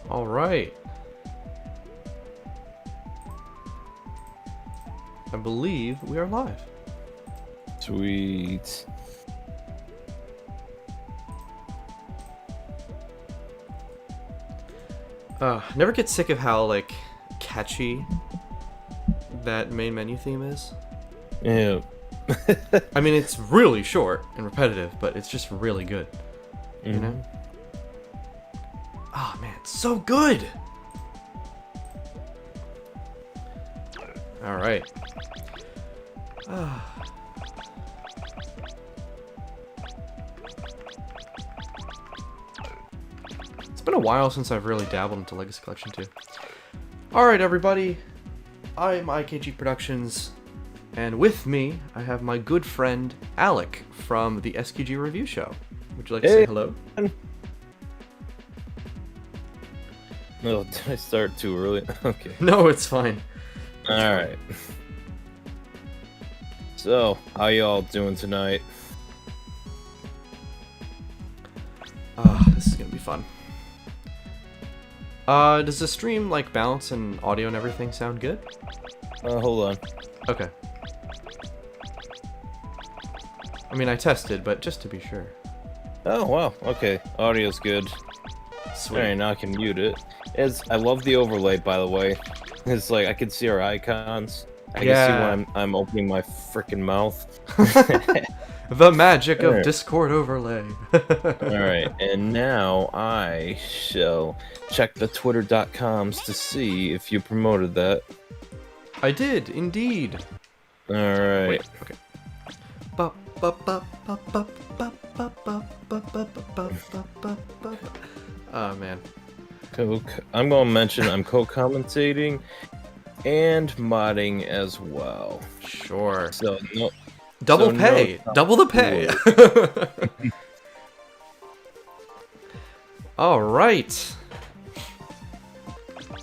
All right. I believe we are live. Sweet. Never get sick of how, like, catchy that main menu theme is. Yeah. I mean, it's really short and repetitive, but it's just really good. You know? Oh, man, it's so good! Alright. It's been a while since I've really dabbled into Legacy Collection 2. Alright, everybody. I'm IKG Productions, and with me, I have my good friend, Alec, from the SQG Review Show. Would you like to say hello? No, did I start too early? Okay. No, it's fine. Alright. So, how y'all doing tonight? This is gonna be fun. Does the stream, like, balance and audio and everything sound good? Hold on. Okay. I mean, I tested, but just to be sure. Oh, wow. Okay. Audio's good. Sweet. Alright, now I can mute it. I love the overlay, by the way. It's like, I can see our icons. I can see when I'm opening my freaking mouth. The magic of Discord overlay. Alright, and now I shall check the twitter.coms to see if you promoted that. I did, indeed. Alright. Wait, okay. Oh, man. I'm going to mention I'm co-commentating and modding as well. Sure. So, no... Double pay! Double the pay! Alright.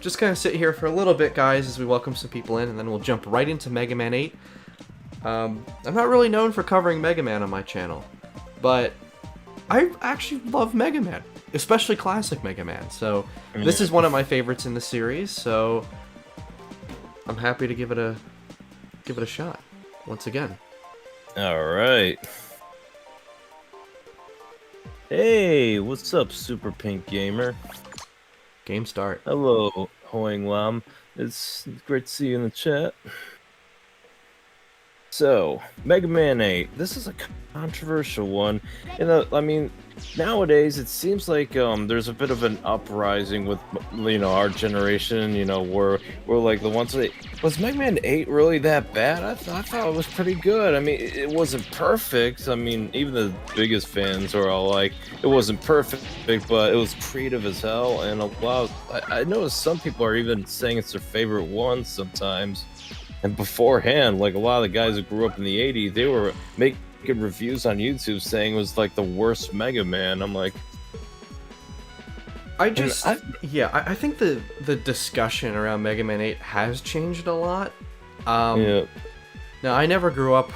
Just gonna sit here for a little bit, guys, as we welcome some people in, and then we'll jump right into Mega Man 8. I'm not really known for covering Mega Man on my channel, but I actually love Mega Man, especially classic Mega Man, so this is one of my favorites in the series, so I'm happy to give it a shot once again. Alright. Hey, what's up, Super Pink Gamer? Game start. Hello, Hoing Lam. It's great to see you in the chat. So, Mega Man 8. This is a controversial one. I mean, nowadays it seems like there's a bit of an uprising with, our generation. We're like the ones that... Was Mega Man 8 really that bad? I thought it was pretty good. I mean, it wasn't perfect. I mean, even the biggest fans are all like, it wasn't perfect, but it was creative as hell. And I noticed some people are even saying it's their favorite one sometimes. And beforehand, like a lot of the guys who grew up in the 80s, they were making reviews on YouTube saying it was like the worst Mega Man. I'm like... I think the discussion around Mega Man 8 has changed a lot. Yeah. Now, I never grew up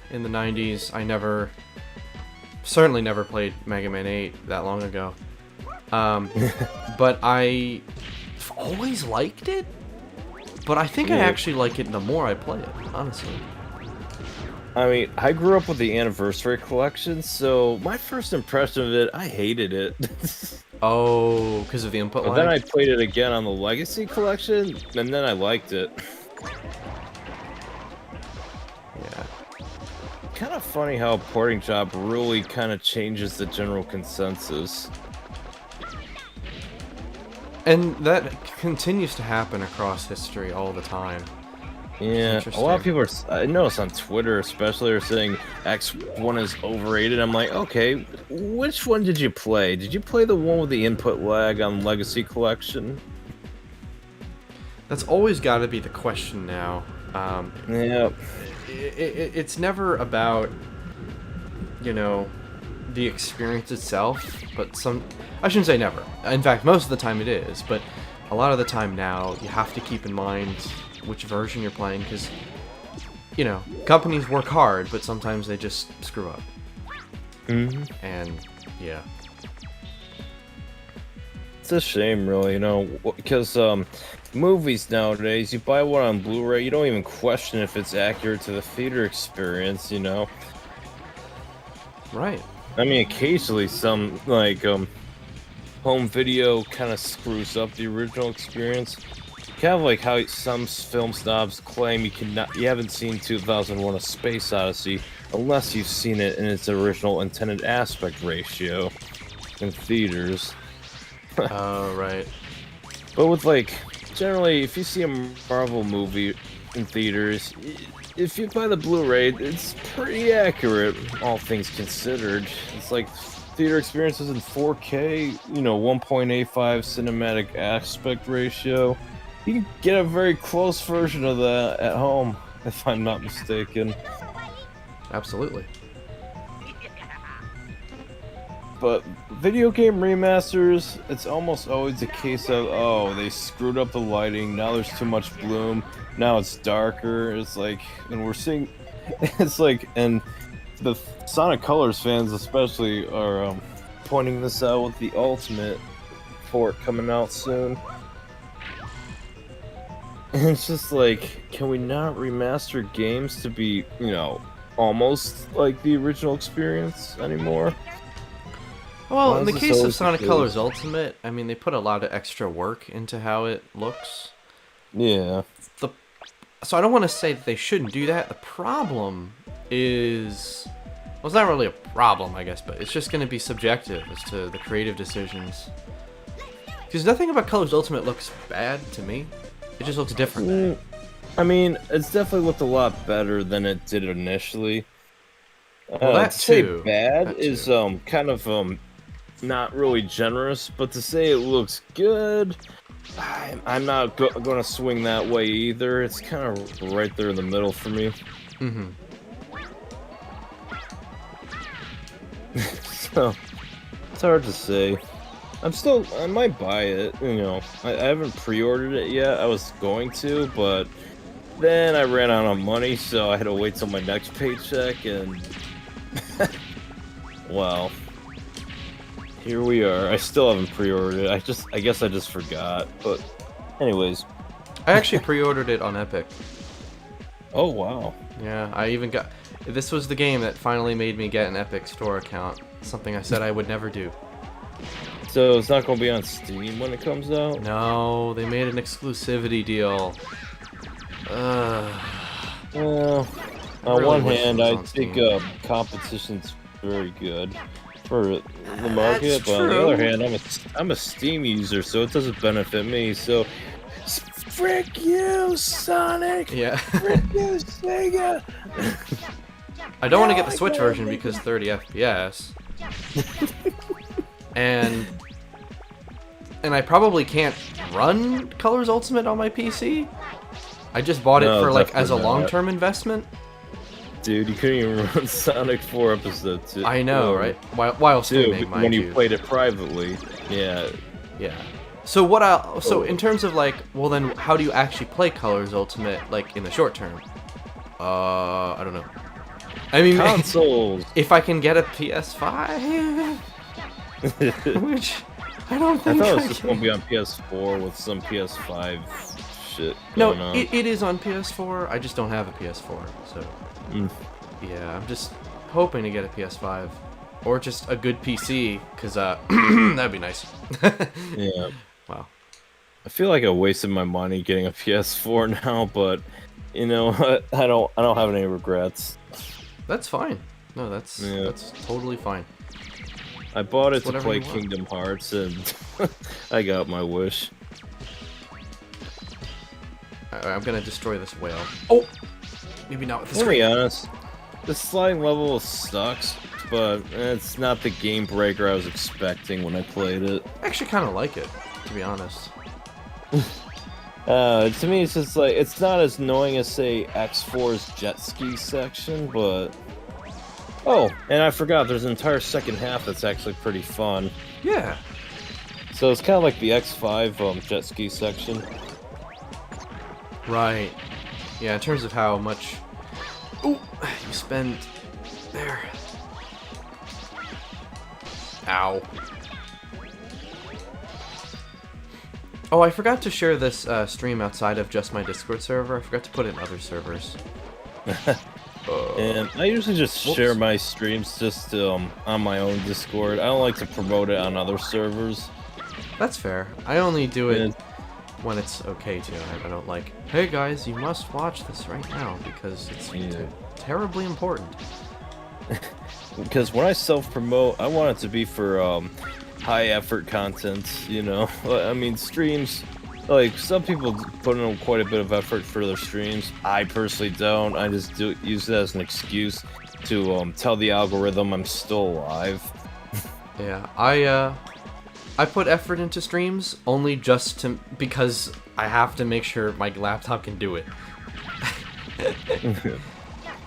in the 90s. I certainly never played Mega Man 8 that long ago. But I always liked it. But I think I actually like it the more I play it, honestly. I mean, I grew up with the Anniversary Collection, so my first impression of it, I hated it. Oh, because of the input lag? But then I played it again on the Legacy Collection, and then I liked it. Yeah. Kind of funny how a porting job really kind of changes the general consensus. And that continues to happen across history all the time. Yeah, a lot of people I noticed on Twitter especially are saying X1 is overrated. I'm like, okay, which one did you play? Did you play the one with the input lag on Legacy Collection? That's always got to be the question now. Yeah. It's never about, the experience itself, but I shouldn't say never. In fact, most of the time it is, but a lot of the time now, you have to keep in mind which version you're playing, because, companies work hard, but sometimes they just screw up. Mm-hmm. And, yeah. It's a shame, really, because movies nowadays, you buy one on Blu-ray, you don't even question if it's accurate to the theater experience. Right. I mean, occasionally some like home video kind of screws up the original experience. Kind of like how some film snobs claim you haven't seen 2001: A Space Odyssey unless you've seen it in its original intended aspect ratio in theaters. Oh, right. But with generally, if you see a Marvel movie in theaters, if you buy the Blu-ray, it's pretty accurate, all things considered. It's like theater experiences in 4K, 1.85 cinematic aspect ratio. You can get a very close version of that at home, if I'm not mistaken. Absolutely. But video game remasters, it's almost always a case of, oh, they screwed up the lighting, now there's too much bloom, now it's darker, and we're seeing, and the Sonic Colors fans especially are pointing this out with the Ultimate port coming out soon. And it's just can we not remaster games to be, almost like the original experience anymore? Well, in the case of Sonic Colors Ultimate, I mean, they put a lot of extra work into how it looks. Yeah. So I don't want to say that they shouldn't do that. The problem is... Well, it's not really a problem, I guess, but it's just going to be subjective as to the creative decisions. Because nothing about Colors Ultimate looks bad to me. It just looks different. I mean, it's definitely looked a lot better than it did initially. Well, that to say too. bad That is too. kind of not really generous, but to say it looks good, I'm not going to swing that way either. It's kind of right there in the middle for me. Mm-hmm. So it's hard to say. I might buy it. I haven't pre-ordered it yet. I was going to, but then I ran out of money, so I had to wait till my next paycheck, and well, here we are. I still haven't pre-ordered it. I guess I just forgot. But anyways, I actually pre-ordered it on Epic. oh wow. Yeah, I even got... This was the game that finally made me get an Epic Store account. Something I said I would never do. So it's not going to be on Steam when it comes out? No, they made an exclusivity deal. Well, on really one wish it hand, was I on think Steam. competition's very good for the market, That's but on the other true. hand, I'm a Steam user, so it doesn't benefit me. So, frick you, Sonic! Yeah. Frick you, Sega! I don't want to get the Switch version because 30 FPS. and I probably can't run Colors Ultimate on my PC. I just bought it No, for as a definitely not. long-term investment. Dude, you couldn't even run Sonic 4 episode 2. I know, right? While streaming, Dude, mind when you. you played it privately, yeah. Yeah. So in terms of well then how do you actually play Colors Ultimate in the short term? I don't know. I mean Consoles! if I can get a PS5, which I don't I think thought it was I just can. going to be on PS4 with some PS5 shit No, going on. it is on PS4. I just don't have a PS4, so yeah, I'm just hoping to get a PS5 or just a good PC, because that'd be nice. Yeah. Wow. I feel like I wasted my money getting a PS4 now, but you know what? I don't have any regrets. That's fine. No, that's totally fine. I bought it to whatever play you want. Kingdom Hearts, and I got my wish. I'm gonna destroy this whale. Oh, maybe not with this. To be honest, the sliding level sucks, but it's not the game breaker I was expecting when I played it. I actually kind of like it, to be honest. To me, it's just it's not as annoying as, say, X4's jet ski section, but... Oh, and I forgot, there's an entire second half that's actually pretty fun. Yeah. So it's kind of like the X5 jet ski section. Right. Yeah, in terms of how much you spend there. Ow. Oh, I forgot to share this stream outside of just my Discord server. I forgot to put it in other servers. And I usually just Whoops. share my streams just on my own Discord. I don't like to promote it on other servers. That's fair. I only do it And when it's okay to. I don't like, hey guys, you must watch this right now because it's terribly important. because when I self-promote, I want it to be for high-effort content, you know? I mean, streams, like, some people put in quite a bit of effort for their streams. I personally don't. I just use it as an excuse to tell the algorithm I'm still alive. Yeah, I put effort into streams only just to because I have to make sure my laptop can do it.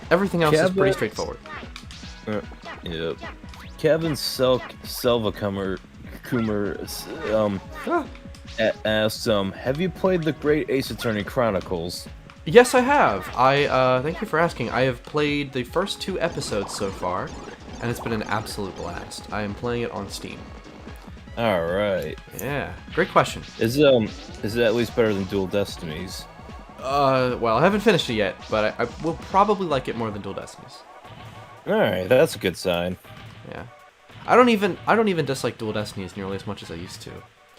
Everything else is pretty straightforward. Yep. Kevin Selvakummer asked, have you played the Great Ace Attorney Chronicles? Yes, I have. Thank you for asking. I have played the first 2 episodes so far, and it's been an absolute blast. I am playing it on Steam. All right. Yeah, great question. Is it at least better than Dual Destinies? Well, I haven't finished it yet, but I will probably like it more than Dual Destinies. All right, that's a good sign. Yeah, I don't even dislike Dual Destinies nearly as much as I used to.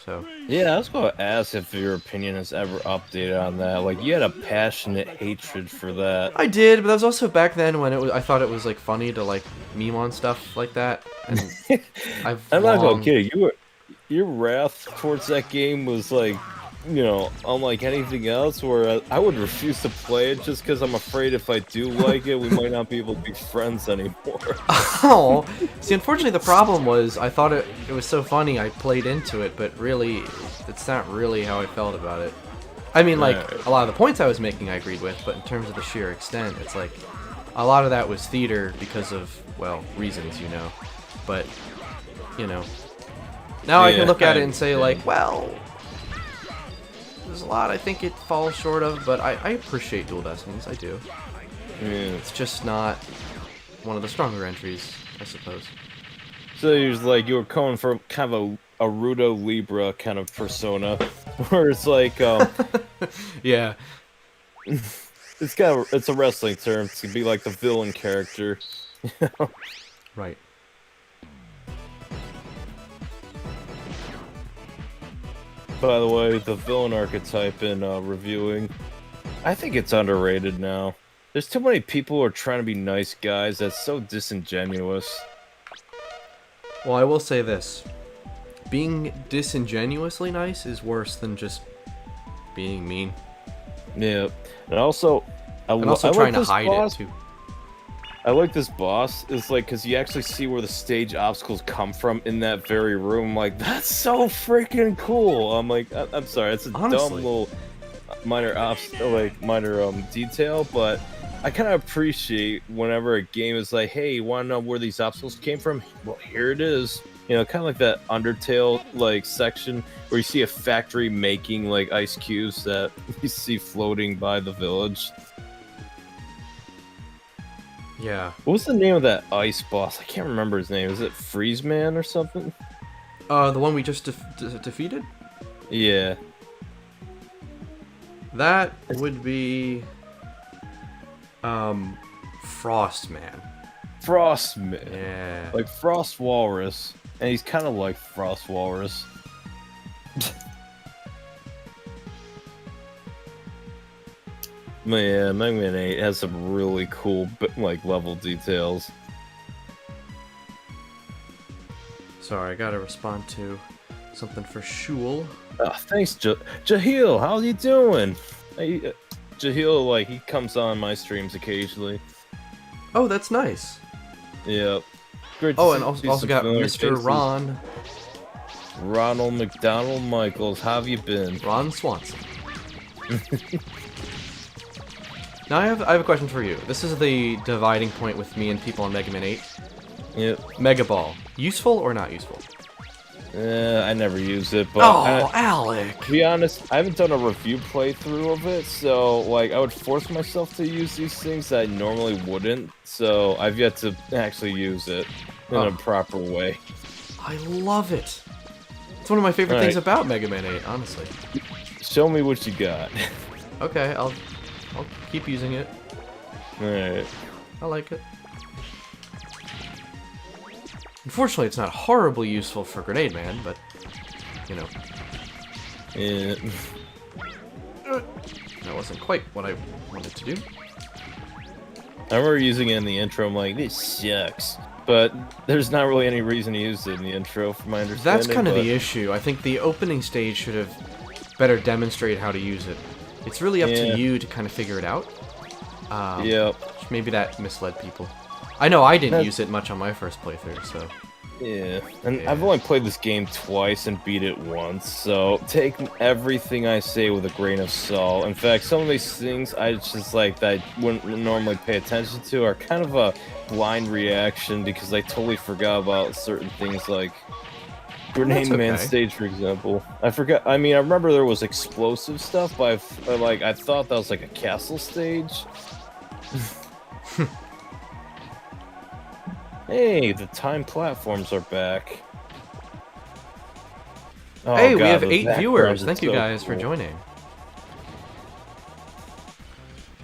So Yeah, I was going to ask if your opinion has ever updated on that. Like, you had a passionate hatred for that. I did, but that was also back then when I thought it was like funny to like meme on stuff like that. And I'm not going to kid you. Your wrath towards that game was like, you know, unlike anything else, where I would refuse to play it just because I'm afraid if I do like it, we might not be able to be friends anymore. Oh, see, unfortunately, the problem was I thought it was so funny I played into it, but really, it's not really how I felt about it. I mean, like, a lot of the points I was making I agreed with, but in terms of the sheer extent, it's like, a lot of that was theater because of, well, reasons, you know. But, you know, now I can look at it and say, like, well, there's a lot I think it falls short of, but I appreciate Dual Destinies, I do. It's just not one of the stronger entries, I suppose. So you were coming from kind of a Rudo Libra kind of persona, where it's like, yeah. it's a wrestling term to be like the villain character. Right. By the way, the villain archetype in reviewing, I think it's underrated now. There's too many people who are trying to be nice guys. That's so disingenuous. Well, I will say this. Being disingenuously nice is worse than just being mean. Yeah. And also, I trying like to hide boss. it, too. I like this boss. It's like, because you actually see where the stage obstacles come from in that very room. I'm like, that's so freaking cool. I'm like, I'm sorry, it's a dumb little minor detail, but I kind of appreciate whenever a game is like, hey, you want to know where these obstacles came from? Well, here it is. You know, kind of like that Undertale like section where you see a factory making like ice cubes that you see floating by the village. Yeah. What was the name of that ice boss? I can't remember his name. Is it Freeze Man or something? The one we just defeated? Yeah. That would be Frostman. Frostman. Yeah. Like Frost Walrus. And he's kind of like Frost Walrus. Man, Mega Man 8 has some really cool like level details. Sorry, I gotta respond to something for Shul. Oh, thanks, Jahil. How you doing? Hey, Jahil, like, he comes on my streams occasionally. Oh, that's nice. Yep. Great to Oh, and see also some got familiar Mr. faces. Ron. Ronald McDonald Michaels, how have you been? Ron Swanson. Now I have a question for you. This is the dividing point with me and people on Mega Man 8. Yep. Mega Ball. Useful or not useful? I never use it, but Alec! to be honest, I haven't done a review playthrough of it, so like I would force myself to use these things that I normally wouldn't. So I've yet to actually use it in a proper way. I love it. It's It's one of my favorite things Alright. about Mega Man 8, honestly. Show me what you got. Okay, I'll keep using it. Alright. I like it. Unfortunately, it's not horribly useful for Grenade Man, but, you know. Yeah. That wasn't quite what I wanted to do. I remember using it in the intro, I'm like, this sucks. But there's not really any reason to use it in the intro, from my understanding. That's kind of the issue. I think the opening stage should have better demonstrated how to use it. It's really up to you to kind of figure it out. Yep. Maybe that misled people. I know I didn't use it much on my first playthrough, so... Yeah, and I've only played this game twice and beat it once, so take everything I say with a grain of salt. In fact, some of these things I just like that I wouldn't normally pay attention to are kind of a blind reaction because I totally forgot about certain things like Grenade Man stage, for example. I forgot. I mean, I remember there was explosive stuff, but I thought that was like a castle stage. Hey, the time platforms are back. Oh, hey, God, we have the 8 viewers. backgrounds are Thank you so guys for cool. joining.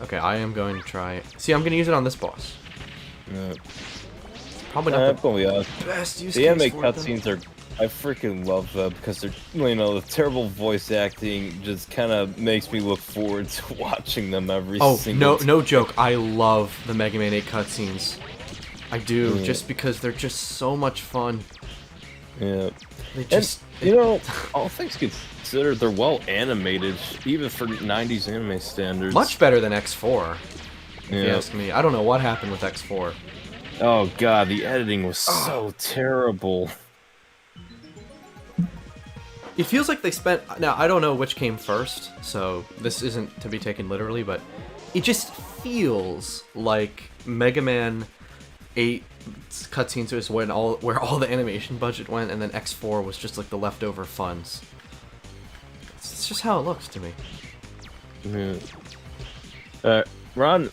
Okay, I am going to try... See, I'm going to use it on this boss. Yeah. Probably not the Probably, best use the case anime for it, though. cutscenes are... I freaking love them because they're, you know, the terrible voice acting just kind of makes me look forward to watching them every single time. No joke. I love the Mega Man 8 cutscenes. I do, just because they're just so much fun. Yeah. They just... And, you know, all things considered, they're well animated, even for 90s anime standards. Much better than X4, if you Yeah. ask me. I don't know what happened with X4. Oh god, the editing was so terrible. It feels like they spent... Now, I don't know which came first, so this isn't to be taken literally, but it just feels like Mega Man 8 cutscenes was where all the animation budget went, and then X4 was just like the leftover funds. It's just how it looks to me. Yeah. Ron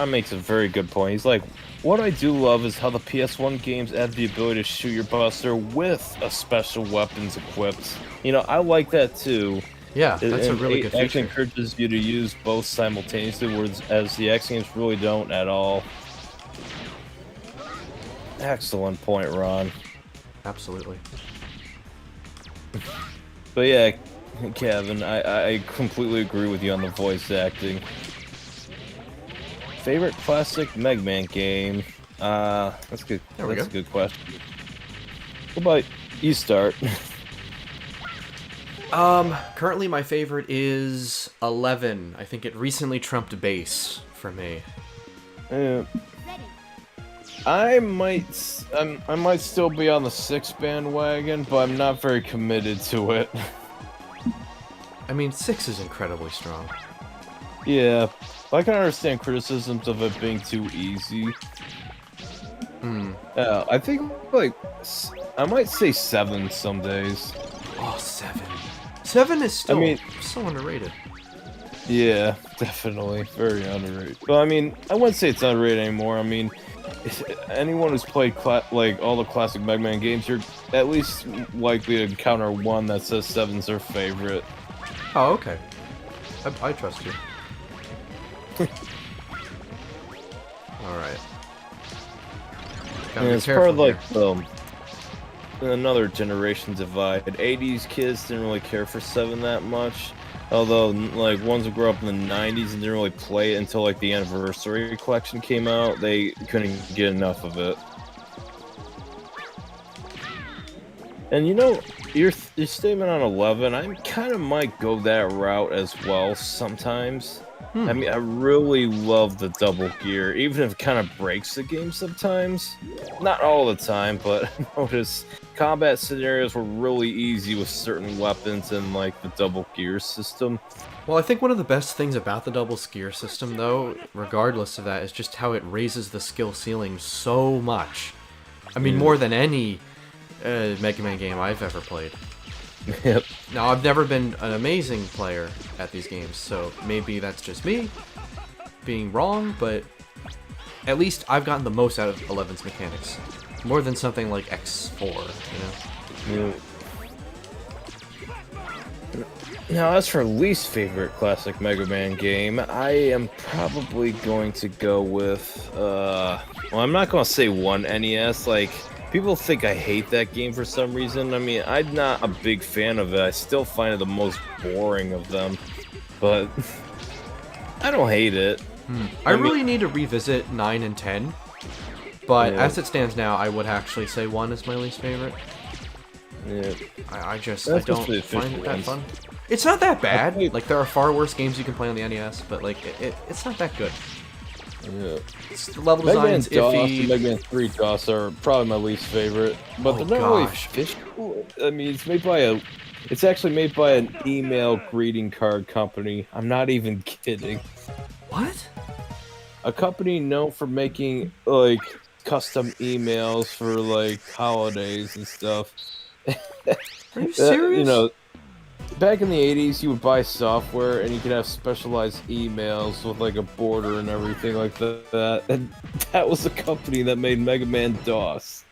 makes a very good point. He's like, what I do love is how the PS1 games add the ability to shoot your buster with a special weapons equipped. You know, I like that too. Yeah, that's a really good It actually feature. encourages you to use both simultaneously, whereas the X games really don't at all. Excellent point, Ron. Absolutely. But yeah, Kevin, I completely agree with you on the voice acting. Favorite classic Mega Man game? That's good. There we That's go. a good question. How about you start? Currently my favorite is 11. I think it recently trumped base for me. I might still be on the 6 bandwagon, but I'm not very committed to it. I mean, 6 is incredibly strong. Yeah, I can understand criticisms of it being too easy. I think like I might say 7 some days. Oh, 7. 7 is still I mean, so underrated. Yeah, definitely very underrated. But I mean, I wouldn't say it's underrated anymore. I mean, anyone who's played like all the classic Mega Man games, you're at least likely to encounter one that says 7's their favorite. Oh, okay. I trust you. Alright. Yeah, it's part of like another generation divide. 80s kids didn't really care for 7 that much. Although, like, ones who grew up in the 90s and didn't really play it until, like, the Anniversary Collection came out, they couldn't get enough of it. And, you know, your statement on 11, I kind of might go that route as well sometimes. I mean, I really love the double gear, even if it kind of breaks the game sometimes. Not all the time, but I notice combat scenarios were really easy with certain weapons and, like, the double gear system. Well, I think one of the best things about the double gear system, though, regardless of that, is just how it raises the skill ceiling so much. I mean, more than any Mega Man game I've ever played. Yep. Now, I've never been an amazing player at these games, so maybe that's just me being wrong, but at least I've gotten the most out of 11's mechanics. More than something like X4, you know? Yeah. Now, as for least favorite classic Mega Man game, I am probably going to go with, well, I'm not going to say one NES, like, people think I hate that game for some reason. I mean, I'm not a big fan of it. I still find it the most boring of them, but I don't hate it. I really need to revisit 9 and 10, but as it stands now, I would actually say 1 is my least favorite. Yeah. I That's don't mostly the find it that ones. fun. It's not that bad. played- Like, there are far worse games you can play on the NES, but, like, it's not that good. Yeah. The level Mega Man design's DOS and iffy. Mega Man 3 DOS are probably my least favorite, but Oh, they're not really gosh. fish. I mean, it's actually made by an email greeting card company. I'm not even kidding. What? A company known for making like custom emails for like holidays and stuff. Are you serious? You know, back in the 80s, you would buy software and you could have specialized emails with like a border and everything like that. And that was the company that made Mega Man DOS.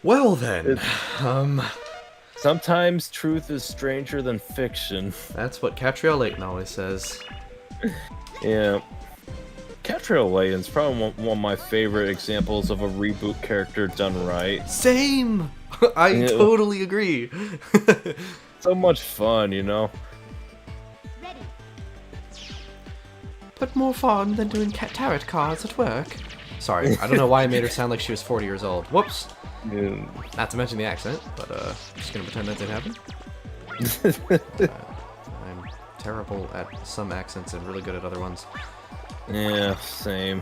Well then, Sometimes truth is stranger than fiction. that's what Catriel Layton always says. Yeah. Catriel Layton's probably one of my favorite examples of a reboot character done right. Same! I Yeah. totally agree. So much fun, you know? But more fun than doing tarot cards at work. Sorry, I don't know why I made her sound like she was 40 years old. Whoops. Yeah. Not to mention the accent, but I'm just gonna pretend that didn't happen. I'm terrible at some accents and really good at other ones. Yeah, same.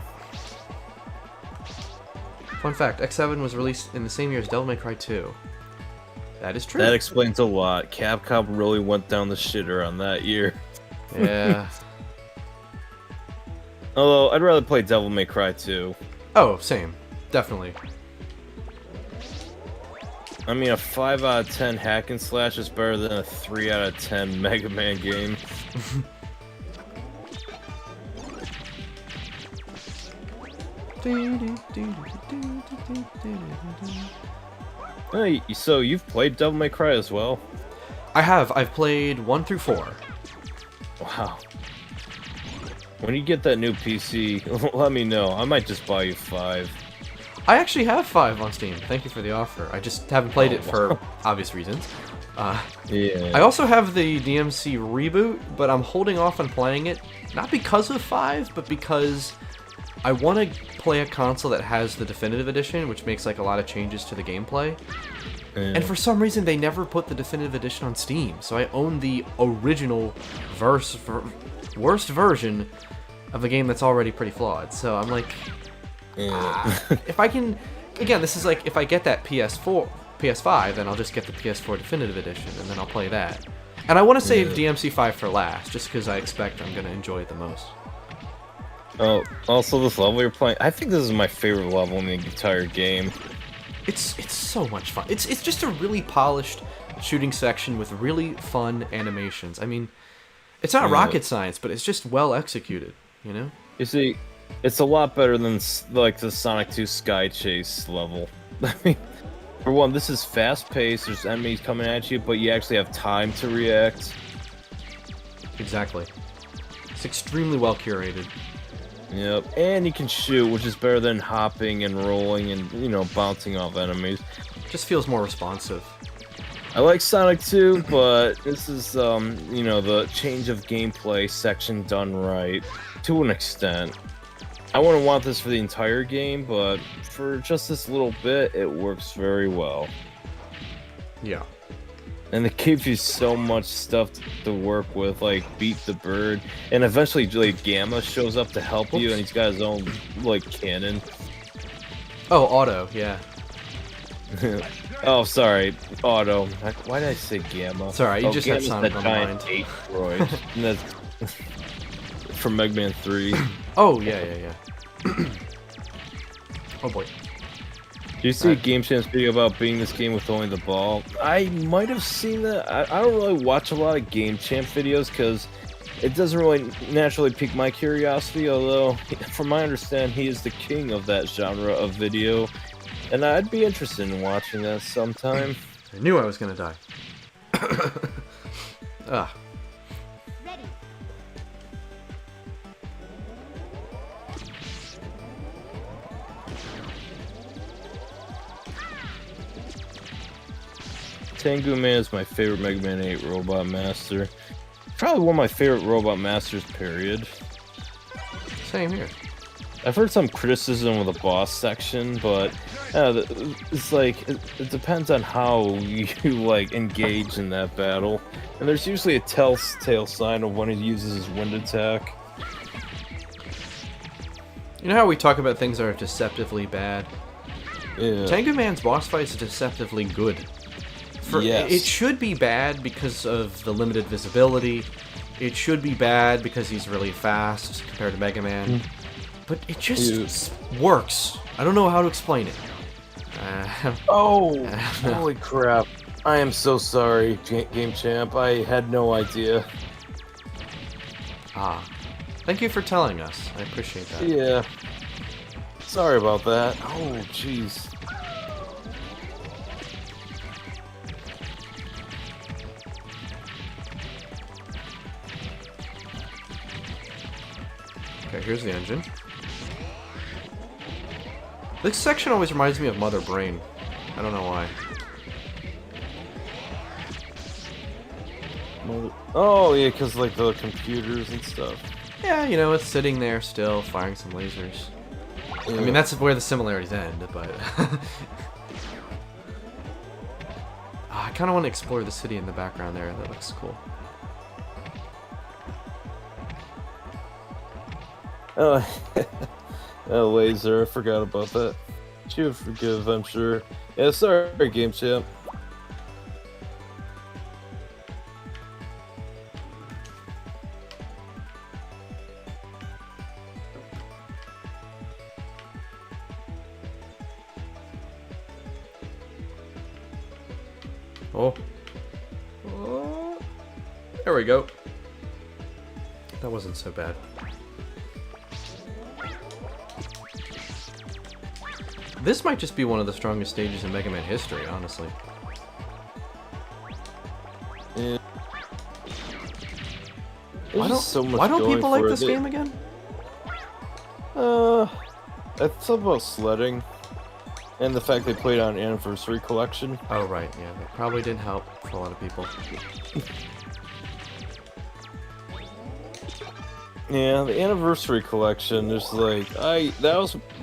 Fun fact, X7 was released in the same year as Devil May Cry 2. That is true. That explains a lot. Capcom really went down the shitter on that year. Yeah. Although, I'd rather play Devil May Cry 2. Oh, same. Definitely. I mean, a 5 out of 10 hack and slash is better than a 3 out of 10 Mega Man game. Hey, so you've played Devil May Cry as well? I have. I've played 1 through 4. Wow. When you get that new PC, let me know. I might just buy you 5. I actually have 5 on Steam. Thank you for the offer. I just haven't played it for obvious reasons. Yeah. I also have the DMC reboot, but I'm holding off on playing it, not because of 5, but because I want to play a console that has the definitive edition, which makes like a lot of changes to the gameplay. And for some reason, they never put the definitive edition on Steam, so I own the original worst version of a game that's already pretty flawed. So I'm like, if I can, again, this is like, if I get that PS5, then I'll just get the PS4 definitive edition, and then I'll play that. And I want to save DMC5 for last, just because I expect I'm going to enjoy it the most. Oh, also this level you're playing, I think this is my favorite level in the entire game. It's so much fun. It's just a really polished shooting section with really fun animations. I mean, it's not rocket science, but it's just well executed, you know? You see, it's a lot better than like the Sonic 2 Sky Chase level. I mean, for one, this is fast-paced, there's enemies coming at you, but you actually have time to react. Exactly. It's extremely well curated. Yep, and you can shoot, which is better than hopping and rolling and, you know, bouncing off enemies. Just feels more responsive. I like Sonic 2, but this is, you know, the change of gameplay section done right, to an extent. I wouldn't want this for the entire game, but for just this little bit, it works very well. Yeah. And it gives you so much stuff to work with, like Beat the Bird, and eventually like Gamma shows up to help you, and he's got his own like cannon. Oh, Auto, yeah. Oh, sorry, Auto. Why did I say Gamma? It's alright, you just had Gamma's Sonic the on the giant mind. ape droid. And that's from Mega Man 3. Oh, yeah. Oh boy. Do you see a Game Champs video about beating this game with only the ball? I might have seen that. I don't really watch a lot of Game Champ videos because it doesn't really naturally pique my curiosity, although, from my understanding, he is the king of that genre of video, and I'd be interested in watching that sometime. I knew I was gonna die. Ugh. Tengu Man is my favorite Mega Man 8 Robot Master. Probably one of my favorite Robot Masters, period. Same here. I've heard some criticism of the boss section, but it's like it depends on how you like engage in that battle. And there's usually a telltale sign of when he uses his wind attack. You know how we talk about things that are deceptively bad? Yeah. Tengu Man's boss fight is deceptively good. Yes. It should be bad because of the limited visibility. It should be bad because he's really fast compared to Mega Man. But it just works. I don't know how to explain it. Oh, holy crap. I am so sorry, Game Champ. I had no idea. Thank you for telling us. I appreciate that. Yeah. Sorry about that. Oh, jeez. Okay, here's the engine. This section always reminds me of Mother Brain. I don't know why. Oh, yeah, because, like, the computers and stuff. Yeah, you know, it's sitting there still, firing some lasers. Yeah. I mean, that's where the similarities end, but... I kind of want to explore the city in the background there. That looks cool. Oh, that laser, I forgot about that. You would forgive, I'm sure. Yeah, sorry, Game Champ. Oh. There we go. That wasn't so bad. This might just be one of the strongest stages in Mega Man history, honestly. Yeah. Why don't people like this game again? It's about sledding. And the fact they played on Anniversary Collection. Oh, right, yeah. That probably didn't help for a lot of people. Yeah, the Anniversary Collection is like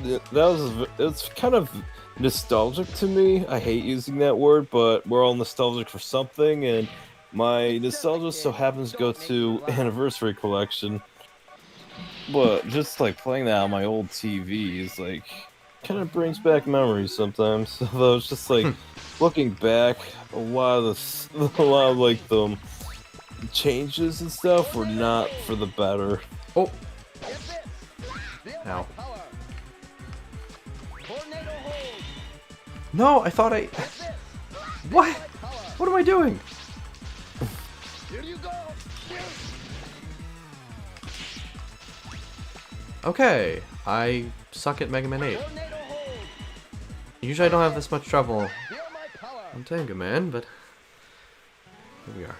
it's kind of nostalgic to me. I hate using that word, but we're all nostalgic for something, and my nostalgia so happens to go to Anniversary Collection. But just like playing that on my old TV is like kind of brings back memories sometimes. Although it's just like looking back, a lot of like the changes and stuff were not for the better. Oh. Ow. No, I thought I... What? What am I doing? Okay, I suck at Mega Man 8. Usually I don't have this much trouble on Tengu Man, but here we are.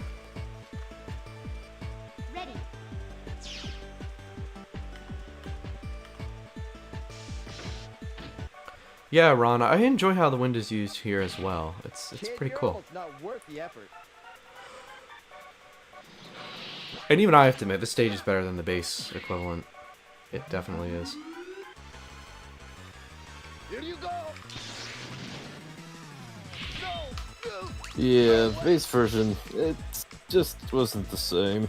Yeah, Ron, I enjoy how the wind is used here as well. It's pretty cool. And even I have to admit, this stage is better than the base equivalent. It definitely is. Yeah, the base version, it just wasn't the same.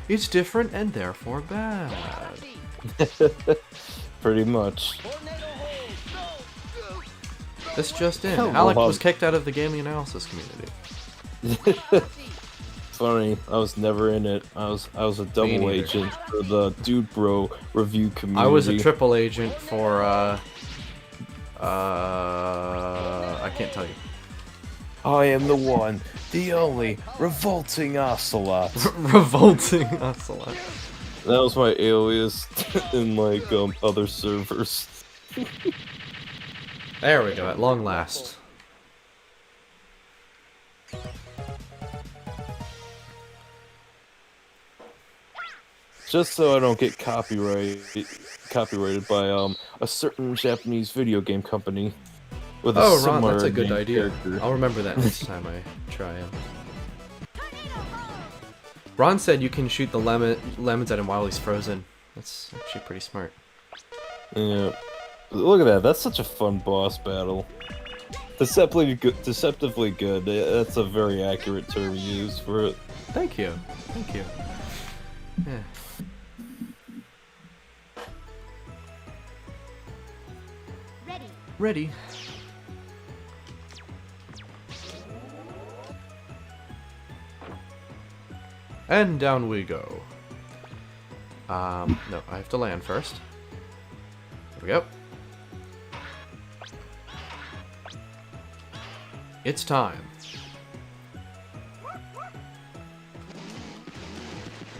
It's different and therefore bad. Pretty much. This just in. Alec was kicked out of the gaming analysis community. Funny, I was never in it. I was a double agent for the Dude Bro review community. I was a triple agent for I can't tell you. I am the one, the only revolting ocelot. Revolting ocelot. That was my alias in like other servers. There we go, at long last. just so I don't get copyrighted by a certain Japanese video game company with a Oh, Ron, that's similar a good named idea. character. I'll remember that next time I try it. Ron said you can shoot the lemons at him while he's frozen. That's actually pretty smart. Yeah. Look at that. That's such a fun boss battle. Deceptively good. That's a very accurate term used for it. Thank you. Thank you. Yeah. Ready. And down we go. No, I have to land first. There we go. It's time.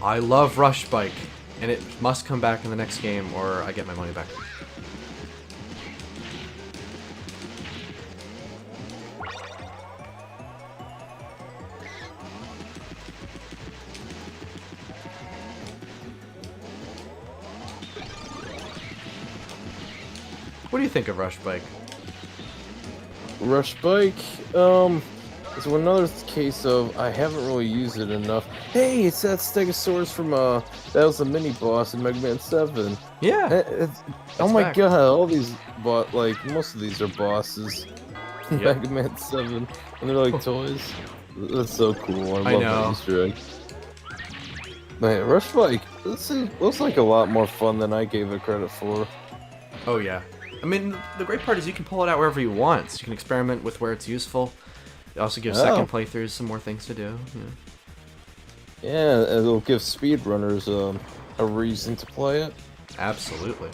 I love Rush Bike, and it must come back in the next game or I get my money back. What do you think of Rush Bike? Rush Bike, it's another case of I haven't really used it enough. Hey, it's that Stegosaurus from that was the mini boss in Mega Man 7. Yeah. Oh my back. god, all these most of these are bosses in Yep. Mega Man 7, and they're like toys. That's so cool. I love know. that Easter egg. Man, Rush Bike, this looks like a lot more fun than I gave it credit for. Oh yeah. I mean, the great part is you can pull it out wherever you want. So you can experiment with where it's useful. It also gives second playthroughs some more things to do. Yeah, it'll give speedrunners a reason to play it. Absolutely.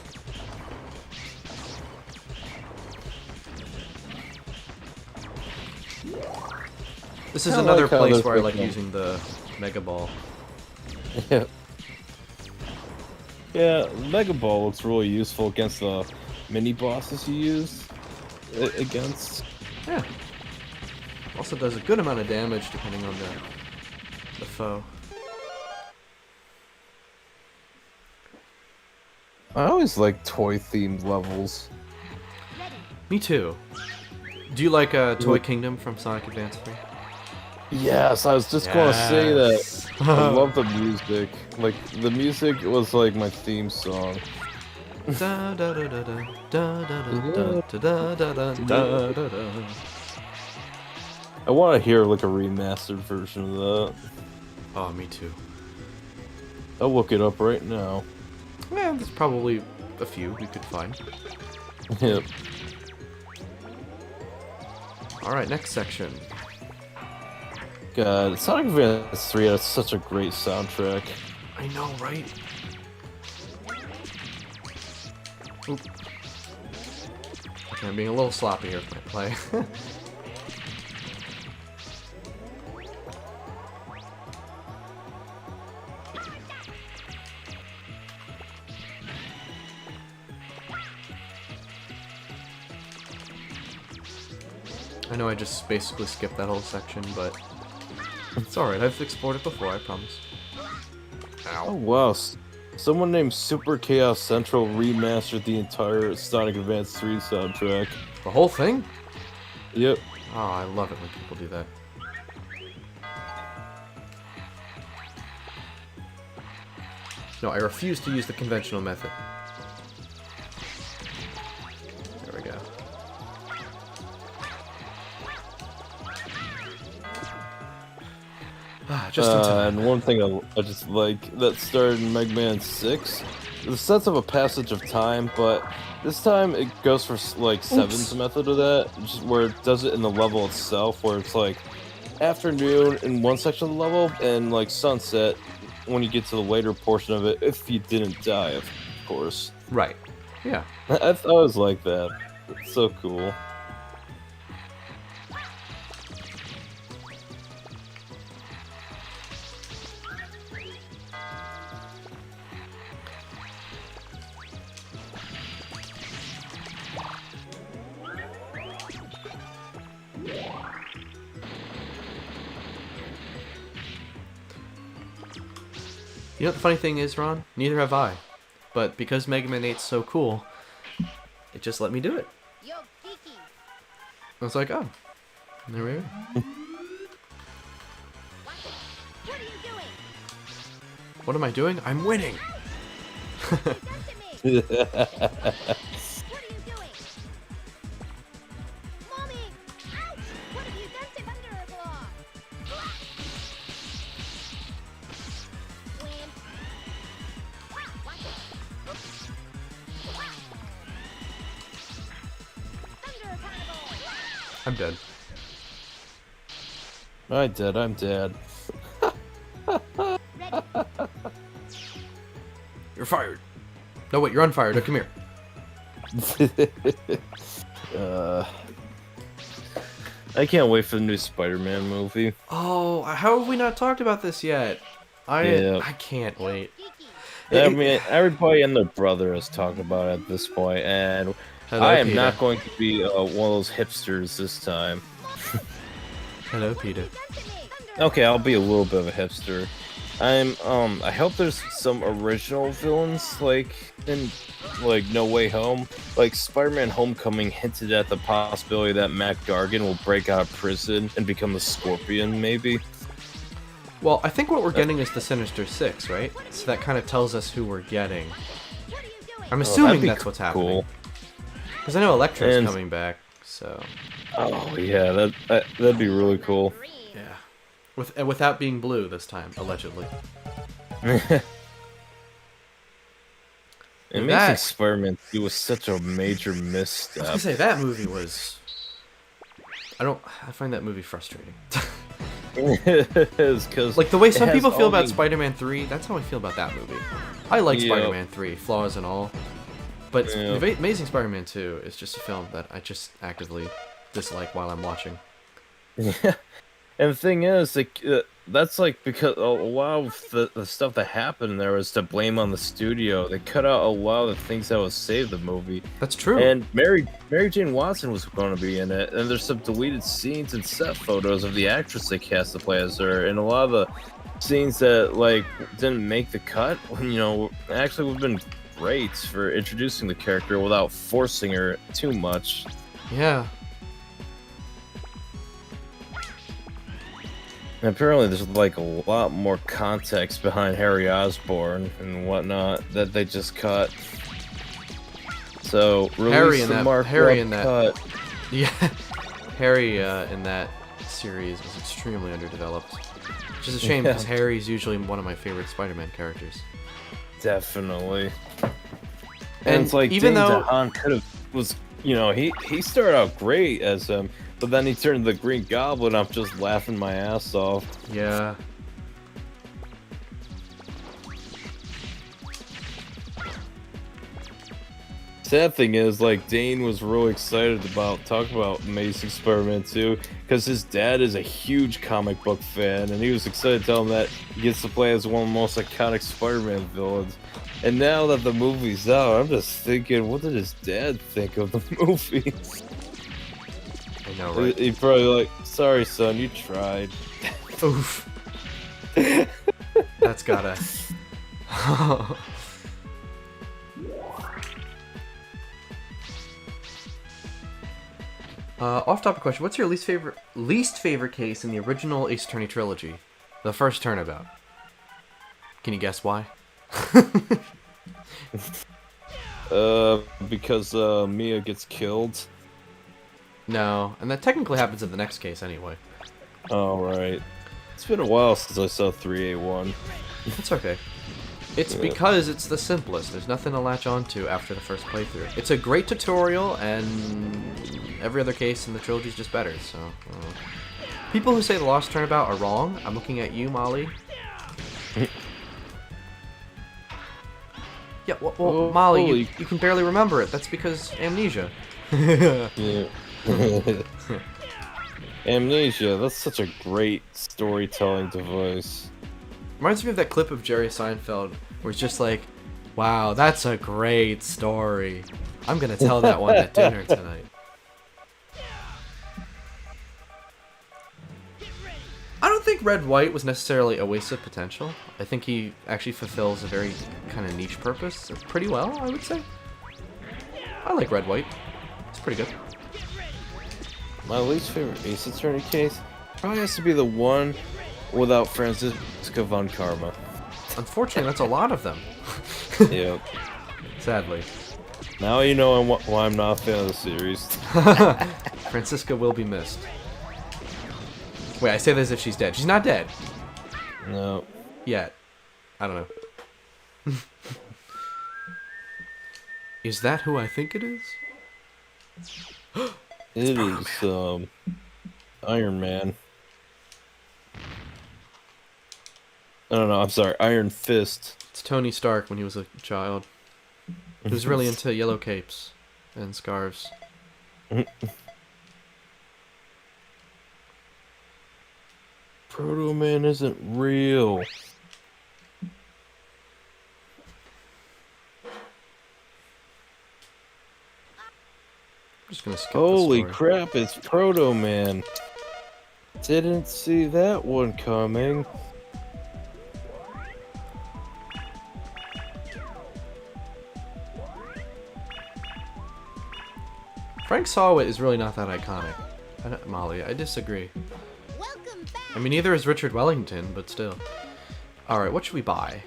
This is Kinda another like how place this where I like became- using the Mega Ball. Yeah. Yeah, Mega Ball looks really useful against the mini bosses you use against. Yeah. Also does a good amount of damage depending on the foe. I always like toy-themed levels. Me too. Do you like Toy Kingdom from Sonic Advance 3? Yes, I was just going to say that. Yes. I love the music. Like, the music was like my theme song. Da da da da da da da da da da da da da. I want to hear like a remastered version of that. Oh, me too. I'll look it up right now. Yeah, there's probably a few we could find. Yep. Alright, next section. God, Sonic Advance 3 has such a great soundtrack. I know, right? Oop. Okay, I'm being a little sloppy here with my play. I know I just basically skipped that whole section, but it's alright, I've explored it before, I promise. Oh Ow. wow, someone named Super Chaos Central remastered the entire Sonic Advance 3 soundtrack. The whole thing? Yep. Oh, I love it when people do that. No, I refuse to use the conventional method. There we go. Ah, just in time. And one thing I just like that started in Mega Man 6, the sense of a passage of time, but this time it goes for like Seven's method of that, just where it does it in the level itself, where it's like afternoon in one section of the level and like sunset when you get to the later portion of it, if you didn't die, of course. Right. Yeah. I always like that. It's so cool. You know what the funny thing is, Ron? Neither have I. But because Mega Man 8's so cool, it just let me do it. I was like, oh, there we go. What am I doing? I'm winning! I'm dead. I'm dead. You're fired. No, wait, you're unfired. Now, come here. I can't wait for the new Spider-Man movie. Oh, how have we not talked about this yet? I can't wait. I mean, everybody and their brother has talked about it at this point, and Hello, I am Peter. not going to be one of those hipsters this time. Hello, Peter. Okay, I'll be a little bit of a hipster. I hope there's some original villains, like, in, like, No Way Home. Like, Spider-Man Homecoming hinted at the possibility that Mac Gargan will break out of prison and become the Scorpion, maybe. Well, I think what we're getting is the Sinister Six, right? So that kind of tells us who we're getting. I'm assuming that's what's happening. Because I know Electro's coming back, so... Oh, yeah, that'd be really cool. Yeah. Without being blue this time, allegedly. Amazing Spider-Man 2 was such a major misstep. I was gonna say, that movie was... I find that movie frustrating. Like, the way some people feel about Spider-Man 3, that's how I feel about that movie. I like Spider-Man 3, flaws and all. But Amazing Spider-Man 2 is just a film that I just actively dislike while I'm watching. Yeah. And the thing is, like, that's like because a lot of the stuff that happened there was to blame on the studio. They cut out a lot of the things that would save the movie. That's true. And Mary Jane Watson was going to be in it, and there's some deleted scenes and set photos of the actress they cast to play as her, and a lot of the scenes that like didn't make the cut. You know, actually would have been great for introducing the character without forcing her too much. Yeah. And apparently there's like a lot more context behind Harry Osborn and whatnot that they just cut. So Harry in that yeah, Harry in that series was extremely underdeveloped, which is a shame because Harry's usually one of my favorite Spider-Man characters. Definitely. And it's like even though DeHaan could have he started out great as him. But then he turned the Green Goblin. I'm just laughing my ass off. Yeah. Sad thing is, like, Dane was really excited about talking about Amazing Spider-Man 2 because his dad is a huge comic book fan, and he was excited to tell him that he gets to play as one of the most iconic Spider-Man villains. And now that the movie's out, I'm just thinking, what did his dad think of the movie? I know, right? He probably like, sorry, son, you tried. Oof. That's gotta. Off-topic question: what's your least favorite case in the original Ace Attorney trilogy? The first turnabout. Can you guess why? Because Mia gets killed. No, and that technically happens in the next case anyway. Oh, right. It's been a while since I saw 3A1. It's okay. It's because it's the simplest. There's nothing to latch onto after the first playthrough. It's a great tutorial, and every other case in the trilogy is just better, so... People who say the Lost Turnabout are wrong. I'm looking at you, Molly. Yeah, well Molly, you can barely remember it. That's because amnesia. Yeah. Amnesia, that's such a great storytelling device. Reminds me of that clip of Jerry Seinfeld where it's just like, wow, that's a great story. I'm gonna tell that one at dinner tonight. I don't think Red White was necessarily a waste of potential. I think he actually fulfills a very kind of niche purpose pretty well, I would say. I like Red White. It's pretty good. My least favorite Ace Attorney case probably has to be the one without Franziska von Karma. Unfortunately, that's a lot of them. Yep. Sadly. Now you know why I'm not a fan of the series. Franziska will be missed. Wait, I say this as if she's dead. She's not dead. No. Yet. I don't know. Is that who I think it is? It is, Iron Man. I don't know, I'm sorry, Iron Fist. It's Tony Stark when he was a child. He was really into yellow capes and scarves. Proto Man isn't real. I'm just gonna skip Holy the story. crap, it's Proto Man. Didn't see that one coming. Frank Sawit is really not that iconic. Molly, I disagree. I mean, neither is Richard Wellington, but still. Alright, what should we buy?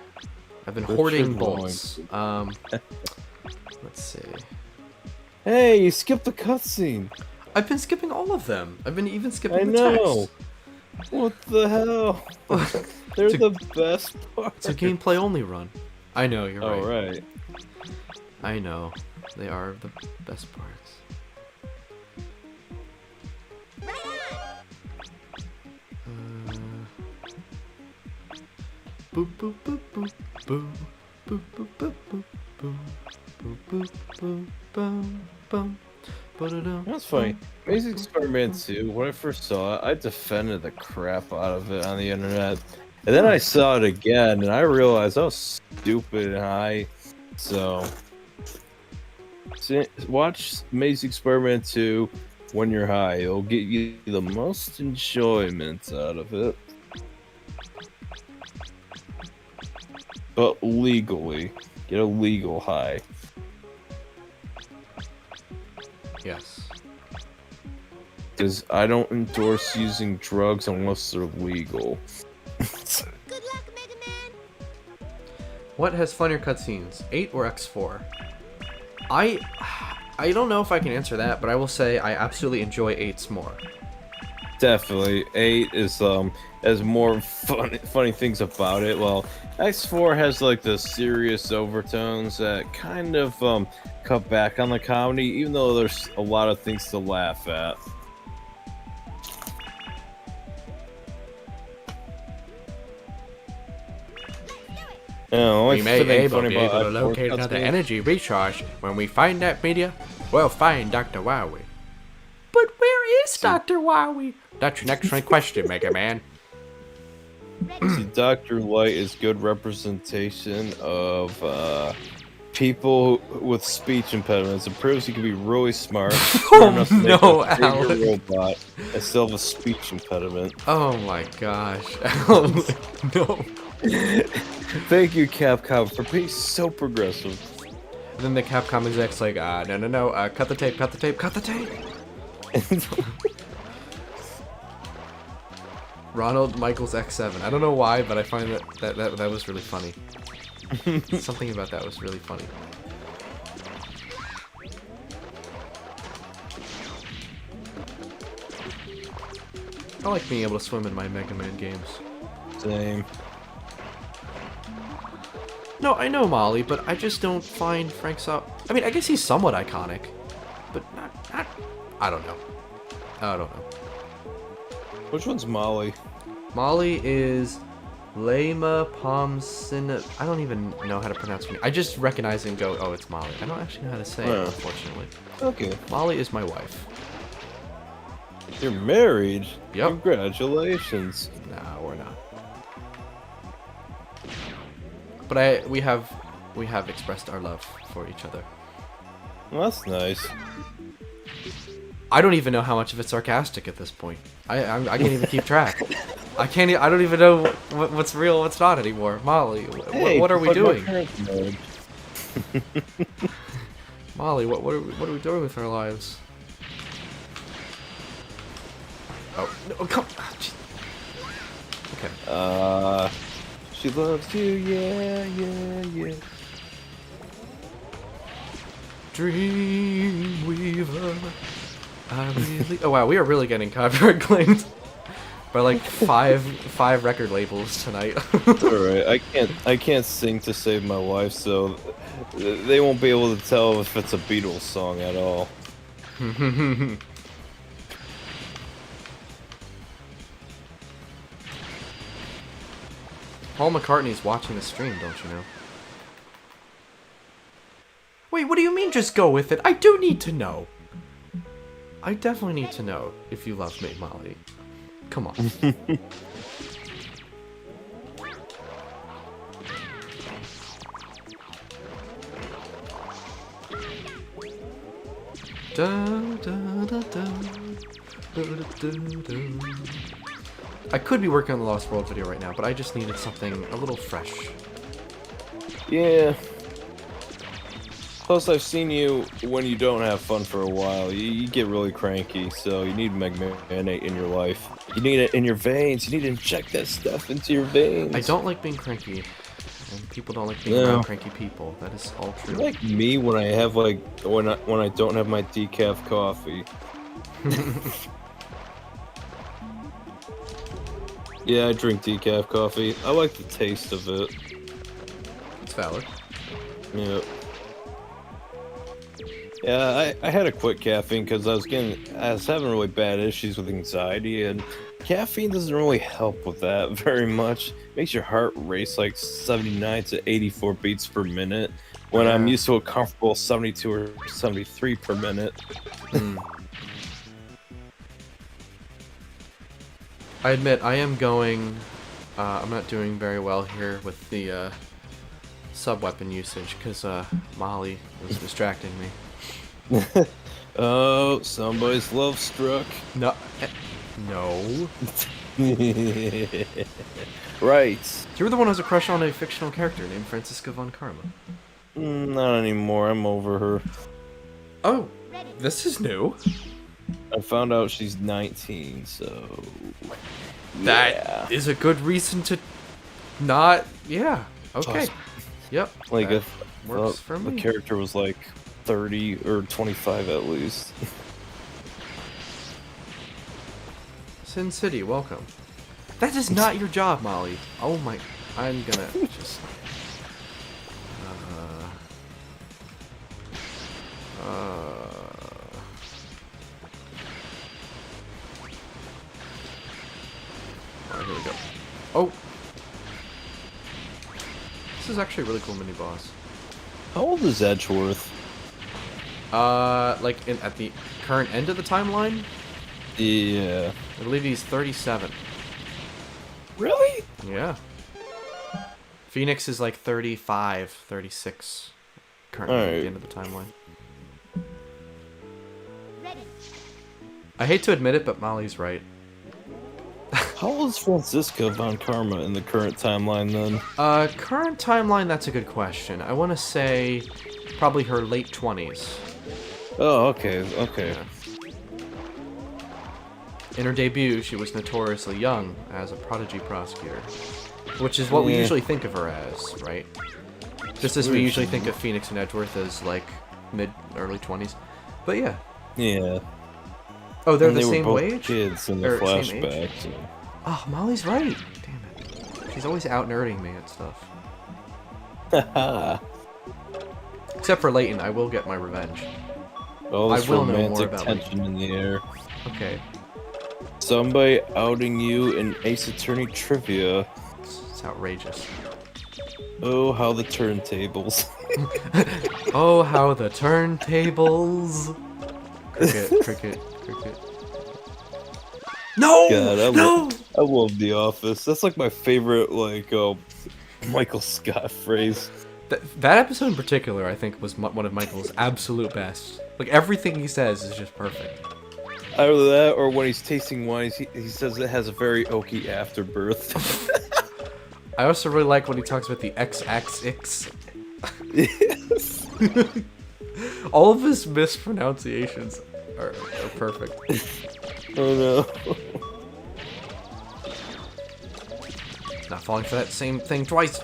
I've been hoarding bolts. Let's see. Hey, you skipped the cutscene. I've been skipping all of them. I've been even skipping I the know. text. What the hell? They're the best part. It's a gameplay only run. I know, you're right. Oh, right. I know. They are the best parts. Boop boop boop boop boop boop boop boop boop boop boop boop boop boop boop. That's funny. Amazing Spider-Man 2, when I first saw it, I defended the crap out of it on the internet. And then I saw it again, and I realized I was stupid and high. So, watch Amazing Spider-Man 2 when you're high. It'll get you the most enjoyment out of it. But legally. Get a legal high. Yes. Because I don't endorse using drugs unless they're legal. Good luck, Mega Man. What has funnier cutscenes, 8 or X4? I don't know if I can answer that, but I will say I absolutely enjoy 8's more. Definitely, 8 is has more funny things about it. Well, X4 has like the serious overtones that kind of cut back on the comedy, even though there's a lot of things to laugh at. We may be able to locate another energy resource. When we find that media, we'll find Dr. Wowie. But where is Dr. Wowie? That's your next question, Mega Man. See, Dr. Light is good representation of people with speech impediments. It proves he can be really smart. Enough to make no, a bigger Alex. robot and still have a speech impediment. Oh my gosh. No. Thank you, Capcom, for being so progressive. And then the Capcom exec's like, no, cut the tape, cut the tape, cut the tape. Ronald Michaels X7. I don't know why, but I find that was really funny. Something about that was really funny. I like being able to swim in my Mega Man games. Same. No, I know Molly, but I just don't find Frank Saw. I mean, I guess he's somewhat iconic, but not. I don't know. I don't know. Which one's Molly? Molly is Lema Pomsina. I don't even know how to pronounce her name. I just recognize it and go, oh, it's Molly. I don't actually know how to say it, unfortunately. Okay. Molly is my wife. You're married? Yep. Congratulations. No, we're not. But we have expressed our love for each other. Well, that's nice. I don't even know how much of it's sarcastic at this point. I can't even keep track. I can't. I don't even know what's real, what's not anymore. Molly, Hey, what are we just like my doing? current mode. Molly, what are we doing with our lives? Oh no! Come. Jeez. Okay. She loves you, yeah, yeah, yeah. Dreamweaver. I really. Oh wow, we are really getting copyright claimed by like five record labels tonight. Alright, I can't sing to save my life, so they won't be able to tell if it's a Beatles song at all. Paul McCartney's watching the stream, don't you know? Wait, what do you mean just go with it? I do need to know. I definitely need to know if you love me, Molly. Come on. I could be working on the Lost World video right now, but I just needed something a little fresh. Yeah. Plus, I've seen you when you don't have fun for a while. You get really cranky, so you need Mega Man 8 in your life. You need it in your veins. You need to inject that stuff into your veins. I don't like being cranky, and people don't like being around cranky people. That is all true. You're like me when I have when I don't have my decaf coffee. Yeah, I drink decaf coffee. I like the taste of it. It's valid. Yeah. Yeah, I had to quit caffeine because I was having really bad issues with anxiety, and caffeine doesn't really help with that very much. Makes your heart race like 79 to 84 beats per minute, when I'm used to a comfortable 72 or 73 per minute. I admit, I am going... I'm not doing very well here with the sub-weapon usage, because Molly was distracting me. Oh, somebody's love struck. No. No. Right. You were the one who has a crush on a fictional character named Franziska von Karma. Not anymore. I'm over her. Oh, this is new. I found out she's 19, so... That is a good reason to not... Yeah. Okay. Awesome. Yep. Like, that if works for me. the character was like 30 or 25 at least. Sin City, welcome. That is not your job, Molly. Oh my... I'm gonna just... Alright, here we go. Oh! This is actually a really cool mini-boss. How old is Edgeworth? Like, at the current end of the timeline? Yeah. I believe he's 37. Really? Yeah. Phoenix is like 35, 36. Currently at the end of the timeline. Ready. I hate to admit it, but Molly's right. How old is Franziska von Karma in the current timeline then? Current timeline, that's a good question. I want to say probably her late 20s. Oh, okay, okay. Yeah. In her debut, she was notoriously young as a prodigy prosecutor, which is what we usually think of her as, right? Just as we usually think of Phoenix and Edgeworth as, like, mid-early 20s. But yeah. Yeah. Oh, they're And the they same were both age? kids in the Or same age? flashbacks. Yeah. Oh, Molly's right. Damn it. She's always out-nerding me and stuff. Haha. Except for Leighton, I will get my revenge. All this I will know more romantic about tension in the air. Okay. Somebody outing you in Ace Attorney trivia. It's outrageous. Oh, how the turntables. Oh, how the turntables. Cricket, cricket, cricket. No! God, No! I love The Office. That's like my favorite, like, Michael Scott phrase. That episode in particular, I think, was one of Michael's absolute best. Like, everything he says is just perfect. Either that, or when he's tasting wine, he says it has a very oaky afterbirth. I also really like when he talks about the XXX. Yes. All of his mispronunciations are perfect. Oh no. Not falling for that same thing twice.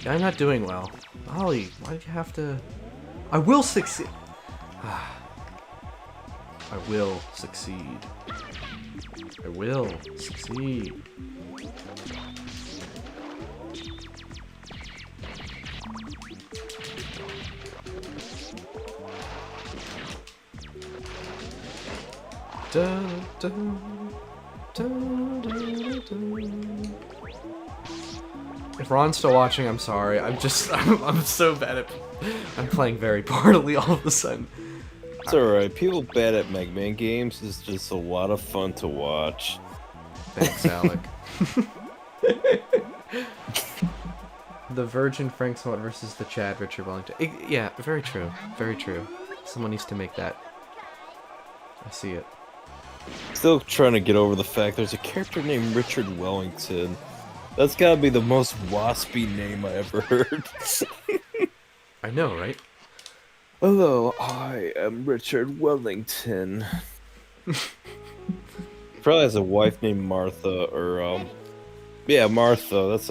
Yeah, I'm not doing well. Ollie, why did you have to... I will succeed. I will succeed. I will succeed. Da, da, da, da, da. If Ron's still watching, I'm sorry. I'm so bad at... I'm playing very poorly all of a sudden. It's alright. People bad at Mega Man games is just a lot of fun to watch. Thanks, Alec. The Virgin Frank Smart versus the Chad Richard Wellington. Yeah, very true. Very true. Someone needs to make that. I see it. Still trying to get over the fact there's a character named Richard Wellington. That's gotta be the most waspy name I ever heard. I know, right? Hello, I am Richard Wellington. Probably has a wife named Martha, or yeah, Martha. That's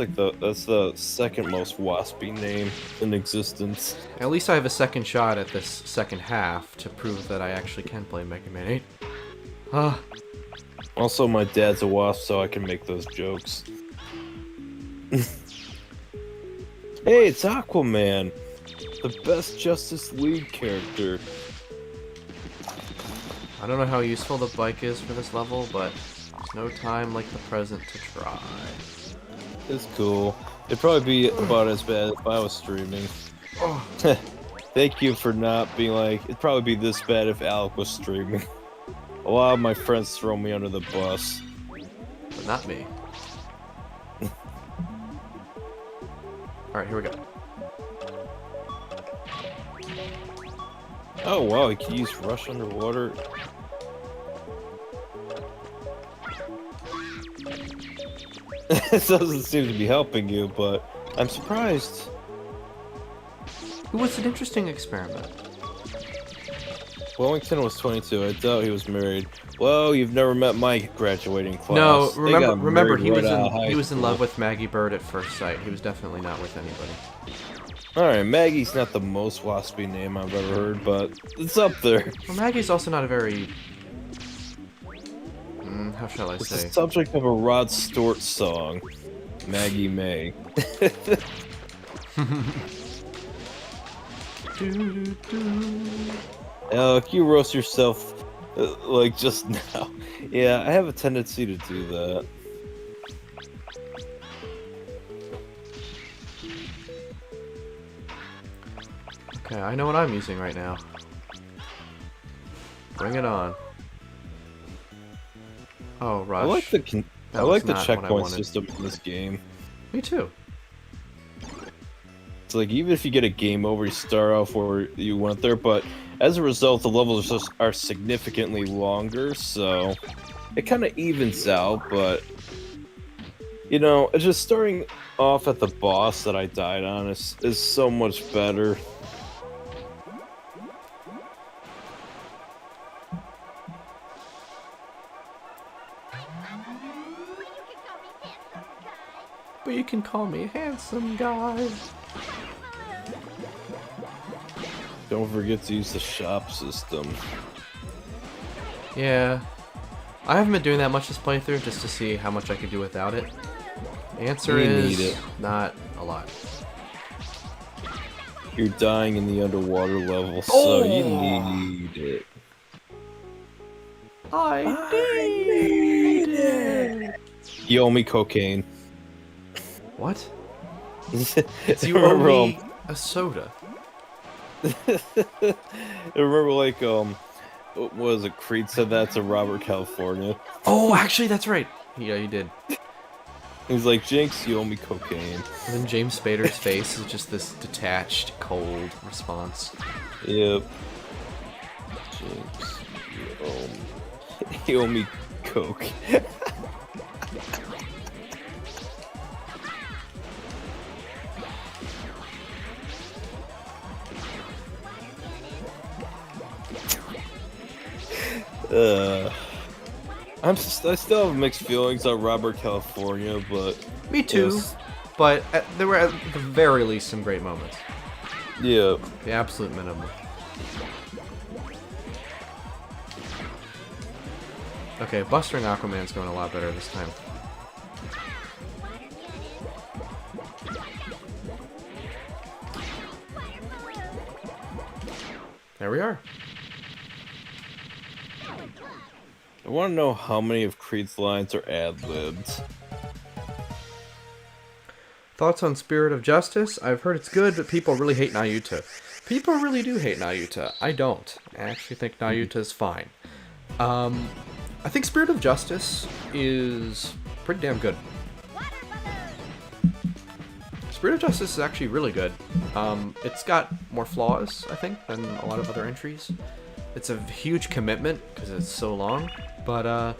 the second most waspy name in existence. At least I have a second shot at this second half to prove that I actually can play Mega Man 8. Ah. Also, my dad's a wasp, so I can make those jokes. Hey, it's Aquaman, the best Justice League character. I don't know how useful the bike is for this level, but there's no time like the present to try. It's cool. It'd probably be about as bad if I was streaming. Oh. Thank you for not being like, it'd probably be this bad if Alec was streaming. A lot of my friends throw me under the bus. But not me. Alright, here we go. Oh wow, he can use Rush underwater. It doesn't seem to be helping you, but I'm surprised. It was an interesting experiment. Wellington was 22. I doubt he was married. Well, you've never met my graduating class. No, They got remember married he was right out of high he was in school. love with Maggie Bird at first sight. He was definitely not with anybody. Alright, Maggie's not the most waspy name I've ever heard, but it's up there. Well, Maggie's also not a very... how shall I It's say? the subject of a Rod Stewart song. Maggie May. Alec, you roast yourself like just now. Yeah, I have a tendency to do that. Okay, I know what I'm using right now. Bring it on. Oh, Rush. I like the That I was like the not what I checkpoint wanted. system in this game. Me too. It's like even if you get a game over, you start off where you went there, but as a result, the levels are significantly longer, so it kind of evens out. But you know, it's just starting off at the boss that I died on is so much better. But you can call me handsome guy. Don't forget to use the shop system. Yeah. I haven't been doing that much this playthrough just to see how much I could do without it. The answer You is need it. not a lot. You're dying in the underwater level, so you Oh! need it. I need it. You owe me cocaine. What? So You owe me a soda. I remember, like, what was it? Creed said that to Robert California. Oh, actually, that's right. Yeah, you did. He's like, Jinx, you owe me cocaine. And then James Spader's face is just this detached, cold response. Yep. Jinx. He owe me Coke. I still have mixed feelings on Robert California, but Me too. yes. But there were at the very least some great moments. Yeah. The absolute minimum. Okay, Buster and Aquaman's going a lot better this time. There we are. I want to know how many of Creed's lines are ad-libbed. Thoughts on Spirit of Justice? I've heard it's good, but people really hate Nayuta. People really do hate Nayuta. I don't. I actually think Nayuta is fine. I think Spirit of Justice is pretty damn good. Spirit of Justice is actually really good. It's got more flaws, I think, than a lot of other entries. It's a huge commitment because it's so long, but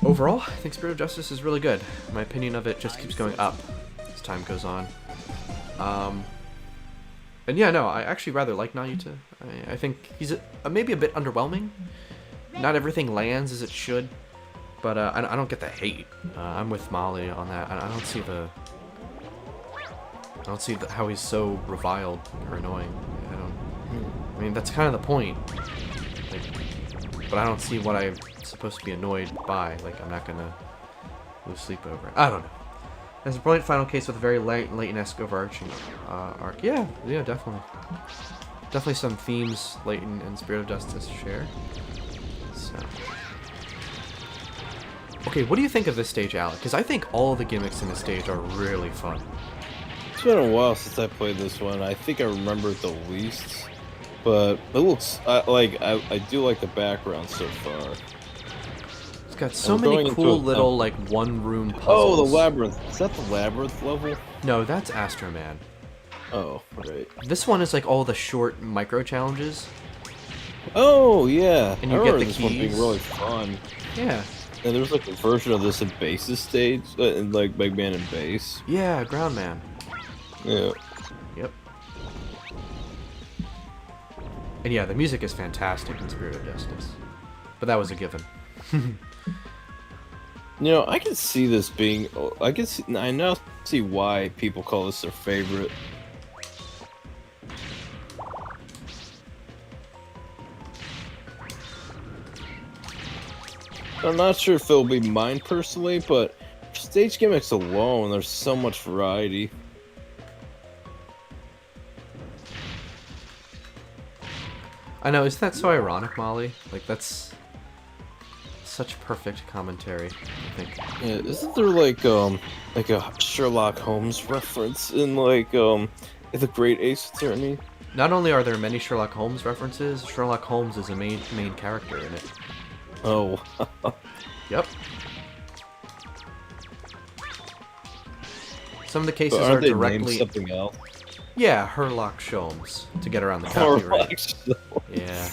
overall, I think Spirit of Justice is really good. My opinion of it just keeps going up as time goes on. And yeah, no, I actually rather like Nayuta. I think he's maybe a bit underwhelming. Not everything lands as it should, but I don't get the hate. I'm with Molly on that. I don't see how he's so reviled or annoying. I mean, that's kind of the point. Like, but I don't see what I'm supposed to be annoyed by. Like, I'm not gonna lose sleep over it. I don't know. There's a brilliant final case with a very Leighton-esque overarching arc. Yeah, definitely. Definitely some themes Leighton and Spirit of Justice share. So. Okay, what do you think of this stage, Alec? Because I think all the gimmicks in this stage are really fun. It's been a while since I played this one. I think I remember it the least, but it looks I do like the background so far. It's got so many cool little like one-room puzzles. Oh, the labyrinth. Is that the labyrinth level? No, that's Astro Man. Oh, right. This one is like all the short micro challenges. Oh yeah. And you I get remember the this one being keys. really fun. Yeah. And there was like a version of this in Base's stage, in like Mega Man and Base. Yeah, Ground Man. Yeah. Yep. And yeah, the music is fantastic in Spirit of Justice. But that was a given. You know, I can see this being. I now see why people call this their favorite. I'm not sure if it'll be mine personally, but for stage gimmicks alone, there's so much variety. I know, isn't that so ironic, Molly? Like, that's such perfect commentary, I think. Yeah, isn't there like a Sherlock Holmes reference in the Great Ace Attorney? Not only are there many Sherlock Holmes references, Sherlock Holmes is a main character in it. Oh. Yep. Some of the cases But aren't are they directly... named something else? Yeah, Herlock Sholmes, to get around the copyright. Herlock. Yeah.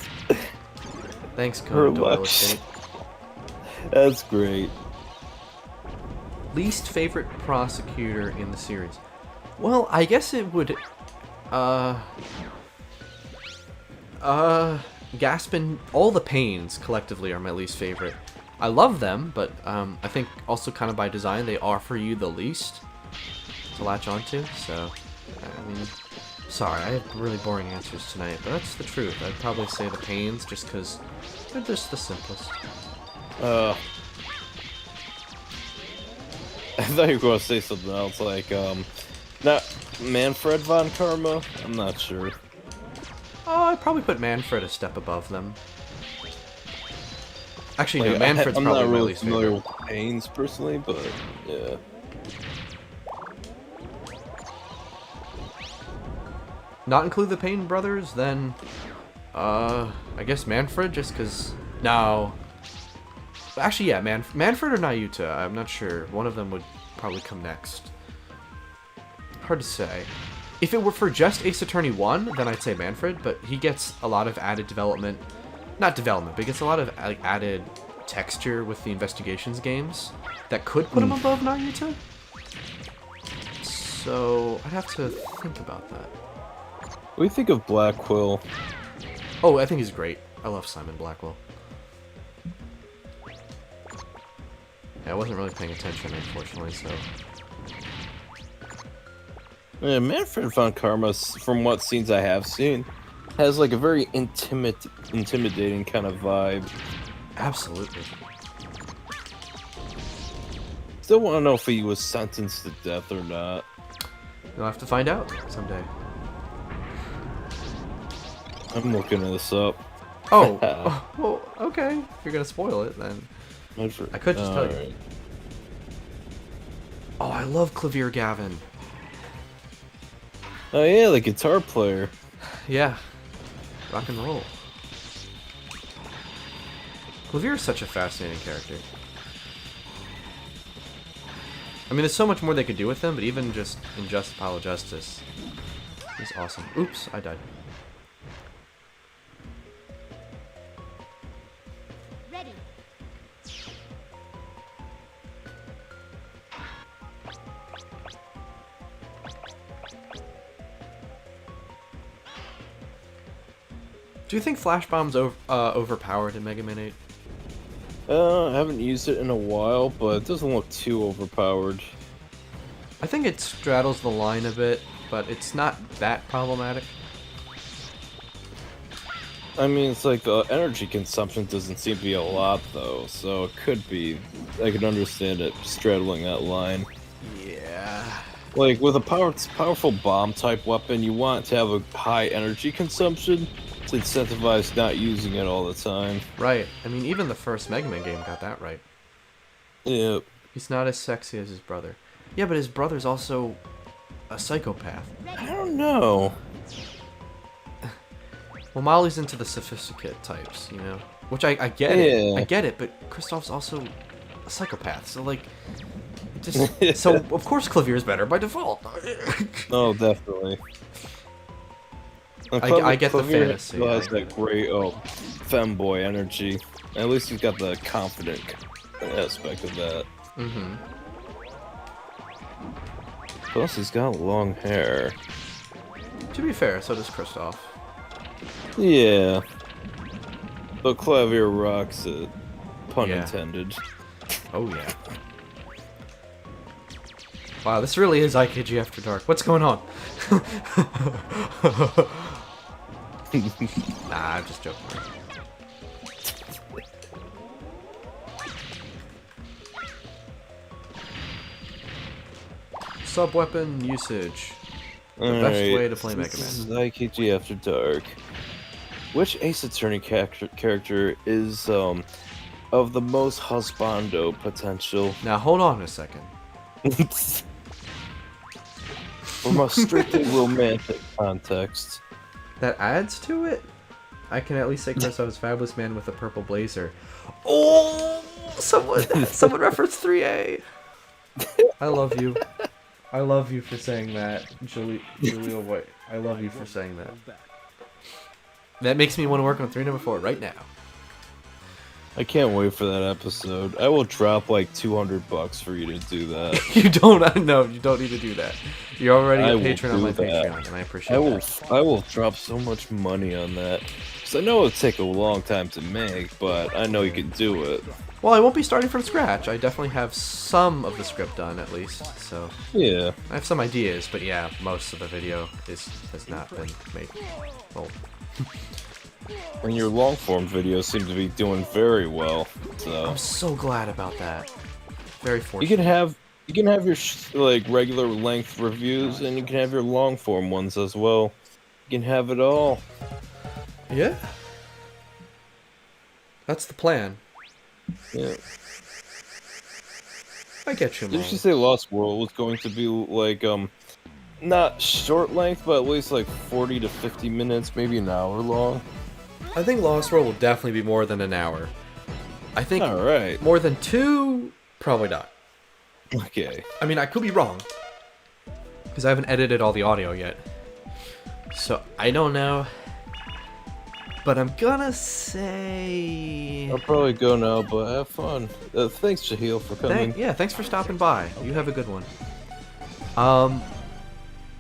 Thanks, Conan Doyle Herlock. Estate. That's great. Least favorite prosecutor in the series? Well, I guess it would... Gaspin... All the Pains, collectively, are my least favorite. I love them, but I think also kind of by design, they offer you the least to latch onto, so... I mean... Sorry, I have really boring answers tonight, but that's the truth. I'd probably say the Pains, just because they're just the simplest. I thought you were going to say something else, like, not Manfred von Karma? I'm not sure. Oh, I'd probably put Manfred a step above them. Actually, no, Like, Manfred's I'm probably not my really least familiar favorite. with the Pains, personally, but, yeah. Not include the Payne brothers, then... I guess Manfred, just because... No. Actually, yeah, Manfred or Nayuta, I'm not sure. One of them would probably come next. Hard to say. If it were for just Ace Attorney 1, then I'd say Manfred, but he gets a lot of added development not development, but it gets a lot of like added texture with the investigations games that could put him above Naruto. So I'd have to think about that. What do you think of Black Quill? Oh, I think he's great. I love Simon Blackwell. Yeah, I wasn't really paying attention, unfortunately, so... Yeah, Manfred von Karma, from what scenes I have seen, has like a very intimidating kind of vibe. Absolutely. Still want to know if he was sentenced to death or not. You'll have to find out someday. I'm looking this up. Oh, well, okay. If you're gonna spoil it, then Manfred. I could just tell you. Alright. Oh, I love Clavier Gavin. Oh yeah, the guitar player. Yeah, rock and roll. Clavier is such a fascinating character. I mean, there's so much more they could do with him, but even just in Just Pile of Justice, he's awesome. Oops, I died. Ready. Do you think Flash Bomb's overpowered in Mega Man 8? I haven't used it in a while, but it doesn't look too overpowered. I think it straddles the line a bit, but it's not that problematic. I mean, it's like the energy consumption doesn't seem to be a lot, though, so it could be. I can understand it straddling that line. Yeah. Like, with a powerful bomb-type weapon, you want to have a high energy consumption to incentivize not using it all the time. Right. I mean, even the first Mega Man game got that right. Yeah. He's not as sexy as his brother. Yeah, but his brother's also a psychopath. I don't know. Well, Molly's into the sophisticated types, you know? Which I get it. Yeah. I get it, but Kristoff's also a psychopath, so, like... Just, so, of course Clavier's better by default. Oh, definitely. I get the Clavier fantasy. still has that great, femboy energy. At least he's got the confident aspect of that. Mm-hmm. Plus, he's got long hair. To be fair, so does Kristoff. Yeah. But Clavier rocks it. Pun Yeah. intended. Oh, yeah. Wow, this really is IKG After Dark. What's going on? Nah, I'm just joking. Sub-weapon usage. The best way to play Mega This is Man. IKG After Dark. Which Ace Attorney character is of the most husbando potential? Now, hold on a second. From a strictly romantic context. That adds to it? I can at least say Kristoff is Fabulous Man with a purple blazer. Oh! Someone referenced 3A! I love you. I love you for saying that, Julia White. I love you for saying that. That makes me want to work on 3 number 4 right now. I can't wait for that episode. I will drop like $200 for you to do that. You don't know. You don't need to do that. You're already I a will patron on do my that. Patreon, and I appreciate that. I will drop so much money on that. Because I know it'll take a long time to make, but I know you can do it. Well, I won't be starting from scratch. I definitely have some of the script done, at least. So Yeah. I have some ideas, but yeah, most of the video has not been made. Well, And your long form videos seem to be doing very well. So I'm so glad about that. Very you fortunate. can have your like regular length reviews, and you can have your long form ones as well. You can have it all. Yeah. That's the plan. Yeah. I get you, Did man. you say Lost World was going to be like not short length, but at least like 40 to 50 minutes, maybe an hour long? I think Lost World will definitely be more than an hour. I think All right. more than 2, probably not. Okay. I mean, I could be wrong. Because I haven't edited all the audio yet. So, I don't know. but I'm gonna say. I'll probably go now, but have fun. Thanks, Shahil, for coming. Yeah, thanks for stopping by. You have a good one.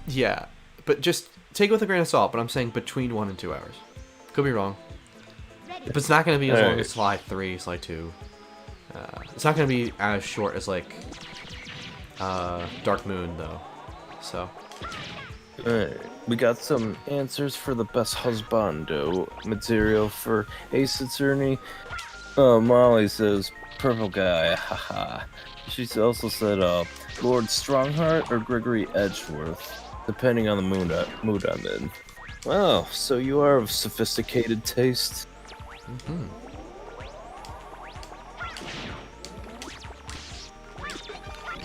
Yeah, but just take it with a grain of salt. But I'm saying between 1 and 2 hours. Could be wrong. But it's not gonna be as long as Slide 3, Slide 2. It's not gonna be as short as like Dark Moon though. So. Alright, we got some answers for the best husbando material for Ace Attorney. Molly says, purple guy, haha. She also said, Lord Strongheart or Gregory Edgeworth, depending on the mood I'm in. Wow, so you are of sophisticated taste. Mm-hmm.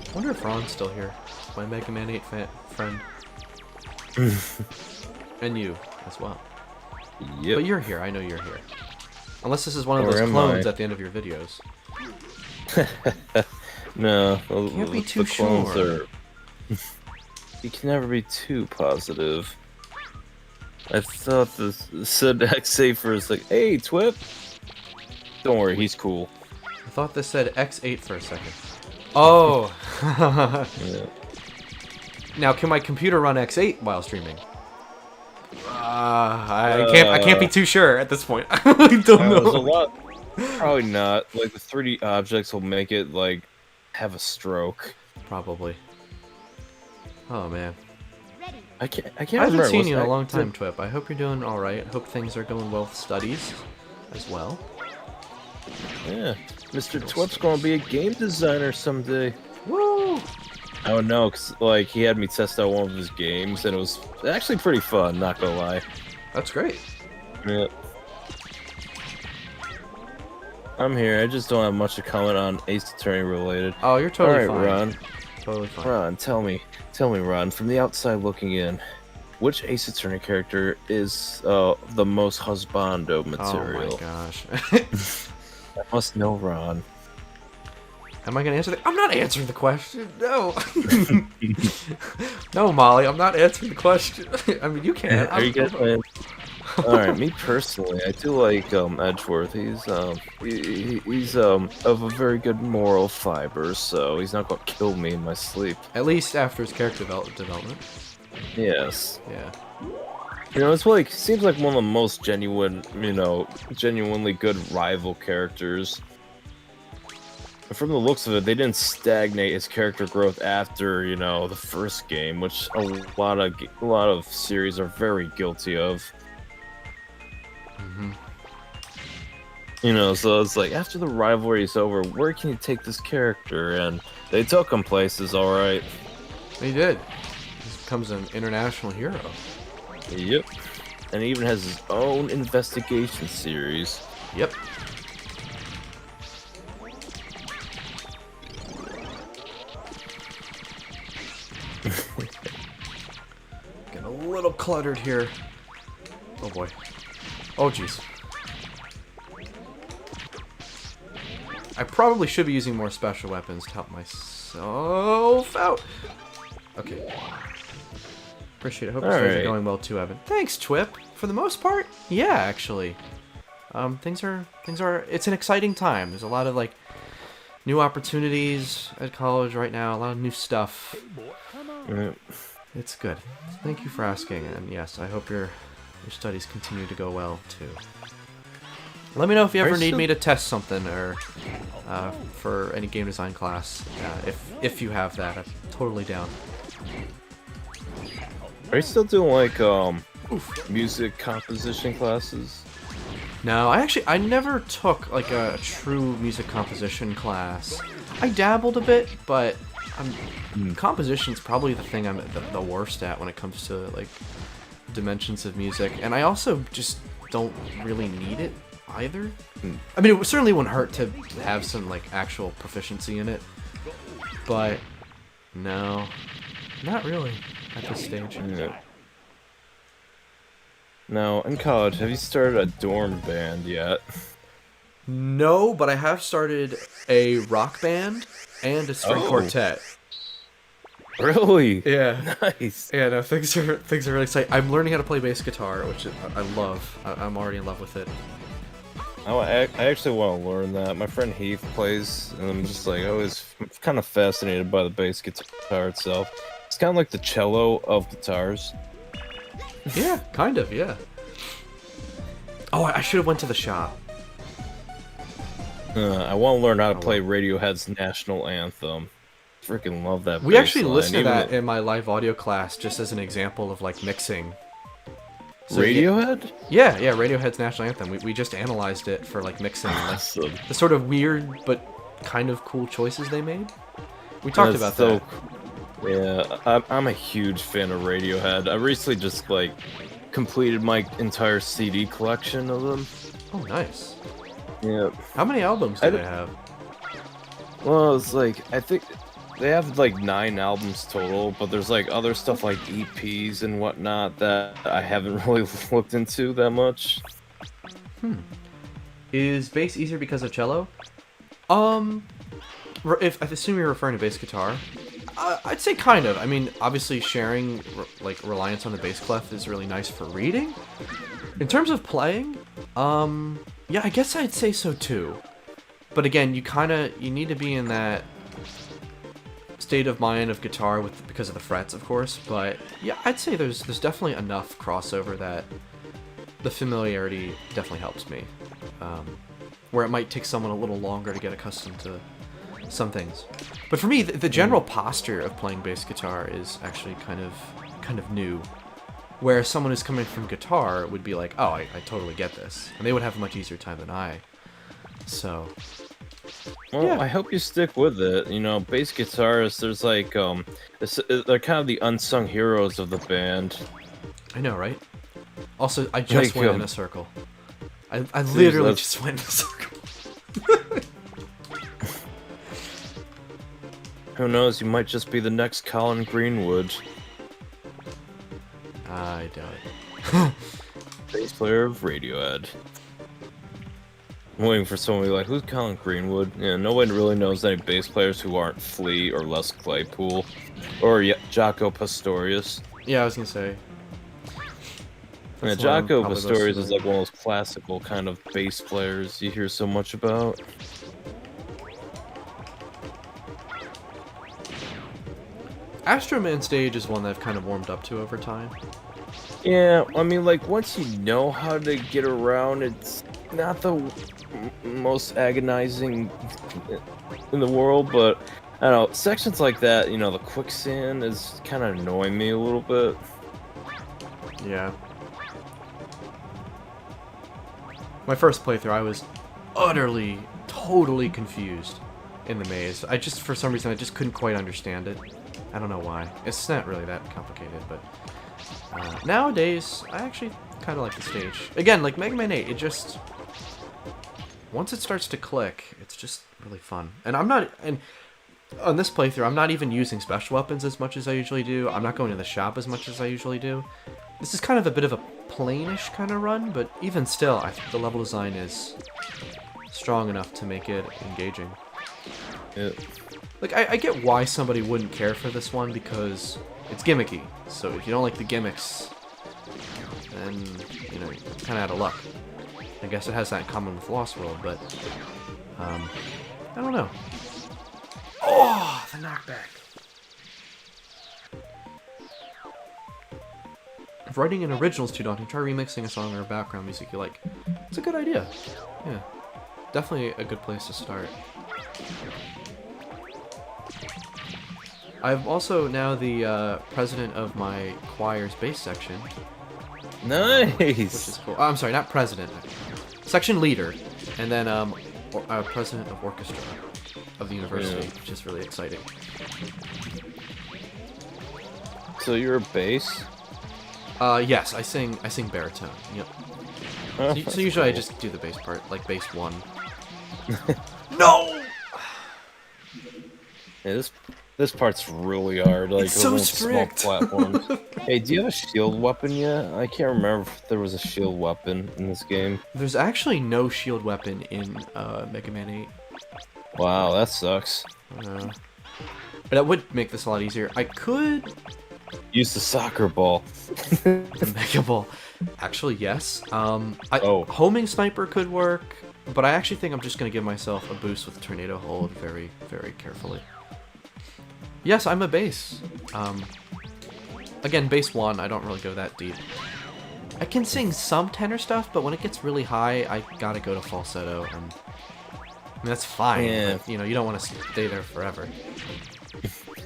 I wonder if Ron's still here. My Mega Man 8 friend. And you as well. Yep. But you're here. I know you're here. Unless this is one of Or those am clones I? at the end of your videos. No, Can't be too the clones sure. are... You can never be too positive. I thought this said X8 for is like, hey, Twip. Don't worry, he's cool. I thought this said X8 for a second. Oh. Yeah. Now, can my computer run X8 while streaming? I can't be too sure at this point. I don't know. There's a lot. Probably not. Like the 3D objects will make it like have a stroke. Probably. Oh man. Ready. I can't I remember. haven't seen what's you in a that- long time, Twip. I hope you're doing all right. Hope things are going well with studies as well. Yeah, Mr. Twip's gonna be a game designer someday. Woo! Oh no, cause like he had me test out one of his games, and it was actually pretty fun. Not gonna lie. That's great. Yeah. I'm here. I just don't have much to comment on Ace Attorney related. Oh, you're totally All right, fine. Ron. Totally fine. Ron, tell me, Ron, from the outside looking in, which Ace Attorney character is the most husbando material? Oh my gosh. I must know, Ron. Am I gonna answer the? I'm not answering the question. No. No, Molly. I'm not answering the question. I mean, you can. Are you guys playing? All right, me personally, I do like Edgeworth. He's of a very good moral fiber, so he's not gonna kill me in my sleep. At least after his character development. Yes. Yeah. You know, it's like seems like one of the most genuinely good rival characters. And from the looks of it, they didn't stagnate his character growth after, the first game, which a lot of series are very guilty of. Mm-hmm. So it's like after the rivalry is over, where can you take this character? And they took him places, all right. He did. He becomes an international hero. Yep. And he even has his own investigation series. Yep. Getting a little cluttered here. Oh boy. Oh jeez. I probably should be using more special weapons to help myself out. Okay. Appreciate it. Hope things are going well too, Evan. Thanks, Twip. For the most part, yeah, actually. Things are. It's an exciting time. There's a lot of like new opportunities at college right now. A lot of new stuff. It's good. Thank you for asking, and yes, I hope your studies continue to go well too. Let me know if you ever need me to test something or for any game design class. If you have that, I'm totally down. Are you still doing like music composition classes? No, I never took like a true music composition class. I dabbled a bit, but composition's probably the thing I'm the worst at when it comes to like dimensions of music, and I also just don't really need it either. I mean, it certainly wouldn't hurt to have some like actual proficiency in it, but no, not really at this stage. Yeah. Now, in college, have you started a dorm band yet? No, but I have started a rock band and a string quartet. Really? Yeah. Nice. Yeah, no, things are really exciting. I'm learning how to play bass guitar, which I love. I'm already in love with it. I actually want to learn that. My friend Heath plays, and I'm just like, I was kind of fascinated by the bass guitar itself. It's kind of like the cello of guitars. Yeah, kind of, yeah. Oh, I should have went to the shop. I want to learn how to Oh, play Radiohead's national anthem. Freaking love that. We bass actually line, listened to even that in my live audio class just as an example of like mixing. So, Radiohead? Yeah, Radiohead's national anthem. We just analyzed it for like mixing, like Awesome. the sort of weird but kind of cool choices they made. We talked about that. Cool. Yeah, I'm a huge fan of Radiohead. I recently just like completed my entire CD collection of them. Oh, nice. Yeah. How many albums do they have? Well, it's like I think they have like 9 albums total, but there's like other stuff like EPs and whatnot that I haven't really looked into that much. Is bass easier because of cello? If I assume you're referring to bass guitar, I'd say kind of. I mean, obviously sharing like reliance on the bass clef is really nice for reading. In terms of playing, yeah, I guess I'd say so too. But again, you need to be in that state of mind of guitar because of the frets, of course. But yeah, I'd say there's definitely enough crossover that the familiarity definitely helps me. Where it might take someone a little longer to get accustomed to some things. But for me, the general posture of playing bass guitar is actually kind of new. Where someone who's coming from guitar would be like, oh, I totally get this. And they would have a much easier time than I. So, Well, yeah. I hope you stick with it. You know, bass guitarists, there's like, they're kind of the unsung heroes of the band. I know, right? Also, I just Like, went in a circle. I literally that's- just went in a circle. Who knows, you might just be the next Colin Greenwood, I doubt it. bass player of Radiohead. I'm waiting for someone to be like, who's Colin Greenwood? Yeah, no one really knows any bass players who aren't Flea or Les Claypool. Or Jaco Pastorius. Yeah, I was gonna say. Yeah, That's the one I'm Jaco probably most Pastorius is familiar like one of those classical kind of bass players you hear so much about. Astro Man Stage is one that I've kind of warmed up to over time. Yeah, I mean, like, once you know how to get around, it's not the most agonizing in the world, but, I don't know, sections like that, you know, the quicksand is kind of annoying me a little bit. Yeah. My first playthrough, I was utterly, totally confused in the maze. For some reason, I just couldn't quite understand it. I don't know why. It's not really that complicated, but nowadays, I actually kind of like the stage. Again, like Mega Man 8, it just... Once it starts to click, it's just really fun. And on this playthrough, I'm not even using special weapons as much as I usually do. I'm not going to the shop as much as I usually do. This is kind of a bit of a plainish kind of run, but even still, I think the level design is strong enough to make it engaging. Yeah. Like, I get why somebody wouldn't care for this one, because it's gimmicky. So if you don't like the gimmicks, then, you know, you're kind of out of luck. I guess it has that in common with Lost World, but, I don't know. Oh, the knockback. If writing an original is too daunting, try remixing a song or background music you like. It's a good idea. Yeah. Definitely a good place to start. I'm also now the president of my choir's bass section, which Nice! is cool. Oh, I'm sorry, not president. Section leader, and then president of orchestra of the university, Yeah. which is really exciting. So you're a bass? Yes, I sing baritone. Yep. Oh, So that's usually I cool. just do the bass part, like bass 1. No! Yeah, this part's really hard. Like, It's so with small strict. platforms. Hey, do you have a shield weapon yet? I can't remember if there was a shield weapon in this game. There's actually no shield weapon in Mega Man 8. Wow, that sucks. That would make this a lot easier. I could Use the soccer ball. Mega Ball. Actually, yes. Oh. Homing Sniper could work, but I actually think I'm just gonna give myself a boost with Tornado Hold very, very carefully. Yes, I'm a base. Again, base 1, I don't really go that deep. I can sing some tenor stuff, but when it gets really high, I gotta go to falsetto, and I mean, that's fine. Yeah. But, you know, you don't want to stay there forever.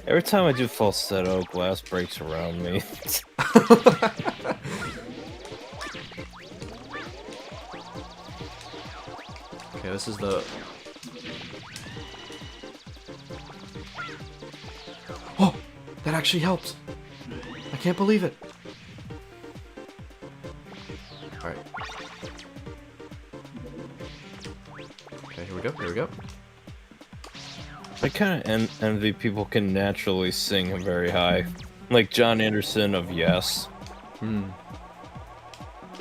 Every time I do falsetto, glass breaks around me. Okay, this is the... Oh! That actually helps! I can't believe it! Alright. Okay, here we go, here we go. I kind of envy people can naturally sing very high. Like John Anderson of Yes. Hmm.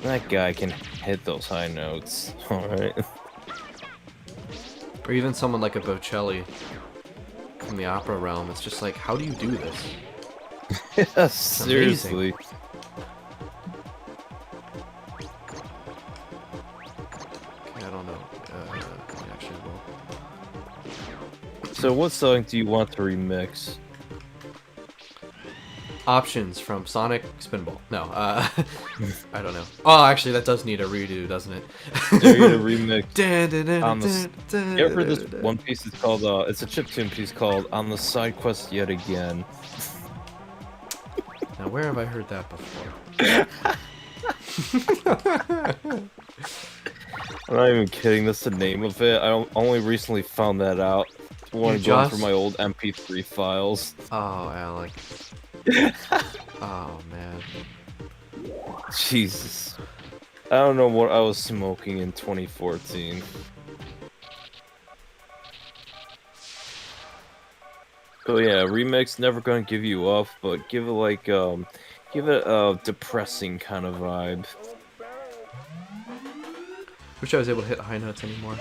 That guy can hit those high notes. Alright. Or even someone like a Bocelli from the opera realm. It's just like, how do you do this? Yeah, seriously. Okay, I don't know. I actually will. So what song do you want to remix? Options from Sonic Spinball. No, I don't know. Oh, actually, that does need a redo, doesn't it? There you go, remix. On the you ever heard this one piece? It's called it's a chiptune piece called "On the Side Quest Yet Again." Now, where have I heard that before? I'm not even kidding. That's the name of it. only recently found that out. I want to go through my old MP3 files. Oh, Alec. Oh, man. Jesus. I don't know what I was smoking in 2014. So yeah, remix never gonna give you up, but give it like give it a depressing kind of vibe. Wish I was able to hit high notes anymore.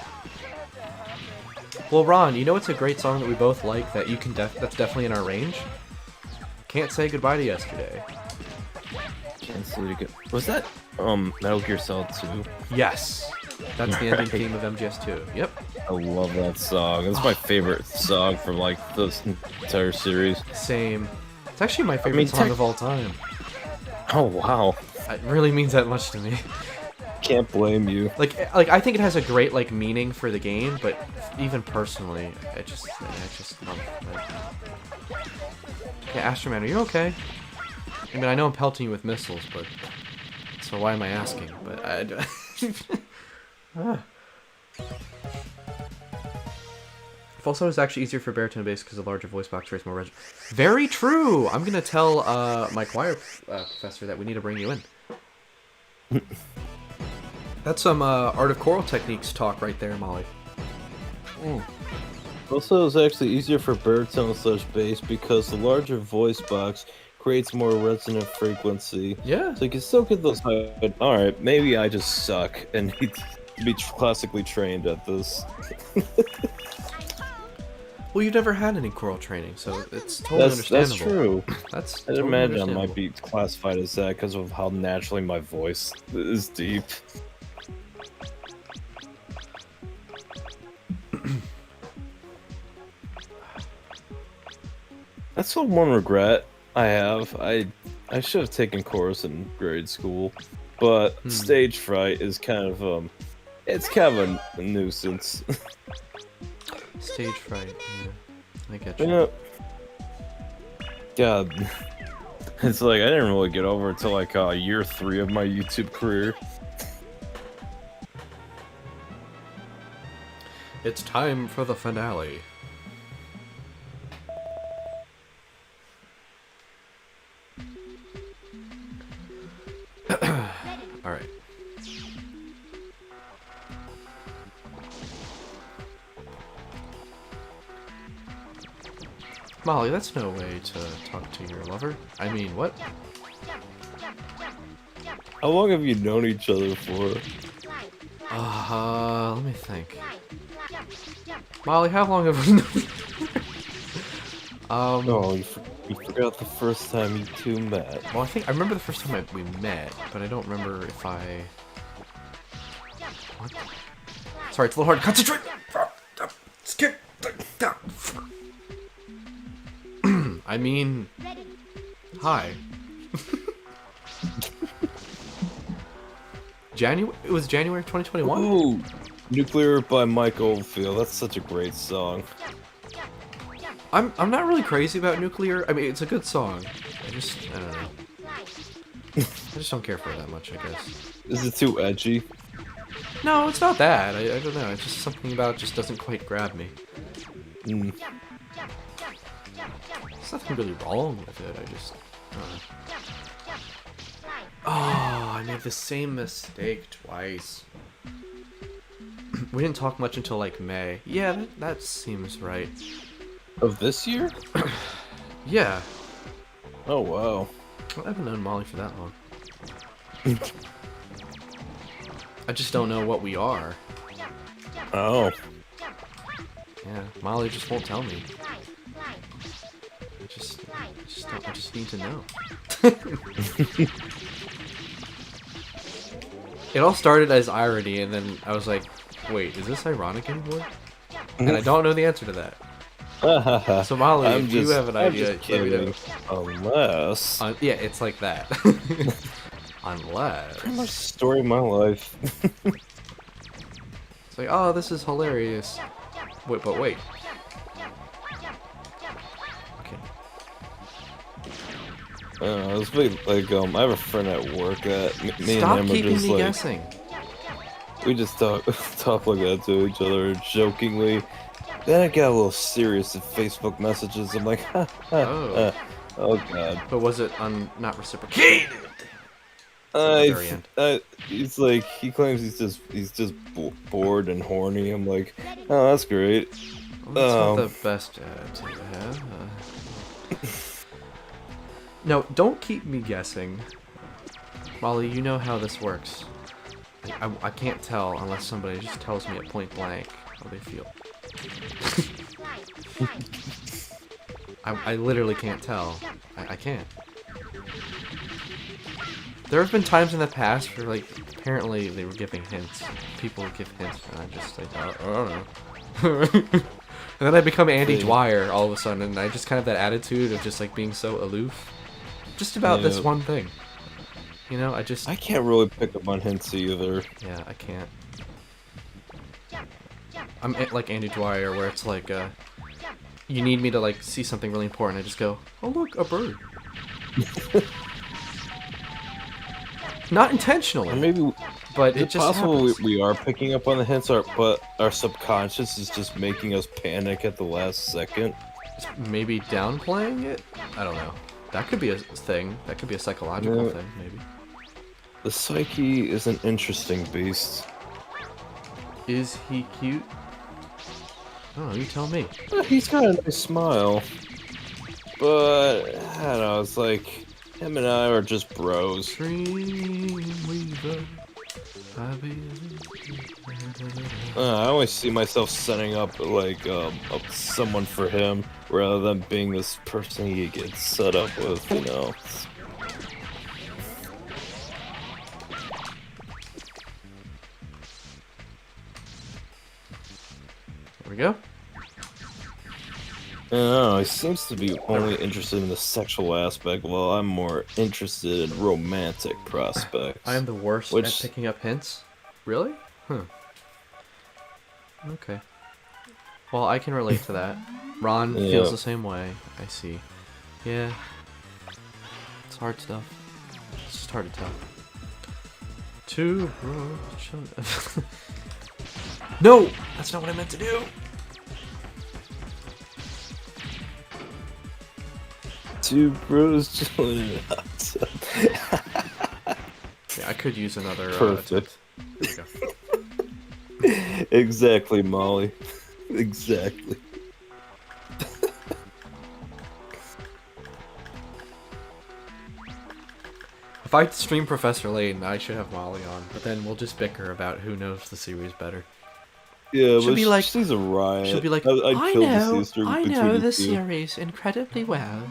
Well, Ron, you know what's a great song that we both like that you can that's definitely in our range? Can't Say Goodbye to Yesterday. Can't say it again. Was that Metal Gear Solid 2? Yes. That's the ending theme of MGS2. Yep. I love that song. It's my favorite song from like this entire series. Same. It's actually my favorite song of all time. Oh wow. It really means that much to me. Can't blame you. Like I think it has a great like meaning for the game, but even personally, I just love it. Okay, Astroman, are you okay? I mean, I know I'm pelting you with missiles, but so why am I asking? But I. Falsetto is actually easier for baritone bass because the larger voice box rates more reg. Very true. I'm gonna tell my choir professor that we need to bring you in. That's some art of choral techniques talk right there, Molly. Also, it's actually easier for baritone slash bass because the larger voice box creates more resonant frequency. Yeah. So you can still get those high. Alright, maybe I just suck and need to be classically trained at this. Well, you've never had any choral training, so it's totally understandable. That's true. That's I'd totally imagine I might be classified as that because of how naturally my voice is deep. That's the one regret I have. I should have taken chorus in grade school, but stage fright is kind of it's kind of a nuisance. Stage fright, yeah. I get you. Yeah. God, it's like I didn't really get over it till like year 3 of my YouTube career. It's time for the finale. Alright. Molly, that's no way to talk to your lover. I mean, what? How long have you known each other for? Let me think. Molly, how long have we known? Oh, you forgot the first time you two met. Well, I remember the first time we met, but I don't remember if I... What? Sorry, it's a little hard to concentrate! Skip! I mean... Hi. It was January 2021? Ooh! Nuclear by Mike Oldfield. That's such a great song. I'm not really crazy about Nuclear. I mean, it's a good song. I don't know. I just don't care for it that much, I guess. Is it too edgy? No, it's not that. I don't know. It's just something about it just doesn't quite grab me. Mm. There's nothing really wrong with it. I just... Oh, I made the same mistake twice. We didn't talk much until, like, May. Yeah, that seems right. Of this year? Yeah. Oh, wow. Well, I haven't known Molly for that long. I just don't know what we are. Oh. Yeah, Molly just won't tell me. I just need to know. It all started as irony, and then I was like, wait, is this ironic anymore? And I don't know the answer to that. So Molly, if you have an idea, let me know. Unless... Yeah, it's like that. Unless... Pretty much the story of my life. It's like, oh, this is hilarious. Wait, but wait. Okay. It's like, I have a friend at work that me Stop and him are keeping just me like... guessing. We just talk like that to each other, jokingly. Then I got a little serious in Facebook messages. I'm like, Oh. Oh god. But was it not reciprocated? At the very end. He's like, he claims he's just bored and horny. I'm like, oh, that's great. Well, that's not the best to have. No, don't keep me guessing. Molly, you know how this works. I can't tell unless somebody just tells me at point blank how they feel. I literally can't tell. I can't. There have been times in the past where, like, apparently they were giving hints. People would give hints, and I'm just like, I don't know. And then I become Andy Dwyer all of a sudden, and I just kind of have that attitude of just, like, being so aloof. Just about this one thing. You know, I can't really pick up on hints either. Yeah, I can't. I'm like Andy Dwyer, where it's like, you need me to, like, see something really important. I just go, oh, look, a bird. Not intentionally. Or maybe, but it it's just possible happens. we are picking up on the hints, but our subconscious is just making us panic at the last second. Maybe downplaying it? I don't know. That could be a thing. That could be a psychological thing, maybe. The psyche is an interesting beast. Is he cute? I don't know, you tell me. He's got a nice smile. But, I don't know, it's like, him and I are just bros. Dreamweaver, I always see myself setting up, like, someone for him, rather than being this person he gets set up with, you know. There we go. I don't know, he seems to be only interested in the sexual aspect, while I'm more interested in romantic prospects. I am the worst at picking up hints. Really? Huh. Okay. Well, I can relate to that. Ron feels the same way. I see. Yeah. It's hard stuff. It's just hard to tell. No! That's not what I meant to do! Two bros chilling in a hot tub. Yeah, I could use another Perfect. There we go. Exactly, Molly. Exactly. If I stream Professor Layton, I should have Molly on, but then we'll just bicker about who knows the series better. Yeah, She'll but be like, she's a riot. she'll be like, I'd I kill to know, see a story I between know you the two. series incredibly well,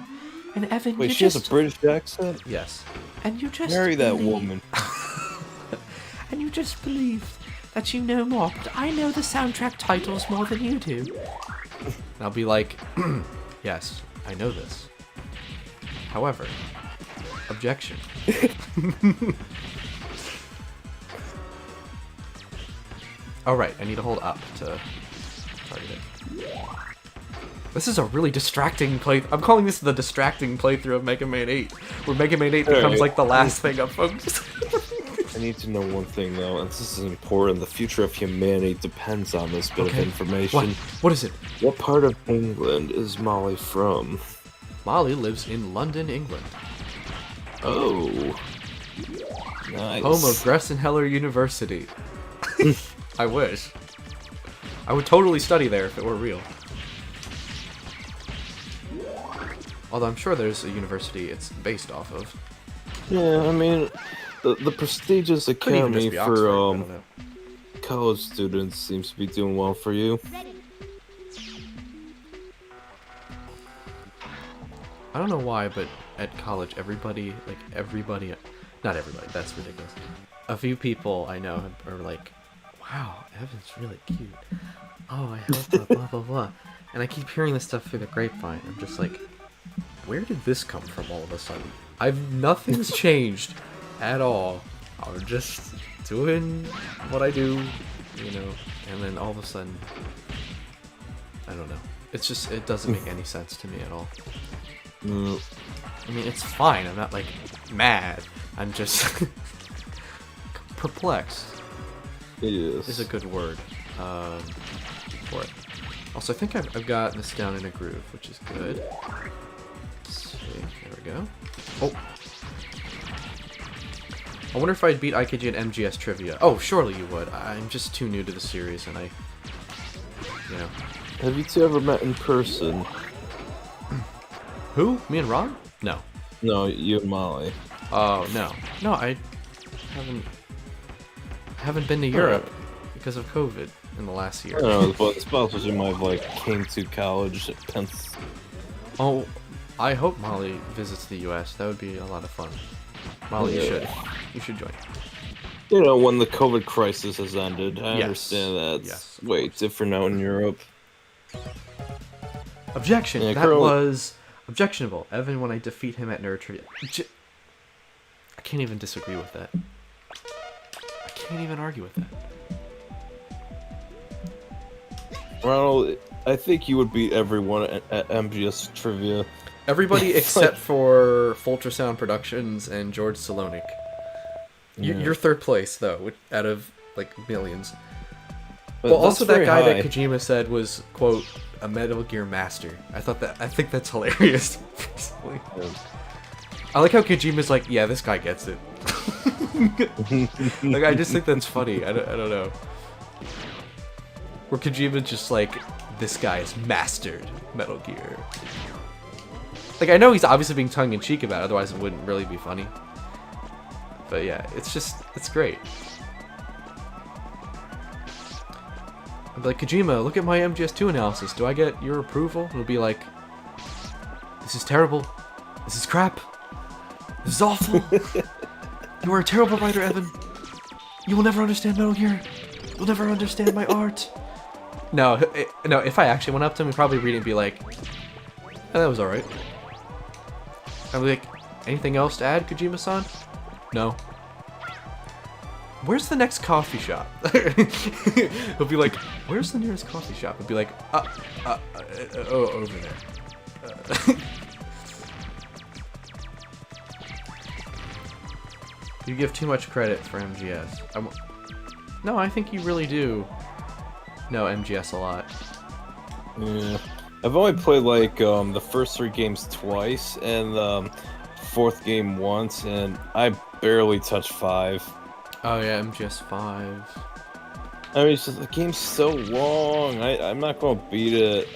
and Evan, Wait, you she has just a British accent? yes, and you just Marry that believe- woman. and you just believe that you know more, but I know the soundtrack titles more than you do. And I'll be like, yes, I know this. However, objection. Oh right, I need to hold up to target it. This is a really distracting play. I'm calling this the distracting playthrough of Mega Man 8, where Mega Man 8 becomes Alright. like the last thing I'm focused. I need to know one thing though, and this is important. The future of humanity depends on this bit of information. What is it? What part of England is Molly from? Molly lives in London, England, Oh. Nice. home of Gressenheller University. I wish. I would totally study there if it were real. Although I'm sure there's a university it's based off of. Yeah, I mean, the prestigious Could even just academy be Oxford, I for don't know. college students seems to be doing well for you. Ready. I don't know why, but at college, everybody, not everybody, that's ridiculous. A few people I know are like, wow, Evan's really cute. Oh, I hope blah, blah, blah. And I keep hearing this stuff through the grapevine. I'm just like, where did this come from all of a sudden? Nothing's changed at all. I'm just doing what I do, you know, and then all of a sudden, I don't know. It's just, it doesn't make any sense to me at all. Mm, I mean, it's fine. I'm not, like, mad. I'm just perplexed yes. is a good word for it. Also, I think I've got this down in a groove, which is good. Let's see. There we go. Oh. I wonder if I'd beat IKG and MGS trivia. Oh, surely you would. I'm just too new to the series, and you know. Have you two ever met in person? Who? Me and Ron? No. No, you and Molly. Oh, no. No, I haven't been to Europe because of COVID in the last year. I don't know, but spouses you might have, like, came to college at Penn. Oh, I hope Molly visits the U.S. That would be a lot of fun. Molly, you should. You should join. You know, when the COVID crisis has ended. I Yes. understand that's Yes, way different now in Europe. Objection! Yeah, That Carol- was objectionable. Evan, when I defeat him at Nerd Trivia. I can't even disagree with that. I can't even argue with that. Ronald, I think you would beat everyone at MGS Trivia. Everybody It's except like- for Fultrasound Productions and George Salonik. Yeah. You're third place, though, out of, like, millions. But Well, also that's that very guy high. that Kojima said was, quote, a Metal Gear master. I think that's hilarious. Personally. I like how Kojima's like, yeah, this guy gets it. Like, I just think that's funny. I don't know. Where Kojima's just like, this guy has mastered Metal Gear. Like, I know he's obviously being tongue-in-cheek about it, otherwise it wouldn't really be funny. But yeah, it's great. I'd be like, Kojima, look at my MGS2 analysis. Do I get your approval? It'll be like, this is terrible. This is crap. This is awful. You are a terrible writer, Evan. You will never understand Metal Gear. You'll never understand my art. No, no. If I actually went up to him, he'd probably read it and be like, oh, that was alright. I'd be like, anything else to add, Kojima-san? No. Where's the next coffee shop? He'll be like, where's the nearest coffee shop? He'll be like, oh, over there. You give too much credit for MGS. No, I think you really do know MGS a lot. Yeah. I've only played like the first 3 games twice and the 4th game once, and I barely touched 5. Oh yeah, MGS 5. I mean, it's just, the game's so long. I'm not gonna beat it.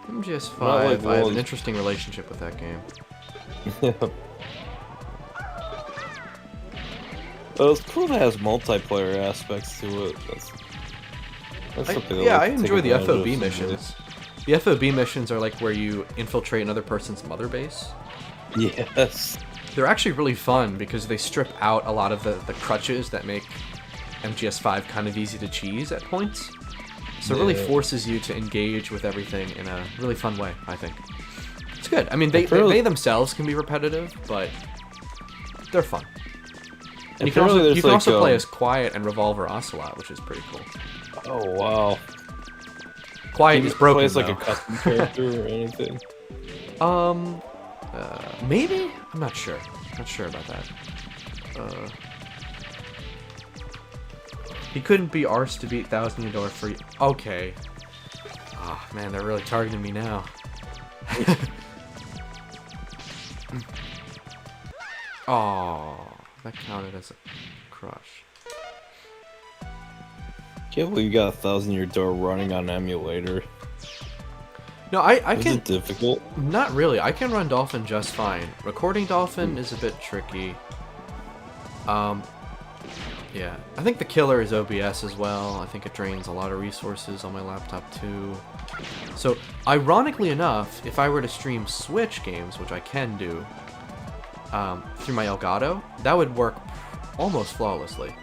MGS 5, Not like I have one. an interesting relationship with that game. Well, it's cool that it has multiplayer aspects to it. That's something I Yeah, like I to take enjoy the advantage of FOB someday. missions. The FOB missions are like where you infiltrate another person's mother base. Yes. They're actually really fun because they strip out a lot of the crutches that make MGS5 kind of easy to cheese at points. So it really Yeah. forces you to engage with everything in a really fun way, I think. It's good. I mean, Apparently- they themselves can be repetitive, but they're fun. And you can Apparently also, there's, you can also like, play as Quiet and Revolver Ocelot, which is pretty cool. Oh wow. Quiet is broken, Plays like though. a custom character or anything. Maybe? I'm not sure. Not sure about that. He couldn't be arsed to beat Thousand Year Door free. Okay. Oh, man, they're really targeting me now. Oh, that counted as a crush. Can't believe you got a 1,000-year door running on emulator. No, I Is can... it difficult? Not really. I can run Dolphin just fine. Recording Dolphin is a bit tricky. Yeah. I think the killer is OBS as well. I think it drains a lot of resources on my laptop too. So, ironically enough, if I were to stream Switch games, which I can do, through my Elgato, that would work almost flawlessly.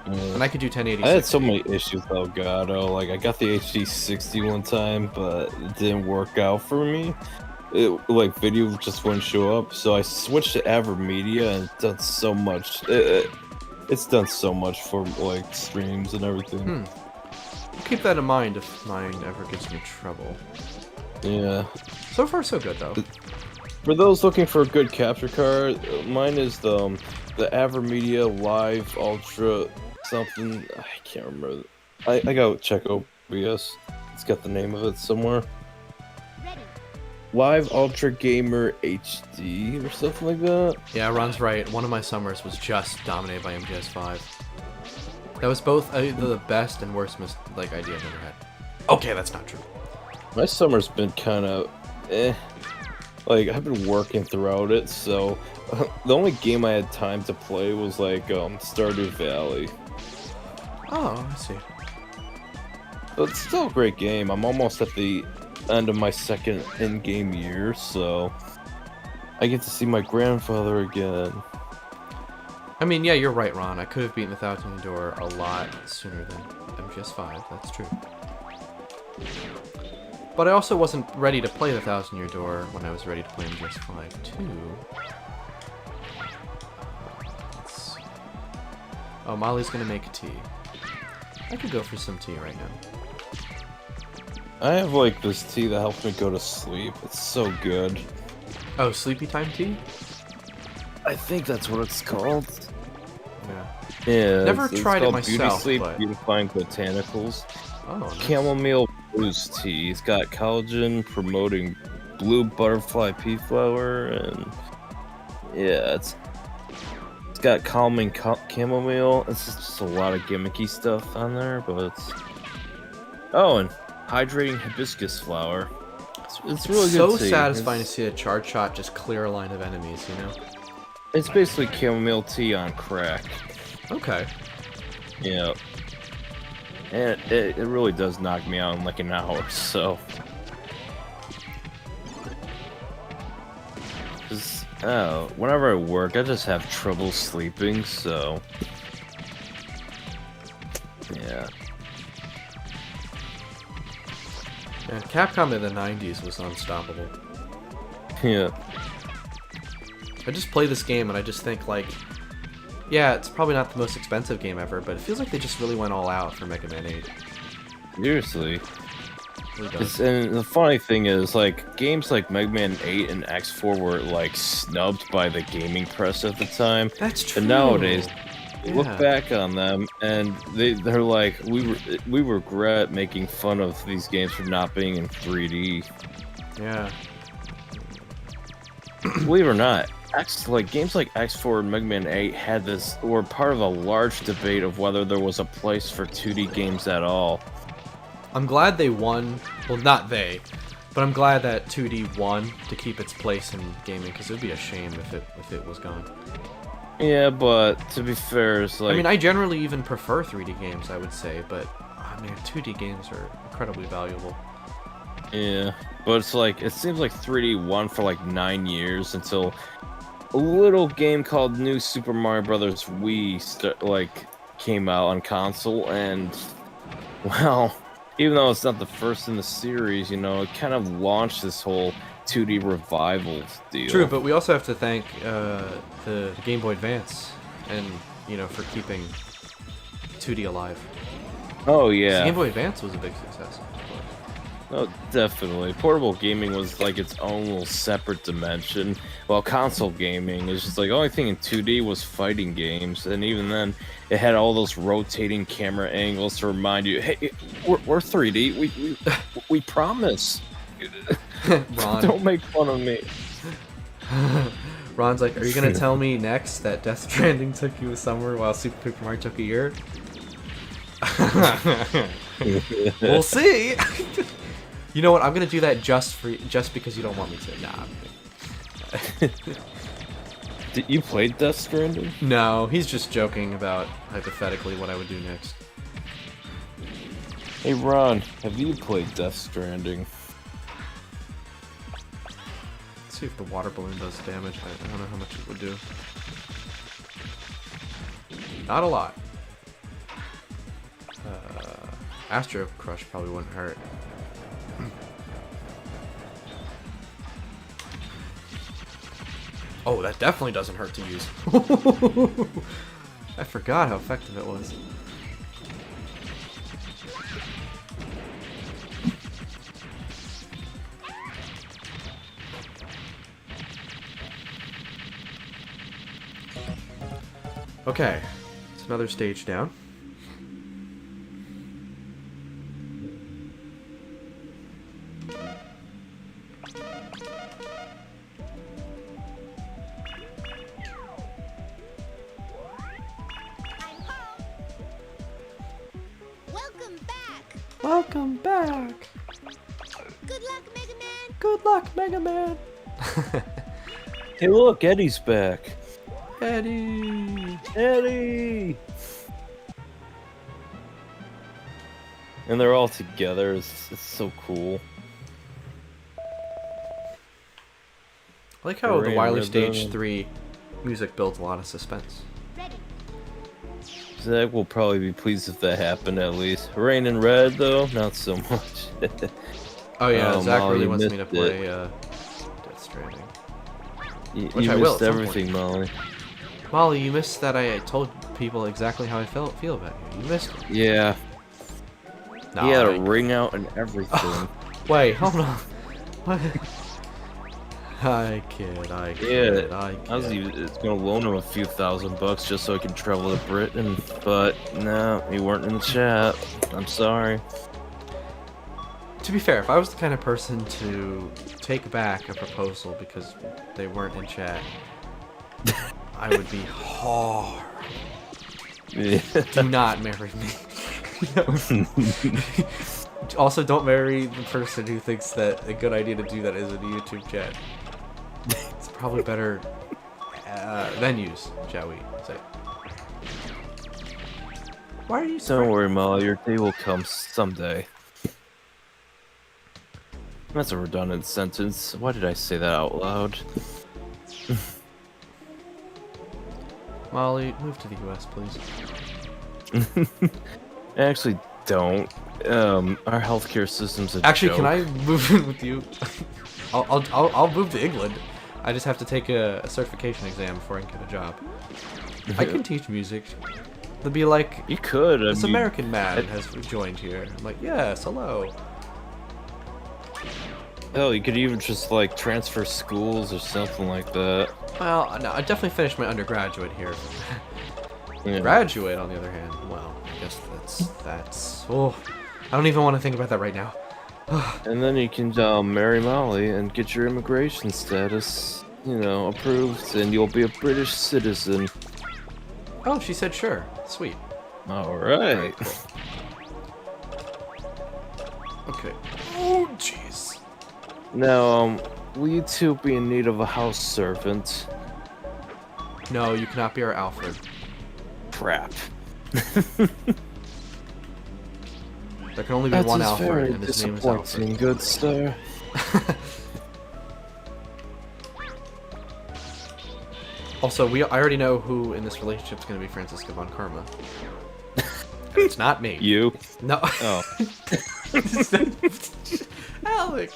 And I could do 1080. I had so many issues with Elgato. Like, I got the HD60 one time, but it didn't work out for me. Like, video just wouldn't show up, so I switched to AverMedia, and it's done so much. It's done so much for, like, streams and everything. I'll keep that in mind if mine ever gives me trouble. Yeah. So far, so good, though. For those looking for a good capture card, mine is the AverMedia Live Ultra something. I can't remember. I gotta check OBS. It's got the name of it somewhere. Ready. Live Ultra Gamer HD or something like that. Yeah, Ron's right. One of my summers was just dominated by MGS5. That was both the best and worst idea I've ever had. Okay, that's not true. My summer's been kind of like, I've been working throughout it, so the only game I had time to play was like Stardew Valley. Oh, I see. But it's still a great game. I'm almost at the end of my second in-game year, so I get to see my grandfather again. I mean, yeah, you're right, Ron. I could have beaten the Thousand Year Door a lot sooner than MGS5. That's true. But I also wasn't ready to play the Thousand Year Door when I was ready to play MGS5 too. Let's see. Oh, Molly's gonna make tea. I could go for some tea right now. I have like this tea that helps me go to sleep. It's so good. Oh, sleepy time tea? I think that's what it's called. Yeah. Yeah. Never it's tried it called myself, Beauty Sleep but- Beautifying Botanicals. Oh, nice. Chamomile Blues Tea. It's got collagen promoting blue butterfly pea flower, and yeah, it's got calming chamomile. It's just a lot of gimmicky stuff on there, but it's and hydrating hibiscus flower. It's really good. So tea. satisfying to see a charge shot just clear a line of enemies, you know? It's basically chamomile tea on crack. Okay. Yeah. And it really does knock me out in like an hour, so. 'Cause, whenever I work, I just have trouble sleeping, so. Yeah. Man, Capcom in the 90s was unstoppable. Yeah. I just play this game and I just think, like, yeah, it's probably not the most expensive game ever, but it feels like they just really went all out for Mega Man 8. Seriously. It really does. And the funny thing is, like, games like Mega Man 8 and X4 were, like, snubbed by the gaming press at the time. That's true. And nowadays, you look Yeah. back on them, and they're like, we regret making fun of these games for not being in 3D. Yeah. Believe it or not, games like X4 and Mega Man 8 were part of a large debate of whether there was a place for 2D games at all. I'm glad they won. Well, not they, but I'm glad that 2D won to keep its place in gaming, because it would be a shame if it was gone. Yeah, but to be fair, it's like I mean, I generally even prefer 3D games, I would say, but I mean, 2D games are incredibly valuable. yeah, but it's like it seems like 3D won for like 9 years until a little game called New Super Mario Brothers Wii came out on console, and well, even though it's not the first in the series, you know, it kind of launched this whole 2D revival deal. True, but we also have to thank the Game Boy Advance, and you know, for keeping 2D alive. Oh The yeah, Game Boy Advance was a big success. oh definitely. Portable gaming was like its own little separate dimension, while console gaming is just like the only thing in 2D was fighting games, and even then, it had all those rotating camera angles to remind you, hey, we're 3D. We promise. Ron. Don't make fun of me. Ron's like, are you gonna tell me next that Death Stranding took you a summer while Super Paper Mario took a year? We'll see. You know what? I'm gonna do that just because you don't want me to. Nah. Did you play Death Stranding? No, he's just joking about hypothetically what I would do next. Hey Ron, have you played Death Stranding? Let's see if the water balloon does damage. I don't know how much it would do. Not a lot. Astro Crush probably wouldn't hurt. Oh, that definitely doesn't hurt to use. I forgot how effective it was. Okay, it's another stage down. I'm home. Welcome back. Welcome back. Good luck, Mega Man. Good luck, Mega Man. Hey look, Eddie's back. Eddie. Eddie! And they're all together. It's so cool. I like how the Rain Wily Rhythm. Stage 3 music builds a lot of suspense. Ready. Zach will probably be pleased if that happened at least. Rain and Red though, not so much. Oh yeah, Oh, Zach Molly, really you wants me to missed play Death Stranding. you Which I will missed at some everything, Molly. Molly, you missed that I told people exactly how I feel about you. You missed it. Yeah, No, he had a I- ring out and everything. Wait, hold on. What? I kid, I kid, Yeah, I I was kid. even gonna loan him a few $1,000 just so I can travel to Britain, but no, he weren't in the chat. I'm sorry. To be fair, if I was the kind of person to take back a proposal because they weren't in chat, I would be hard. Yeah. Do not marry me. Also, don't marry the person who thinks that a good idea to do that is in the YouTube chat. It's probably better venues, shall we say. Why are you so... Don't worry, Molly, your day will come someday. That's a redundant sentence. Why did I say that out loud? Molly, move to the US, please. I actually don't. Our healthcare system's a Actually, joke. can I move in with you? I'll move to England. I just have to take a certification exam before I can get a job. I can teach music. They'll be like, You could. this I mean, American man has joined here. I'm like, yes, hello. hell, you could even just like transfer schools or something like that. Well, no, I definitely finished my undergraduate here. Yeah. Graduate, on the other hand, well, I guess that's. Oh, I don't even want to think about that right now. And then you can marry Molly and get your immigration status, you know, approved, and you'll be a British citizen. Oh, she said sure. Sweet. All right. Okay. Oh, jeez. Now, will you two be in need of a house servant? No, you cannot be our Alfred. Crap. There can only be That one is Alfred, very and his name is Alfred. disappointing, good sir. Also, I already know who in this relationship is going to be Francisca von Karma. It's not me. You? No. Oh. Alec.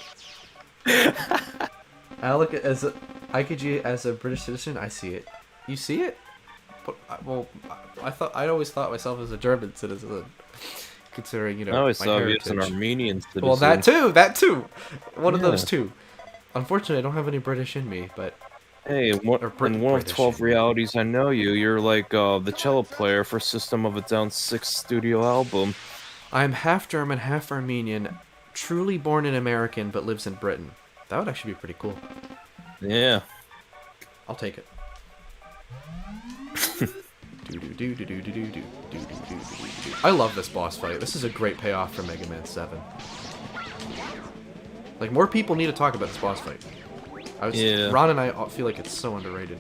Alec as a IKG as a British citizen. I see it. You see it? But well, I always thought myself as a German citizen, considering I always my thought you heritage. as an Armenian citizen. Well, that too. That too. One of Yeah. those two. Unfortunately, I don't have any British in me, but. Hey, in one of British. 12 realities I know you, you're like the cello player for System of a Down's 6th studio album. I'm half German, half Armenian, truly born an American, but lives in Britain. That would actually be pretty cool. Yeah. I'll take it. I love this boss fight. This is a great payoff for Mega Man 7. Like, more people need to talk about this boss fight. Yeah. Ron and I feel like it's so underrated.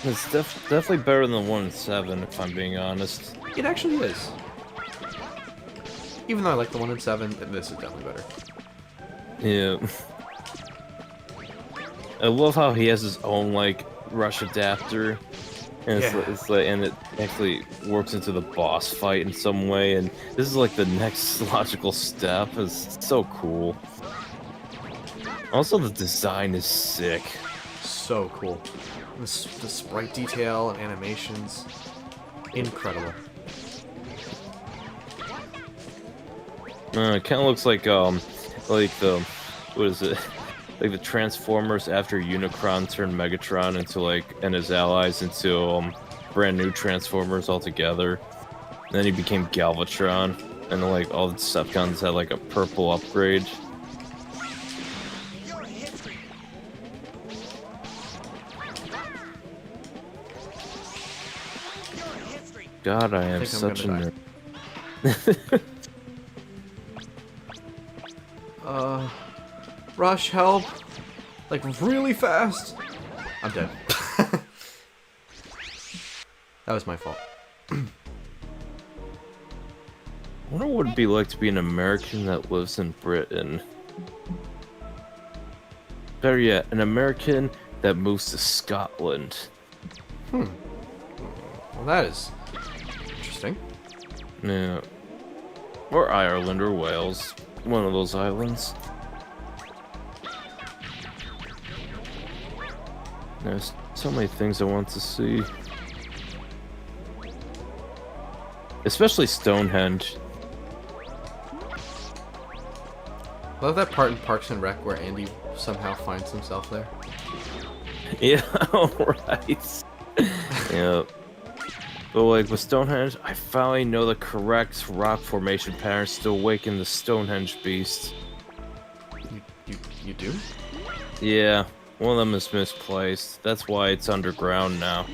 It's definitely better than 1 and 7, if I'm being honest. It actually is. Even though I like the 1 and 7, this is definitely better. Yeah. I love how he has his own, like, rush adapter. And it's like, and it actually works into the boss fight in some way, and this is like the next logical step. It's so cool. Also, the design is sick. So cool. The sprite detail and animations, incredible. It kind of looks like the what is it? Like the Transformers after Unicron turned Megatron into and his allies into brand new Transformers altogether. And then he became Galvatron, and then like all the Decepticons had like a purple upgrade. God, I am such a nerd. Rush, help! Like, really fast! I'm dead. That was my fault. I wonder what it'd be like to be an American that lives in Britain. Better yet, an American that moves to Scotland. Well, that is interesting. Yeah. Or Ireland or Wales. One of those islands. There's so many things I want to see. Especially Stonehenge. I love that part in Parks and Rec where Andy somehow finds himself there. Yeah, alright. Yeah. But like with Stonehenge, I finally know the correct rock formation patterns to awaken the Stonehenge beast. You do? Yeah, one of them is misplaced. That's why it's underground now.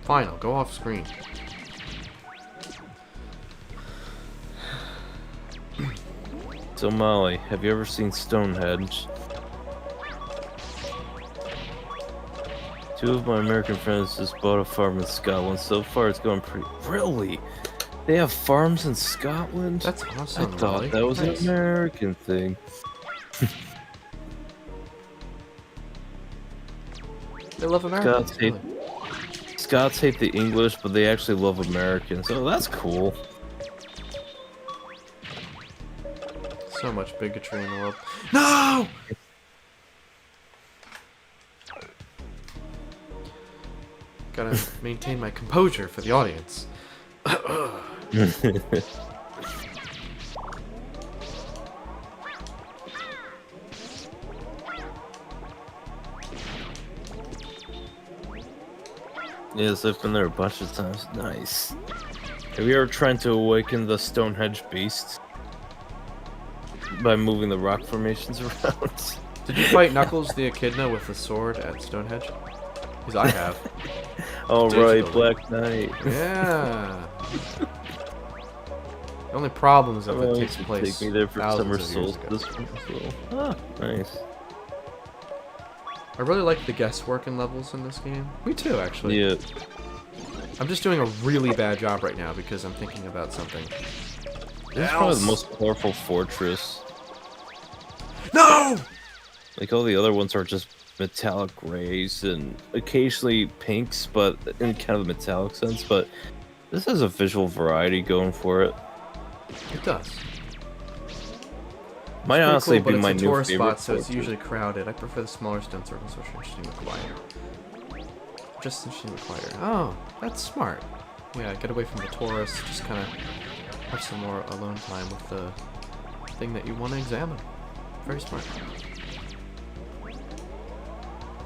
Fine, I'll go off screen. So Molly, have you ever seen Stonehenge? Two of my American friends just bought a farm in Scotland. So far it's going pretty... Really? They have farms in Scotland? That's awesome. I thought Molly. that was Nice. an American thing. They love America. Scots hate the English, but they actually love Americans. Oh, that's cool. So much bigotry in the world. No! Gotta maintain my composure for the audience. Yes, I've been there a bunch of times. Nice. Have you ever tried to awaken the Stonehenge beast? By moving the rock formations around? Did you fight Knuckles the Echidna with a sword at Stonehenge? Because I have. Oh right, Digitally. Black Knight. Yeah. The only problem is that Well, it you takes should place take me there for summer thousands of years ago. solstice as well. Ah, nice. I really like the guesswork in levels in this game. Me too, actually. Yeah. I'm just doing a really bad job right now because I'm thinking about something. This is probably the most colorful fortress. No! Like all the other ones are just metallic grays and occasionally pinks, but in kind of a metallic sense. But this has a visual variety going for it. It does. Might Pretty honestly cool, but be it's my a new tourist favorite spot, so it's fortress. usually crowded. I prefer the smaller stone circles, which are interesting and quieter. Just interesting and quieter. Oh, that's smart. Yeah, get away from the tourists. Just kind of have some more alone time with the thing that you want to examine. Very smart.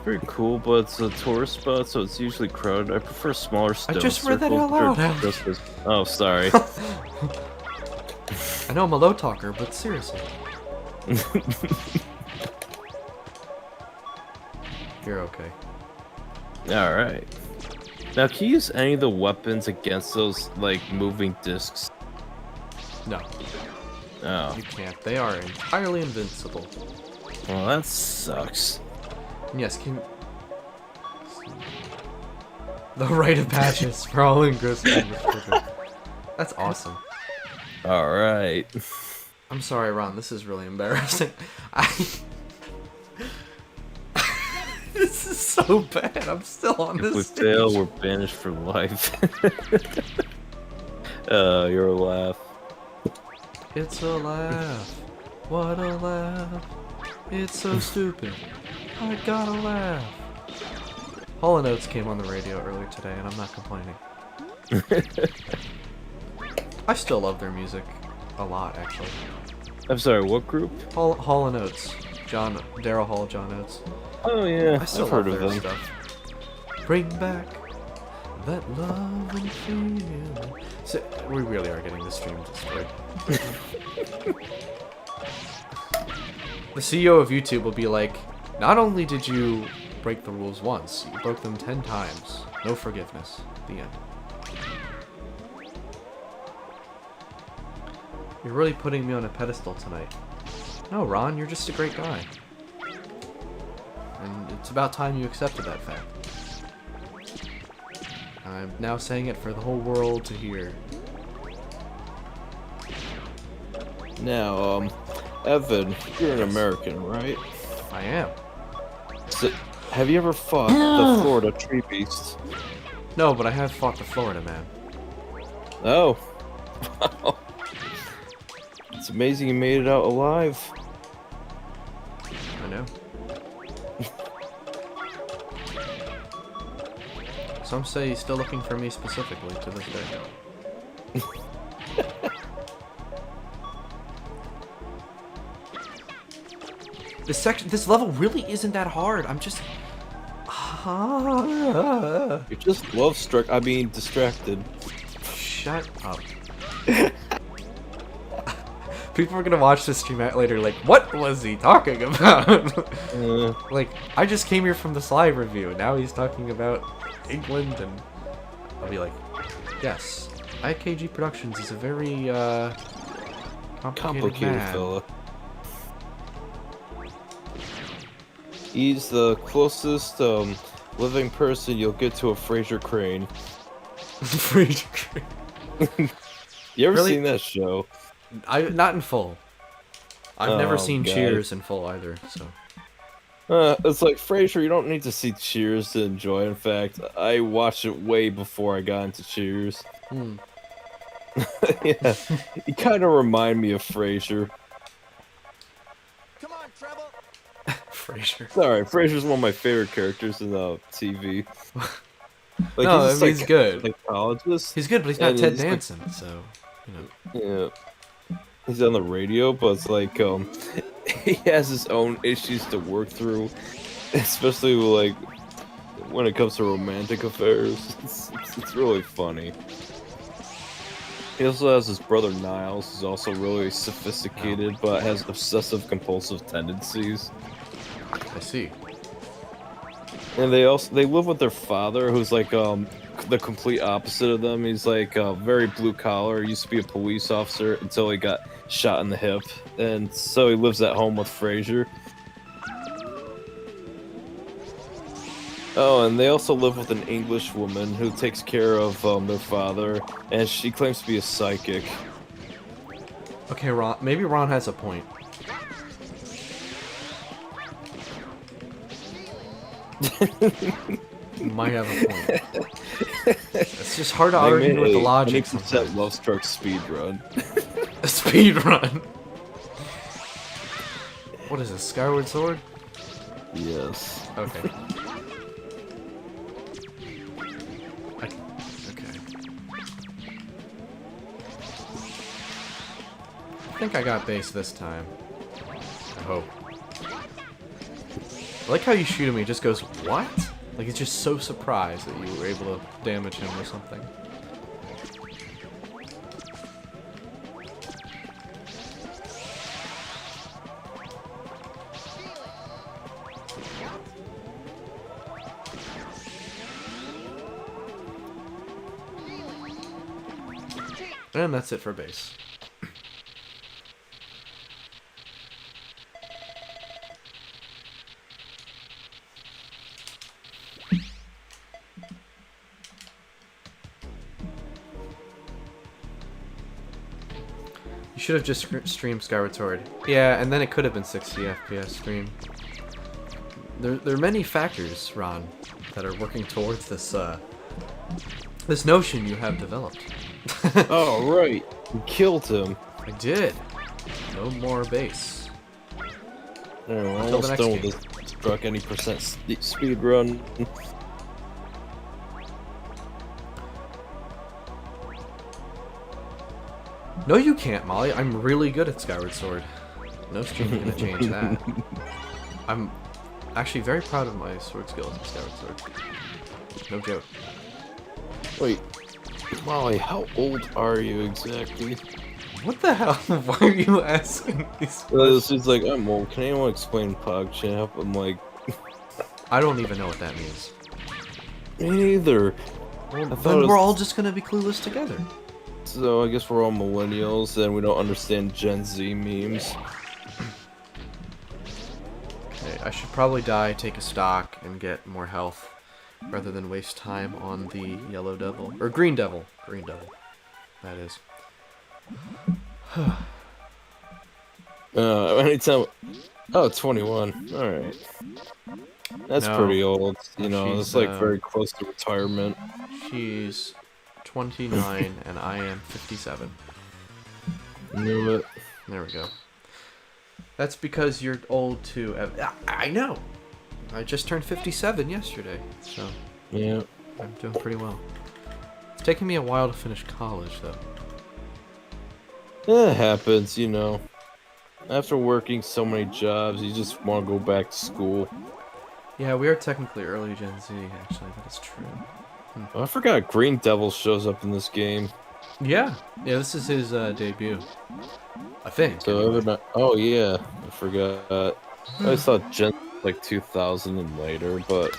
Pretty cool, but it's a tourist spot, so it's usually crowded. I prefer smaller stone just read that circles. out They're loud. just as- Oh, sorry. I know I'm a low talker, but seriously. You're okay. Alright. Now, can you use any of the weapons against those, like, moving discs? No, Oh. you can't. They are entirely invincible. Well, that sucks. And yes, can... The rite of patches for all engrossed in the children. That's awesome. Alright. I'm sorry, Ron. This is really embarrassing. This is so bad. I'm still on If we this fail, stage. we're banished for life. You're a laugh. It's a laugh. What a laugh. It's so stupid. I gotta laugh. Hall & Oates came on the radio earlier today, and I'm not complaining. I still love their music a lot, actually. I'm sorry, what group? Hall & Oates. Daryl Hall, John Oates. Oh yeah, I still I've love heard of their them. stuff. Bring back that love and feeling. So, we really are getting this stream destroyed. The CEO of YouTube will be like, not only did you break the rules once, you broke them 10 times. No forgiveness. The end. You're really putting me on a pedestal tonight. No, Ron, you're just a great guy. And it's about time you accepted that fact. I'm now saying it for the whole world to hear. Now, Evan, you're an American, right? I am. So, have you ever fought the Florida tree beast? No, but I have fought the Florida man. Oh. It's amazing you made it out alive. I know. Some say he's still looking for me specifically to this day. This level really isn't that hard. I'm just... You just distracted. Shut up. People are gonna watch this stream out later like, what was he talking about? Like, I just came here from the Sly review, and now he's talking about England, and I'll be like, yes, IKG Productions is a very, complicated man. fella. He's the closest living person you'll get to a Fraser Crane. You ever Really? seen that show? Not in full. I've never Oh, seen God. Cheers in full either, so. It's like Frasier, you don't need to see Cheers to enjoy. In fact, I watched it way before I got into Cheers. Yeah, you kind of remind me of Frasier. Come on, Treble. Frasier. Sorry, Frasier's one of my favorite characters in TV. Like, No, just, he's good. Psychologist. He's good, but he's not And Ted he's like- Danson, so, you know. Yeah. He's on the radio, but it's like, he has his own issues to work through, especially like when it comes to romantic affairs. It's really funny. He also has his brother Niles, who's also really sophisticated, but has obsessive compulsive tendencies. I see. And they live with their father, who's like the complete opposite of them. He's like very blue collar. Used to be a police officer until he got shot in the hip, and so he lives at home with Frazier. Oh, and they also live with an English woman who takes care of their father, and she claims to be a psychic. Okay, Ron. Maybe Ron has a point. You might have a point. It's just hard to argue with the logic. 100% Love Struck speed run. A speed run. What is this? Skyward Sword? Yes. Okay. Okay. I think I got base this time. I hope. I like how you shoot him, he just goes, what? Like, he's just so surprised that you were able to damage him or something. And that's it for base. You should have just streamed Skyward Sword. Yeah, and then it could have been 60 FPS stream. There are many factors, Ron, that are working towards this this notion you have developed. Oh, right. You killed him. I did. No more base. Yeah, we're Until the almost next done with game. this struck any percent speed run. No, you can't, Molly. I'm really good at Skyward Sword. No streaming gonna change that. I'm actually very proud of my sword skills in Skyward Sword. No joke. Wait, Molly, how old are you exactly? What the hell? Why are you asking these It's just like, I'm old. Can anyone explain PogChamp? I'm like, I don't even know what that means. me neither. Well, thought then it was- we're all just gonna be clueless together. So I guess we're all millennials and we don't understand Gen Z memes. Okay, I should probably die, take a stock, and get more health, rather than waste time on the yellow devil. Or green devil. Green devil. That is. Anytime. Oh, 21. Alright. That's No. pretty old. You know, She's, it's like very close to retirement. She's 29, and I am 57. Knew it. There we go. That's because you're old too. I know. I just turned 57 yesterday, so Yeah. I'm doing pretty well. It's taking me a while to finish college, though. It happens, you know. After working so many jobs, you just want to go back to school. Yeah, we are technically early Gen Z, actually. That is true. Oh, I forgot Green Devil shows up in this game. Yeah. Yeah, this is his debut. I think. So, oh yeah, I forgot. I thought Gen like 2000 and later, but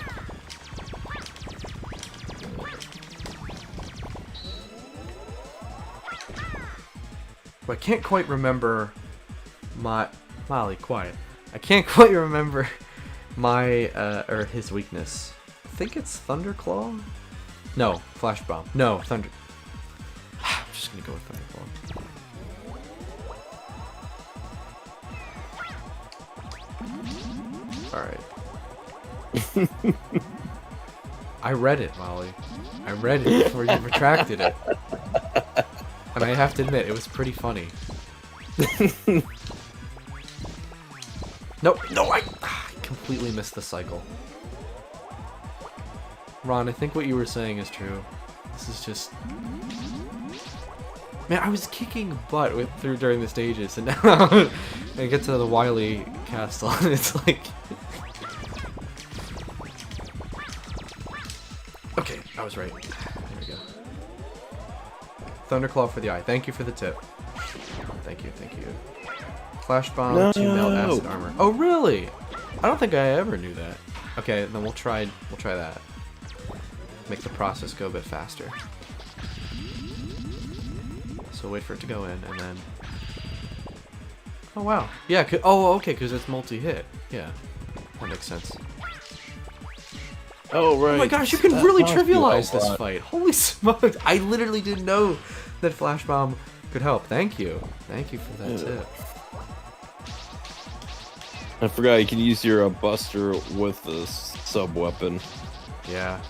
I can't quite remember my... Molly, quiet. I can't quite remember my, or his weakness. I think it's Thunderclaw? No, Flash Bomb. No, Thunder... I'm just gonna go with Thunderclaw. Alright. I read it, Molly. I read it before you retracted it. And I have to admit, it was pretty funny. Nope, no, I completely missed the cycle. Ron, I think what you were saying is true. This is just... Man, I was kicking butt through during the stages, and now I get to the Wily Castle, and it's like... Okay, I was right. There we go. Thunderclaw for the eye. Thank you for the tip. Thank you, thank you. Flash Bomb to melt acid armor. Oh, really? I don't think I ever knew that. Okay, then we'll try that. make the process go a bit faster. So wait for it to go in, and then... Oh, wow. Yeah, oh, okay, because it's multi-hit. Yeah, that makes sense. Oh, right. Oh my gosh, you can really trivialize this fight. Holy smokes. I literally didn't know that Flash Bomb could help. Thank you. Thank you for that tip. I forgot you can use your Buster with the sub-weapon. Yeah.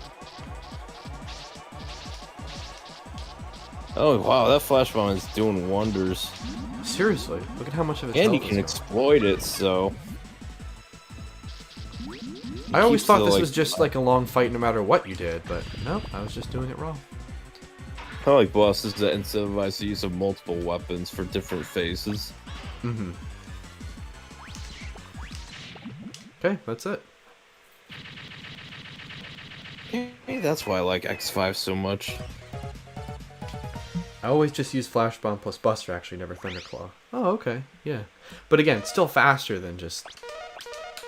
Oh, wow, that Flash Bomb is doing wonders. Seriously, look at how much of it. And you can exploit it, so... I always thought this was just like a long fight no matter what you did, but no, I was just doing it wrong. I like bosses that incentivize the use of multiple weapons for different phases. Mm-hmm. Okay, that's it. Maybe that's why I like X5 so much. I always just use Flash Bomb plus Buster, actually, never Thunderclaw. Oh, okay, yeah. But again, it's still faster than just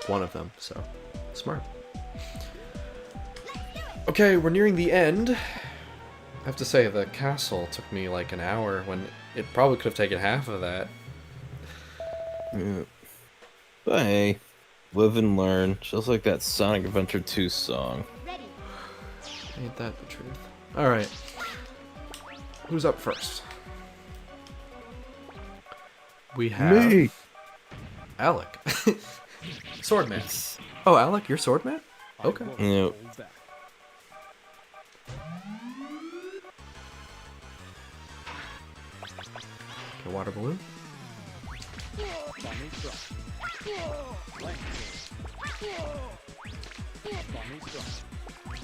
one of them, so smart. Okay, we're nearing the end. I have to say, the castle took me like an hour when it probably could have taken half of that. Yeah. But hey, live and learn. Just like that Sonic Adventure 2 song. Ain't that the truth? Alright. Who's up first? We have... Me! Alec. Swordman. Oh, Alec, you're Swordman? Okay. Yep. Okay, water balloon.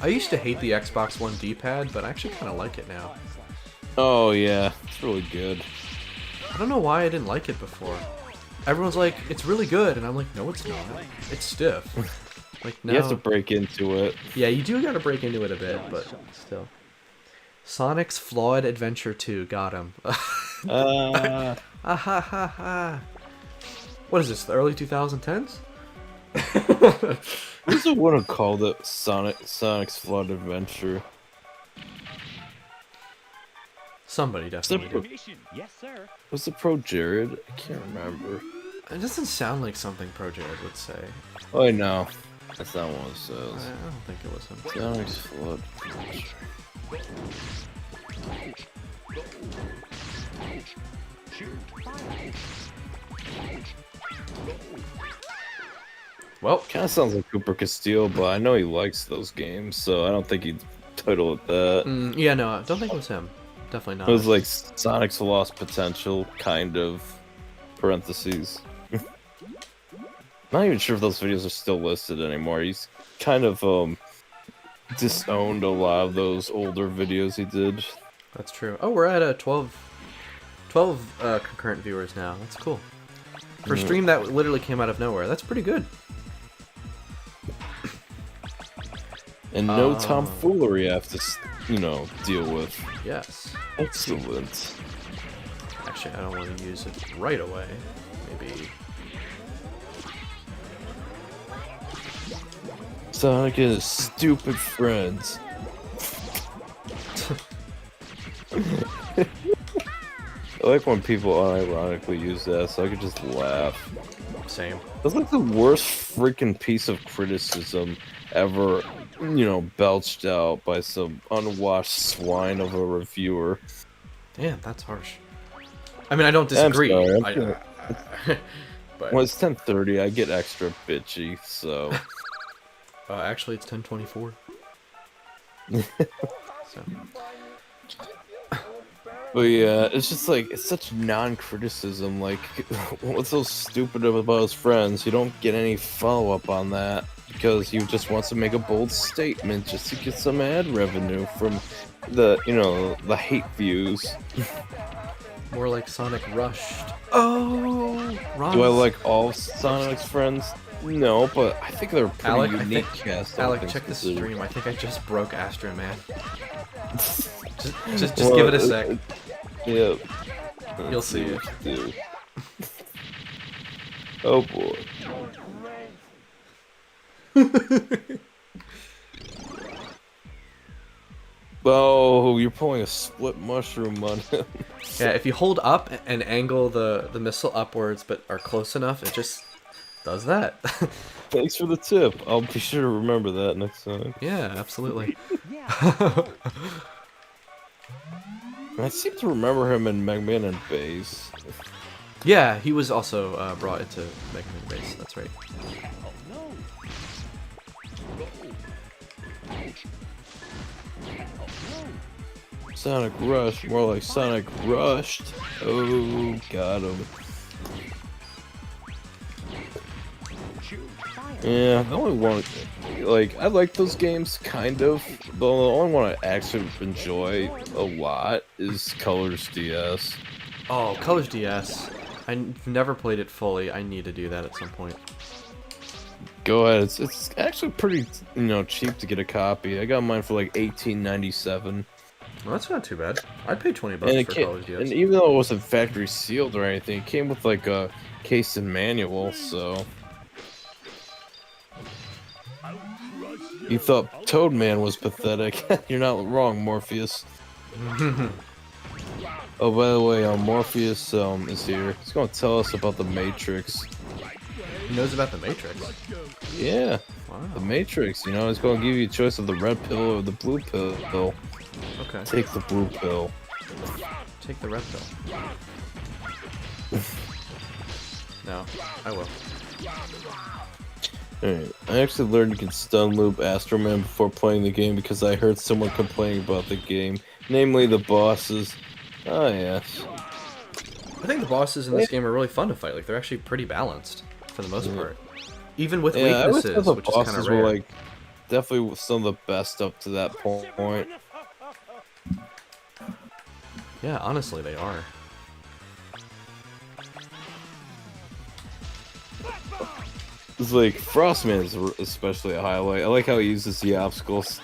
I used to hate the Xbox One D-pad, but I actually kind of like it now. Oh yeah, it's really good. I don't know why I didn't like it before. Everyone's like, it's really good, and I'm like, no, it's not. It's stiff. Like, no. You have to break into it. Yeah, you do gotta break into it a bit, but still. Sonic's Flawed Adventure 2, got him. Ah ha ha ha. What is this, the early 2010s? Who's the one who called it Sonic's Flood Adventure? Somebody definitely did. Yes, sir. Was it Pro Jared? I can't remember. It doesn't sound like something Pro Jared would say. Oh no, that's not what it I says. don't think it was him. Sonic's Flood Adventure. Well, Kind of sounds like Cooper Castillo, but I know he likes those games, so I don't think he'd title it that. yeah, no, I don't think it was him. Definitely not. It was like Sonic's Lost Potential, kind of, parentheses. Not even sure if those videos are still listed anymore. He's kind of disowned a lot of those older videos he did. That's true. Oh, we're at 12 concurrent viewers now. That's cool. For a stream that literally came out of nowhere, that's pretty good. And no tomfoolery I have to, deal with. Yes. Excellent. Actually, I don't want to use it right away. Maybe... Sonic and his stupid friends. I like when people unironically use that, so I could just laugh. Same. That's like the worst freaking piece of criticism ever, belched out by some unwashed swine of a reviewer. Damn, that's harsh. I mean, I don't disagree. I'm But when it's 10:30, I get extra bitchy, so... actually, it's 10:24. So. But yeah, it's just like, it's such non-criticism, like, what's so stupid about his friends? You don't get any follow-up on that, because he just wants to make a bold statement just to get some ad revenue from the, the hate views. More like Sonic Rushed. Oh! Ron. Do I like all Sonic's friends? No, but I think they're a pretty Alec, unique cast. Alec, check the stream. I think I just broke Astro Man. just Well, give it a sec. Yeah. You'll see it. Dude. Oh boy. Oh, you're pulling a split mushroom on him. Yeah, if you hold up and angle the missile upwards, but are close enough, it just does that. Thanks for the tip. I'll be sure to remember that next time. Yeah, absolutely. I seem to remember him in Mega Man and Base. Yeah, he was also brought into Mega Man Base. That's right. Sonic Rush, more like Sonic Rushed. Oh, got him. Yeah, the only one, like, I like those games, kind of, but the only one I actually enjoy a lot is Colors DS. Oh, Colors DS. I've never played it fully. I need to do that at some point. Go ahead, it's actually pretty, cheap to get a copy. I got mine for like $18.97. Well, that's not too bad. I'd pay $20 for Colors DS. And even though it wasn't factory sealed or anything, it came with like a case and manual, so... You thought Toadman was pathetic. You're not wrong, Morpheus. Oh, by the way, Morpheus is here. He's going to tell us about the Matrix. He knows about the Matrix. Yeah, Wow. the Matrix. He's going to give you a choice of the red pill or the blue pill. Okay. Take the blue pill. Take the red pill. No, I will. Alright, I actually learned you can stun loop Astro Man before playing the game because I heard someone complaining about the game, namely the bosses. Oh yes. I think the bosses in this game are really fun to fight. Like, they're actually pretty balanced for the most part. Even with I always weaknesses, thought the which is kind bosses of rare. were like definitely some of the best up to that point. Yeah, honestly, they are. It's like Frostman is especially a highlight. I like how he uses the obstacles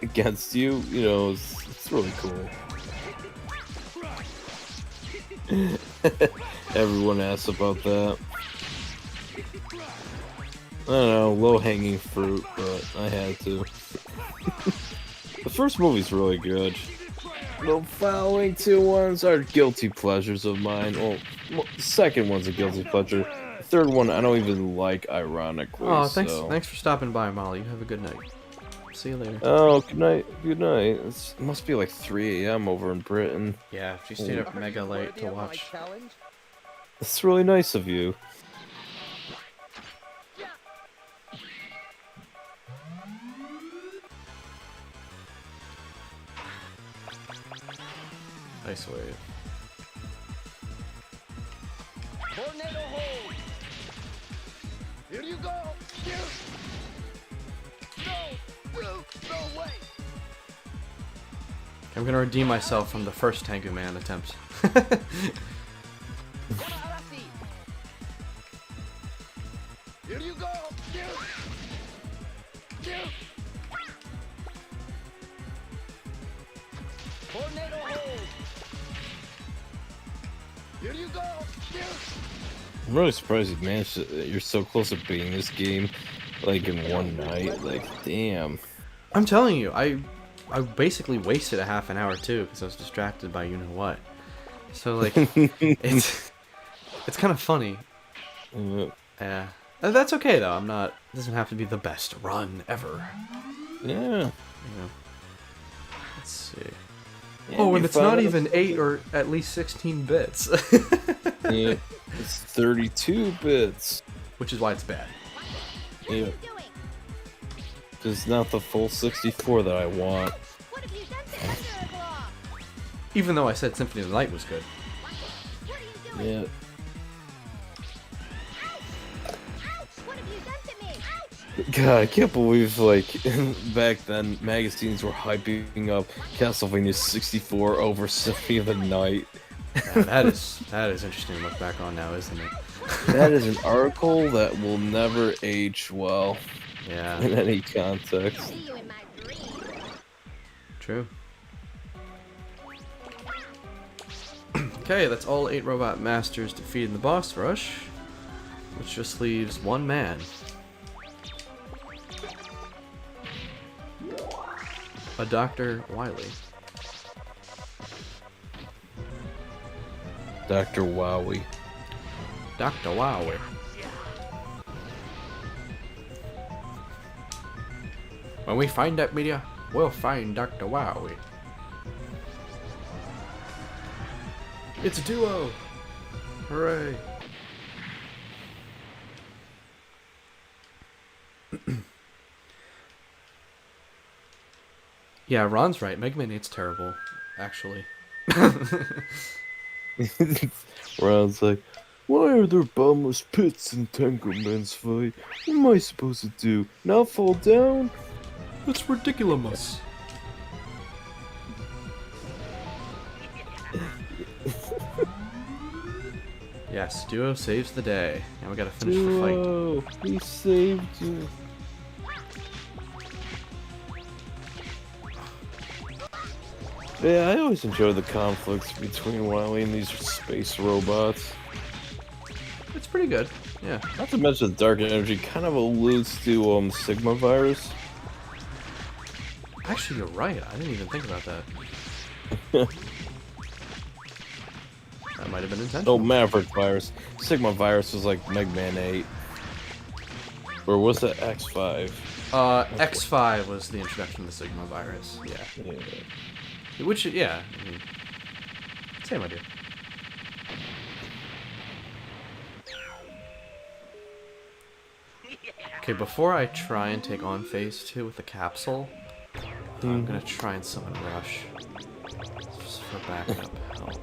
against you. It's really cool. Everyone asks about that. I don't know, low-hanging fruit, but I had to. The first movie's really good. The following two ones are guilty pleasures of mine. Well, the second one's a guilty pleasure. The third one I don't even like, ironically. Oh, thanks! So. Thanks for stopping by, Molly. You have a good night. See you later. Oh, good night. Good night. It must be like 3 a.m. over in Britain. Yeah, she stayed up mega late to watch. It's really nice of you. Nice wave. Tornado hold. Here you go. No way. I'm gonna redeem myself from the first Tengu Man attempt. Here you go. Tornado hold. Here you go. I'm really surprised you managed to, you're so close to beating this game, like, in one night. Like, damn. I'm telling you, I basically wasted a half an hour too because I was distracted by you know what. So like, it's kind of funny. Yeah, that's okay though. I'm not. It doesn't have to be the best run ever. Yeah. Let's see. Yeah, Oh, and you it's not found it. even 8 or at least 16 bits. Yeah, it's 32 bits. Which is why it's bad. Yeah. It's not the full 64 that I want. What have you done to Thunderclaw? Even though I said Symphony of the Night was good. What are you doing? Yeah. Ouch! What have you done to me? Ouch! God, I can't believe, like, back then, magazines were hyping up Castlevania 64 over Symphony of the Night. Yeah, that is interesting to look back on now, isn't it? That is an article that will never age well Yeah, in any context. See you in my dream. true. Okay, that's all 8 Robot Masters defeating the boss rush, which just leaves one man. A Dr. Wily. Dr. Wowie. Dr. Wowie. When we find that media, we'll find Dr. Wowie. It's a duo! Hooray! Yeah, Ron's right. Mega Man 8's terrible, actually. Ron's like, why are there bottomless pits in Tengoman's fight? What am I supposed to do? Not fall down? It's ridiculous. Yes, duo saves the day. Now we gotta finish the fight. Duo, he saved you. Yeah, I always enjoy the conflicts between Wily and these space robots. It's pretty good. Yeah. Not to mention the dark energy kind of alludes to Sigma virus. Actually, you're right. I didn't even think about that. That might have been intentional. Oh, Maverick virus. Sigma virus was like Mega Man 8. Or was that X5? X5 was the introduction to the Sigma virus. Yeah. Yeah. Which, yeah. I mean, same idea. Okay, before I try and take on Phase 2 with the capsule, I'm gonna try and summon Rush. Just for backup help.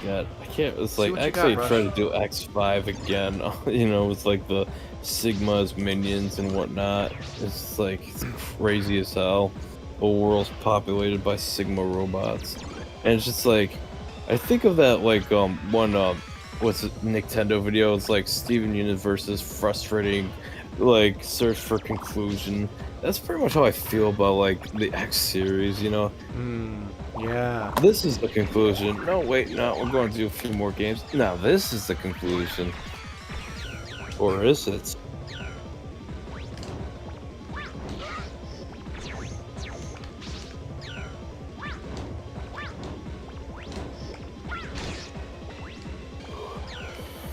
Yeah, I can't. It's See like what you actually got, try Rush. to do X5 again. You know, with like the Sigma's minions and whatnot. It's like it's crazy as hell. The world's populated by Sigma robots, and it's just like I think of that like one what's it, Nintendo video. It's like Steven Universe's frustrating like search for conclusion. That's pretty much how I feel about like the X series. You know. Yeah. This is the conclusion. No, wait, no, we're going to do a few more games. Now, this is the conclusion. Or is it?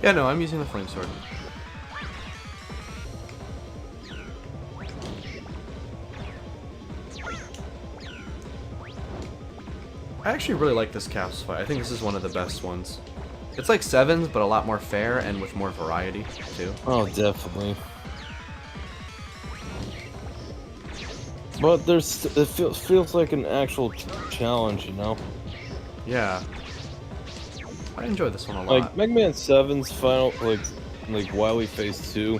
Yeah, no, I'm using the flame sword. I actually really like this capsule fight. I think this is one of the best ones. It's like Sevens, but a lot more fair and with more variety, too. Oh, definitely. But it feels like an actual challenge, you know? Yeah. I enjoy this one a lot. Like, Mega Man 7's final, like Wily Phase 2,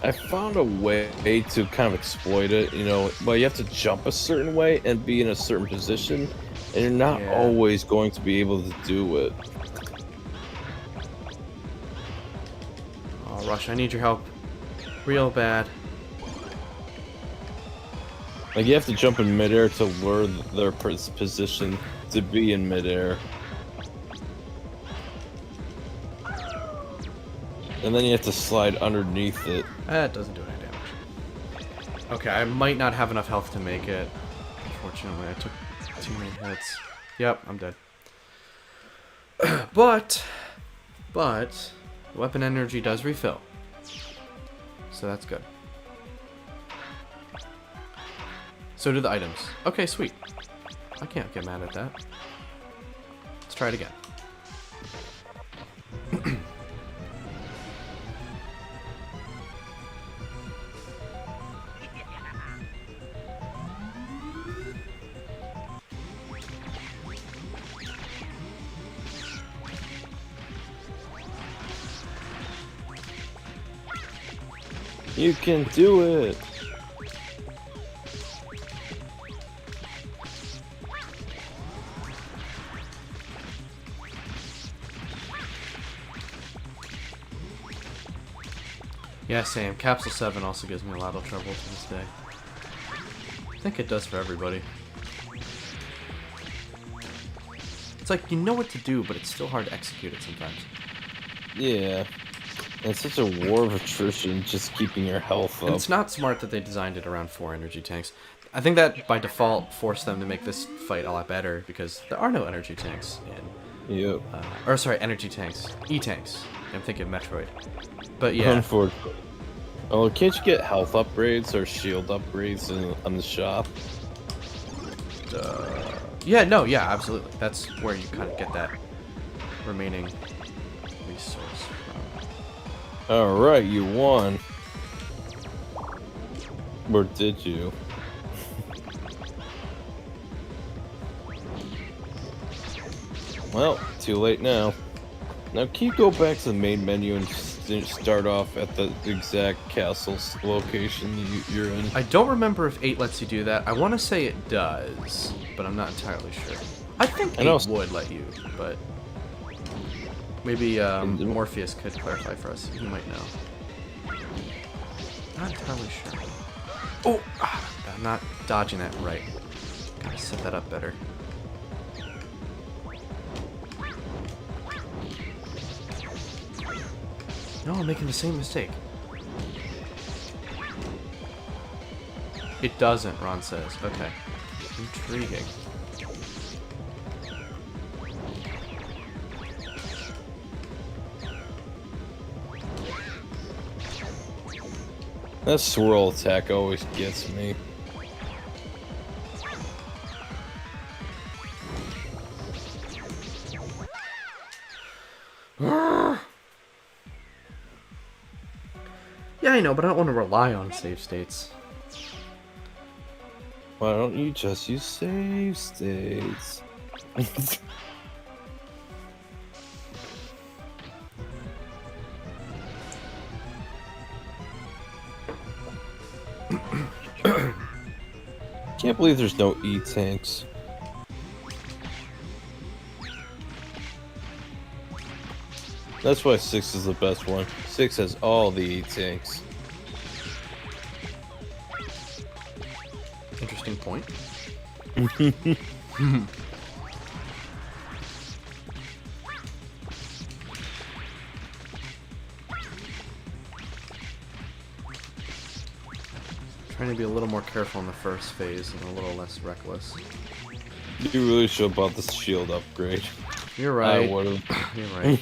I found a way to kind of exploit it, you know, but you have to jump a certain way and be in a certain position, and you're not Yeah. always going to be able to do it. Oh, Rush, I need your help. Real bad. Like, you have to jump in midair to lure their position to be in midair. And then you have to slide underneath it. That doesn't do any damage. Okay, I might not have enough health to make it. Unfortunately, I took too many hits. Yep, I'm dead. But, weapon energy does refill. So that's good. So do the items. Okay, sweet. I can't get mad at that. Let's try it again. You can do it! Yeah, same. Capsule 7 also gives me a lot of trouble to this day. I think it does for everybody. It's like, you know what to do, but it's still hard to execute it sometimes. Yeah. It's such a war of attrition, just keeping your health And up. it's not smart that they designed it around 4 energy tanks. I think that by default forced them to make this fight a lot better because there are no energy tanks in, Yep. or sorry, energy tanks, E-tanks. I'm thinking of Metroid. But yeah, Unfortunately. Oh, can't you get health upgrades or shield upgrades on the shop? yeah, no, yeah, absolutely. That's where you kind of get that remaining resource from. Alright, you won. Or did you? Well, too late now. Now, can you go back to the main menu and start off at the exact castle location you're in? I don't remember if 8 lets you do that. I want to say it does, but I'm not entirely sure. I think 8 would let you, but maybe Morpheus could clarify for us. He might know. Not entirely sure. Oh, I'm not dodging that right. Gotta set that up better. No, I'm making the same mistake. It doesn't, Ron says. Okay. Intriguing. That swirl attack always gets me. Yeah, I know, but I don't want to rely on save states. Why don't you just use save states? Can't believe there's no E-tanks. That's why 6 is the best one. 6 has all the E-tanks. Interesting point. Trying to be a little more careful in the first phase and a little less reckless. You really should have bought the shield upgrade. You're right. I would've. You're right.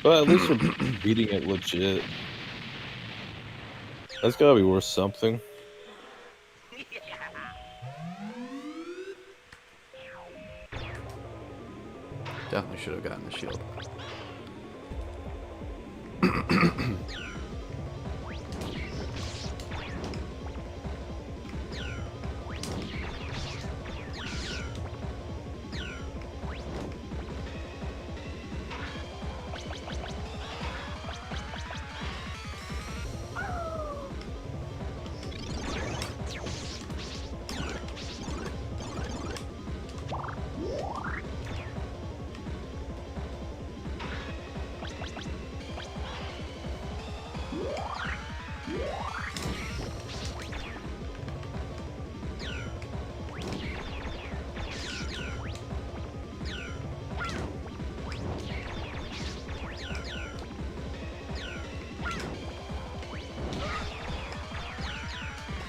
But at least you're beating it legit. That's gotta be worth something. Definitely should have gotten the shield.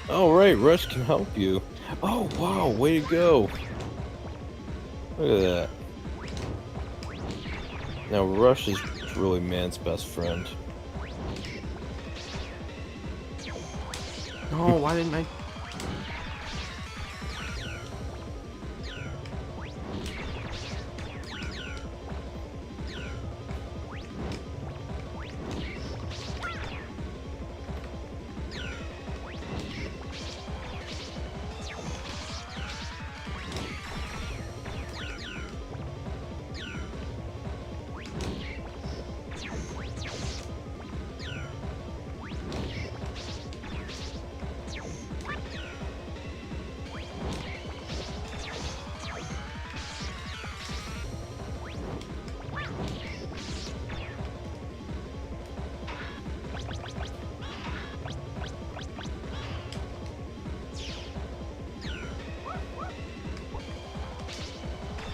Oh right, Rush can help you. Oh wow, way to go. Look at that. Now Rush is really man's best friend. No, why didn't I?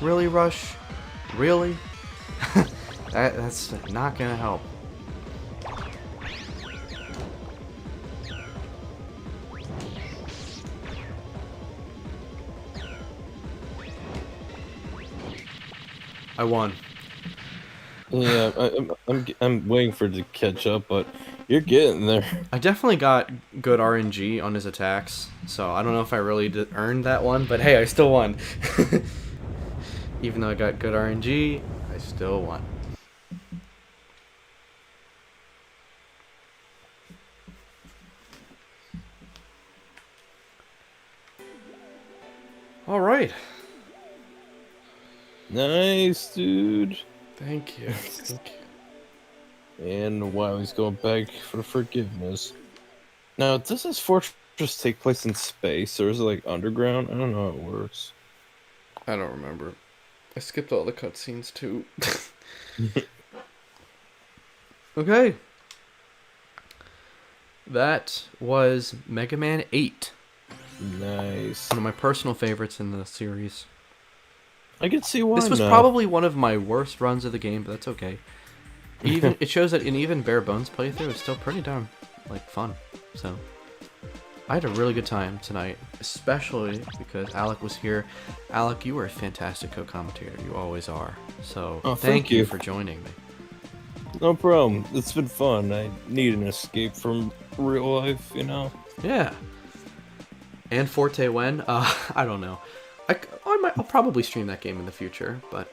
Really, Rush? Really? That's not gonna help. I won. Yeah, I'm waiting for it to catch up, but you're getting there. I definitely got good RNG on his attacks, so I don't know if I really earned that one, but hey, I still won. Even though I got good RNG, I still won. All right. Nice, dude. Thank you. Thank you. And wow, he's going back for forgiveness. Now, does this fortress take place in space, or is it like underground? I don't know how it works. I don't remember. I skipped all the cutscenes too. Okay. That was Mega Man 8. Nice. One of my personal favorites in the series. I can see why This was now. probably one of my worst runs of the game, but that's okay. Even it shows that in even bare bones playthrough, it's still pretty darn like fun. So I had a really good time tonight, especially because Alec was here. Alec, you were a fantastic co-commentator. You always are. So thank you for joining me. No problem. It's been fun. I need an escape from real life, you know? Yeah. And Forte when? I don't know. I'll probably stream that game in the future, but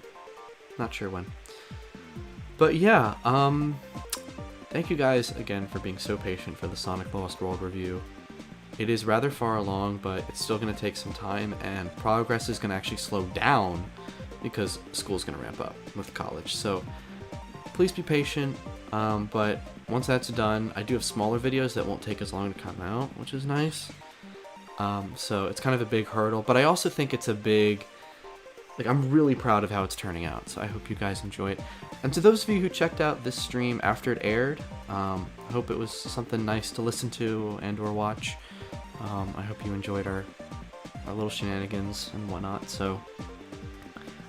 not sure when. But yeah, thank you guys again for being so patient for the Sonic Lost World review. It is rather far along, but it's still going to take some time, and progress is going to actually slow down because school's going to ramp up with college. So please be patient, but once that's done, I do have smaller videos that won't take as long to come out, which is nice. So it's kind of a big hurdle, but I also think it's a big, like, I'm really proud of how it's turning out, so I hope you guys enjoy it. And to those of you who checked out this stream after it aired, I hope it was something nice to listen to and or watch. I hope you enjoyed our little shenanigans and whatnot. So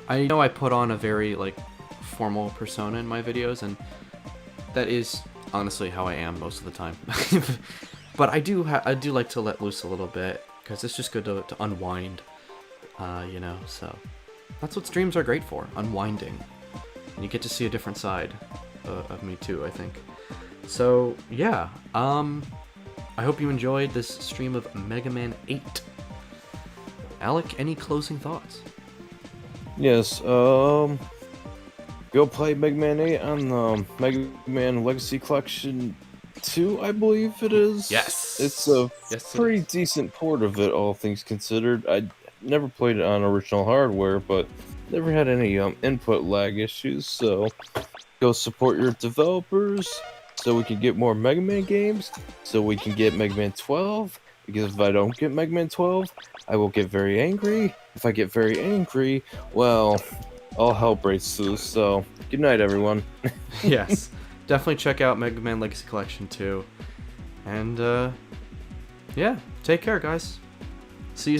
I know I put on a very like formal persona in my videos, and that is honestly how I am most of the time. But I do like to let loose a little bit because it's just good to unwind, you know. So that's what streams are great for, unwinding, and you get to see a different side of me too, I think. So yeah, I hope you enjoyed this stream of Mega Man 8. Alec, any closing thoughts? Yes, go play Mega Man 8 on the Mega Man Legacy Collection 2, I believe it is. Yes. It's a Yes, it pretty is. decent port of it, all things considered. I never played it on original hardware, but never had any input lag issues, so go support your developers so we can get more Mega Man games, so we can get Mega Man 12, because if I don't get Mega Man 12, I will get very angry. If I get very angry, well, all hell breaks loose, so good night, everyone. Yes. Definitely check out Mega Man Legacy Collection 2. And, yeah, take care, guys. See you soon.